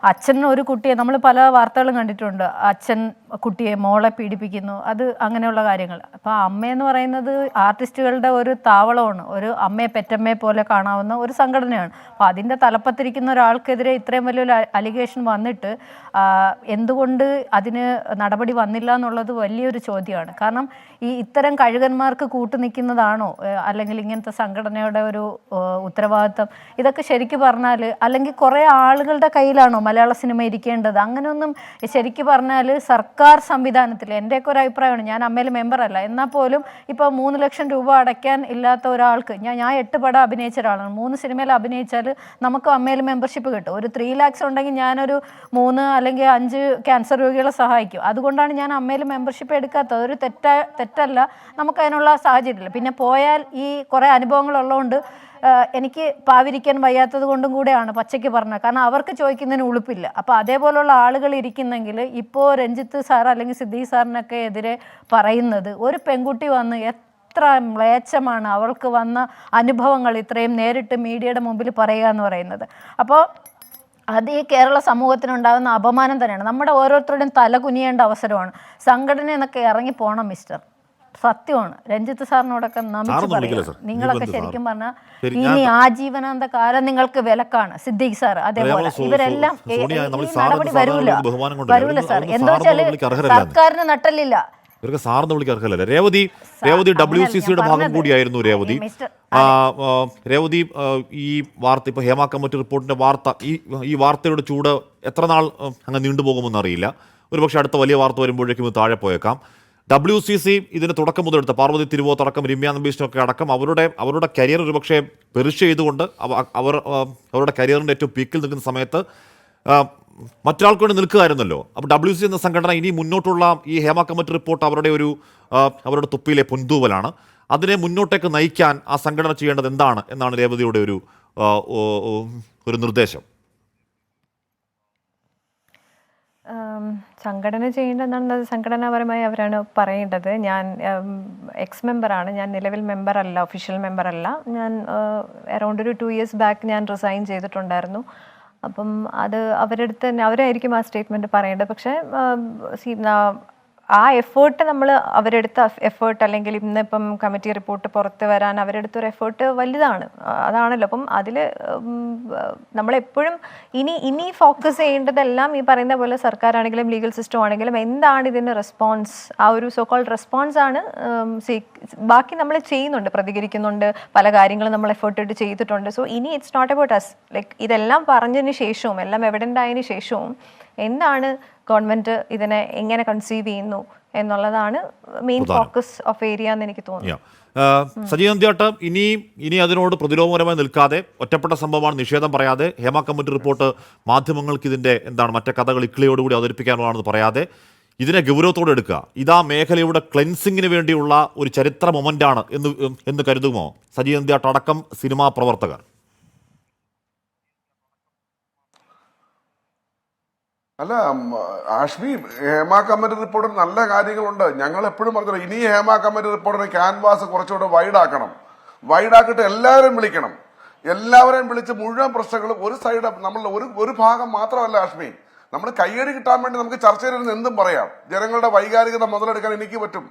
അച്ഛൻ ഒരു കുട്ടിയെ, നമ്മൾ പല വാർത്തകളും കണ്ടിട്ടുണ്ട്, അച്ഛൻ കുട്ടിയെ മോളെ പീഡിപ്പിക്കുന്നു, അത് അങ്ങനെയുള്ള കാര്യങ്ങൾ. അപ്പോൾ അമ്മയെന്ന് പറയുന്നത് ആർട്ടിസ്റ്റുകളുടെ ഒരു താവളമാണ്, ഒരു അമ്മയെ പെറ്റമ്മയെ പോലെ കാണാവുന്ന ഒരു സംഘടനയാണ്. അപ്പോൾ അതിൻ്റെ തലപ്പത്തിരിക്കുന്ന ഒരാൾക്കെതിരെ ഇത്രയും വലിയൊരു അലിഗേഷൻ വന്നിട്ട് എന്തുകൊണ്ട് അതിന് നടപടി വന്നില്ല എന്നുള്ളത് വലിയൊരു ചോദ്യമാണ്. കാരണം ഈ ഇത്തരം കഴുകന്മാർക്ക് കൂട്ടുനിൽക്കുന്നതാണോ അല്ലെങ്കിൽ ഇങ്ങനത്തെ സംഘടനയുടെ ഒരു ഉത്തരവാദിത്തം? ഇതൊക്കെ ശരിക്കും പറഞ്ഞാൽ അല്ലെങ്കിൽ കുറേ ആളുകളുടെ കയ്യിലാണോ മലയാള സിനിമ ഇരിക്കേണ്ടത്? അങ്ങനെയൊന്നും ശരിക്കും പറഞ്ഞാൽ സർക്കാർ സംവിധാനത്തിൽ, എൻ്റെയൊക്കെ ഒരു അഭിപ്രായമാണ്, ഞാൻ അമ്മയിൽ മെമ്പറല്ല, എന്നാൽ പോലും ഇപ്പോൾ 3 ലക്ഷം രൂപ അടയ്ക്കാൻ ഇല്ലാത്ത ഒരാൾക്ക്, ഞാൻ 8 പടം അഭിനയിച്ച ഒരാളാണ്, 3 സിനിമയിൽ അഭിനയിച്ചാൽ നമുക്ക് അമ്മയിൽ മെമ്പർഷിപ്പ് കിട്ടും. ഒരു 3 lakhs ഉണ്ടെങ്കിൽ ഞാനൊരു 3 അല്ലെങ്കിൽ 5 ക്യാൻസർ രോഗികളെ സഹായിക്കും. അതുകൊണ്ടാണ് ഞാൻ അമ്മയിൽ മെമ്പർഷിപ്പ് എടുക്കാത്തത്. ഒരു തെറ്റല്ല, നമുക്ക് അതിനുള്ള സാഹചര്യമില്ല. പിന്നെ പോയാൽ ഈ കുറേ അനുഭവങ്ങളുള്ളതുകൊണ്ട് എനിക്ക് പാവിരിക്കാൻ വയ്യാത്തത് കൊണ്ടും കൂടെയാണ് പച്ചയ്ക്ക് പറഞ്ഞത്. കാരണം അവർക്ക് ചോദിക്കുന്നതിന് ഉളുപ്പില്ല. അപ്പോൾ അതേപോലുള്ള ആളുകൾ ഇരിക്കുന്നെങ്കിൽ ഇപ്പോൾ രഞ്ജിത്ത് സാർ അല്ലെങ്കിൽ സിദ്ദീഖ് സാറിനൊക്കെ എതിരെ പറയുന്നത്, ഒരു പെൺകുട്ടി വന്ന് എത്ര മ്ലേച്ഛമാണ് അവൾക്ക് വന്ന അനുഭവങ്ങൾ ഇത്രയും നേരിട്ട് മീഡിയയുടെ മുമ്പിൽ പറയുക എന്ന് പറയുന്നത്. അപ്പോൾ അത് ഈ കേരള സമൂഹത്തിനുണ്ടാകുന്ന അപമാനം തന്നെയാണ്. നമ്മുടെ ഓരോരുത്തരുടെയും തല കുനിയേണ്ട അവസരമാണ്. സംഘടന എന്നൊക്കെ ഇറങ്ങി പോകണം മിസ്റ്റർ. സത്യമാണ്. രഞ്ജിത്ത് സാറിനോടൊക്കെ നമിച്ച് പറയുക. നിങ്ങളൊക്കെ ശരിക്കും പറഞ്ഞാൽ ഇനി ആജീവനാന്ത കാലം നിങ്ങൾക്ക് വിലക്കാണ്. സിദ്ദീഖ് സാർ അതേപോലെ ഇവരെല്ലാം നടപടി വരൂല സാർ. എന്താ വെച്ചാല് സർക്കാരിന് നട്ടല്ലില്ല. ഇവർക്ക് സാറിന് വിളിക്കാൻ അർഹതല്ല. രേവതി WCCയുടെ ഭാഗം കൂടിയായിരുന്നു രേവതി. രേവതി, ഈ വാർത്ത ഇപ്പോൾ ഹേമ കമ്മിറ്റി റിപ്പോർട്ടിൻ്റെ വാർത്ത, ഈ വാർത്തയുടെ ചൂട് എത്ര നാൾ അങ്ങ് നീണ്ടുപോകുമെന്ന് അറിയില്ല. ഒരുപക്ഷെ അടുത്ത വലിയ വാർത്ത വരുമ്പോഴേക്കും ഇത് താഴെ പോയേക്കാം. WCC ഇതിന് തുടക്കം മുതലെടുത്ത പാർവതി തിരുവോത്തടക്കം രമ്യ നമ്പീഷിനൊക്കെ അടക്കം അവരുടെ കരിയർ ഒരുപക്ഷെ പെർഷ്യൂ ചെയ്തുകൊണ്ട് അവരുടെ കരിയറിൻ്റെ ഏറ്റവും പീക്കിൽ നിൽക്കുന്ന സമയത്ത് മറ്റൊരാൾക്ക് വേണ്ടി നിൽക്കുകയായിരുന്നല്ലോ. അപ്പോൾ WCC എന്ന സംഘടന ഇനി മുന്നോട്ടുള്ള ഈ ഹേമ കമ്മിറ്റി റിപ്പോർട്ട് അവരുടെ തൊപ്പിയിലെ പൊന്തൂവലാണ്. അതിനെ മുന്നോട്ടേക്ക് നയിക്കാൻ ആ സംഘടന ചെയ്യേണ്ടത് എന്താണ് എന്നാണ് രേവതിയുടെ ഒരു നിർദ്ദേശം. സംഘടന ചെയ്യേണ്ടതെന്നാണ് സംഘടനാപരമായി അവരാണ് പറയേണ്ടത്. ഞാൻ എക്സ് മെമ്പറാണ്, ഞാൻ നിലവിൽ മെമ്പറല്ല, ഒഫീഷ്യൽ മെമ്പറല്ല. ഞാൻ അറൗണ്ട് ഒരു 2 years ബാക്ക് ഞാൻ റിസൈൻ ചെയ്തിട്ടുണ്ടായിരുന്നു. അപ്പം അത് അവരെടുത്ത് തന്നെ അവരായിരിക്കും ആ സ്റ്റേറ്റ്മെൻറ്റ് പറയേണ്ടത്. പക്ഷേ ആ എഫേർട്ട് നമ്മൾ അവരെടുത്ത എഫേർട്ട്, അല്ലെങ്കിൽ ഇന്നിപ്പം കമ്മിറ്റി റിപ്പോർട്ട് പുറത്ത് വരാൻ അവരെടുത്തൊരു എഫേർട്ട് വലുതാണ്. അതാണല്ലോ. അപ്പം അതിൽ നമ്മളെപ്പോഴും ഇനി ഫോക്കസ് ചെയ്യേണ്ടതെല്ലാം ഈ പറയുന്ന പോലെ സർക്കാരാണെങ്കിലും ലീഗൽ സിസ്റ്റം ആണെങ്കിലും എന്താണ് ഇതിൻ്റെ റെസ്പോൺസ്, ആ ഒരു സോ കോൾഡ് റെസ്പോൺസ് ആണ്. ബാക്കി നമ്മൾ ചെയ്യുന്നുണ്ട്, പ്രതികരിക്കുന്നുണ്ട്, പല കാര്യങ്ങളും നമ്മൾ എഫേർട്ട് ഇട്ട് ചെയ്തിട്ടുണ്ട്. സോ ഇനി it's not about us. Like ഇതെല്ലാം പറഞ്ഞതിന് ശേഷവും എല്ലാം എവിഡൻ്റ് ആയതിനു ശേഷവും എന്താണ് ഗവൺമെന്റ് ഇതിനെ എങ്ങനെ കൺസീവ് ചെയ്യുന്നു എന്നുള്ളതാണ് മെയിൻ ഫോക്കസ് ഓഫ് ഏരിയ എന്ന് എനിക്ക് തോന്നുന്നു. സജീവ് നന്ദ്യാട്ട്, ഇനി അതിനോട് പ്രതിരോധപരമായി നിൽക്കാതെ, ഒറ്റപ്പെട്ട സംഭവമാണ് നിഷേധം പറയാതെ, ഹേമ കമ്മിറ്റി റിപ്പോർട്ട് മാധ്യമങ്ങൾക്ക് ഇതിന്റെ മറ്റേ കഥകൾ ഇക്ലിയോടുകൂടി അവതരിപ്പിക്കാനുള്ളതാണെന്ന് പറയാതെ ഇതിനെ ഗൗരവത്തോടെ എടുക്കുക. ഇതാ മേഖലയുടെ ക്ലെൻസിങ്ങിന് വേണ്ടിയുള്ള ഒരു ചരിത്ര മൊമെന്റാണ് എന്ന് കരുതുമോ സജീവ് നന്ദ്യാട്ട് അടക്കം സിനിമാ പ്രവർത്തകർ? അല്ല ആഷ്മി, ഹേമ കമ്മിറ്റി റിപ്പോർട്ടിൽ നല്ല കാര്യങ്ങളുണ്ട്. ഞങ്ങൾ എപ്പോഴും പറഞ്ഞത് ഇനി ഹേമ കമ്മിറ്റി റിപ്പോർട്ടിന് ക്യാൻവാസ് കുറച്ചുകൂടെ വൈഡാക്കിട്ട് എല്ലാവരെയും വിളിക്കണം. എല്ലാവരെയും വിളിച്ച് മുഴുവൻ പ്രശ്നങ്ങളും ഒരു സൈഡ്, നമ്മളുടെ ഒരു ഭാഗം മാത്രമല്ല ആഷ്മി, നമ്മൾ കയ്യടി കിട്ടാൻ വേണ്ടി നമുക്ക് ചർച്ചയിലിരുന്ന് എന്തും പറയാം. ജനങ്ങളുടെ വൈകാരികത മുതലെടുക്കാൻ എനിക്ക് പറ്റും,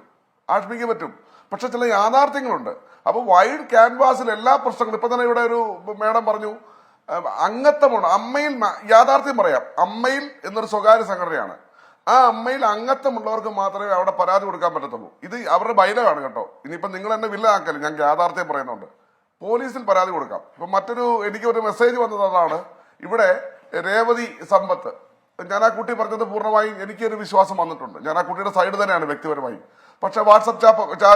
ആഷ്മിക്ക് പറ്റും. പക്ഷെ ചില യാഥാർത്ഥ്യങ്ങളുണ്ട്. അപ്പൊ വൈഡ് ക്യാൻവാസിൽ എല്ലാ പ്രശ്നങ്ങളും, ഇപ്പൊ തന്നെ ഇവിടെ ഒരു മേഡം പറഞ്ഞു അംഗത്വമുണ്ട്. അമ്മയിൽ യാഥാർത്ഥ്യം പറയാം, അമ്മയിൽ എന്നൊരു സ്വകാര്യ സംഘടനയാണ്. ആ അമ്മയിൽ അംഗത്വമുള്ളവർക്ക് മാത്രമേ അവിടെ പരാതി കൊടുക്കാൻ പറ്റത്തുള്ളൂ. ഇത് അവരുടെ ബൈലമാണ് കേട്ടോ. ഇനിയിപ്പം നിങ്ങൾ എന്നെ വില്ലനാക്കല്ലേ, ഞാൻ യാഥാർത്ഥ്യം പറയുന്നുണ്ട്. പോലീസിൽ പരാതി കൊടുക്കാം. ഇപ്പൊ എനിക്കൊരു മെസ്സേജ് വന്നത് അതാണ്. ഇവിടെ രേവതി സമ്പത്ത്, ഞാൻ ആ കുട്ടി പറഞ്ഞത് പൂർണ്ണമായും എനിക്കൊരു വിശ്വാസം വന്നിട്ടുണ്ട്. ഞാൻ ആ കുട്ടിയുടെ സൈഡ് തന്നെയാണ് വ്യക്തിപരമായി. പക്ഷെ വാട്സപ്പ്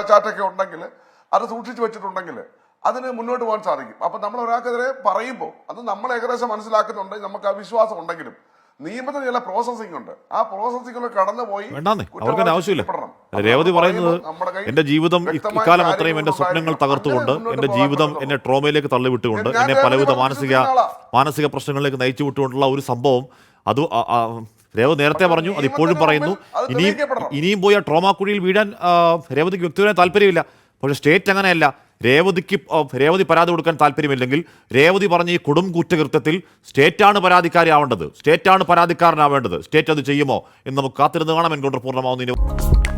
ചാറ്റൊക്കെ ഉണ്ടെങ്കിൽ, അത് സൂക്ഷിച്ചു വെച്ചിട്ടുണ്ടെങ്കിൽ അതിന് മുന്നോട്ട് പോകാൻ സാധിക്കും. അപ്പൊ നമ്മൾ ഒരാൾക്കെതിരെ പറയുമ്പോൾ അത് നമ്മൾ ഏകദേശം മനസ്സിലാക്കുന്നുണ്ട്, നമുക്ക് ആ വിശ്വാസം ഉണ്ടെങ്കിലും നിയമത്തിന് ചില പ്രോസസ്സിംഗ് ഉണ്ട്. ആ പ്രോസസ്സിംഗ് കടന്നുപോയി അവർക്ക് ആവശ്യമില്ല. രേവതി പറയുന്നത് എന്റെ ജീവിതം ഇക്കാലം അത്രയും എന്റെ സ്വപ്നങ്ങൾ തകർത്തുകൊണ്ട്, എന്റെ ജീവിതം എന്നെ ട്രോമയിലേക്ക് തള്ളിവിട്ടുകൊണ്ട്, എന്നെ പലവിധ മാനസിക പ്രശ്നങ്ങളിലേക്ക് നയിച്ചു വിട്ടുകൊണ്ടുള്ള ഒരു സംഭവം. അത് രേവതി നേരത്തെ പറഞ്ഞു, അത് ഇപ്പോഴും പറയുന്നു. ഇനിയും പോയി ആ ട്രോമാ കുഴിയിൽ വീഴാൻ രേവതിക്ക് വ്യക്തിപരമായ താല്പര്യമില്ല. പക്ഷെ സ്റ്റേറ്റ് അങ്ങനെയല്ല. രേവതി പരാതി കൊടുക്കാൻ താല്പര്യമില്ലെങ്കിൽ രേവതി പറഞ്ഞ ഈ കൊടും കുറ്റകൃത്യത്തിൽ സ്റ്റേറ്റാണ് പരാതിക്കാരാവേണ്ടത്, സ്റ്റേറ്റാണ് പരാതിക്കാരനാവേണ്ടത്. സ്റ്റേറ്റ് അത് ചെയ്യുമോ എന്ന് നമുക്ക് കാത്തിരുന്ന് കാണാം. എൻകൗണ്ടർ പൂർണ്ണമാവുന്നതിന്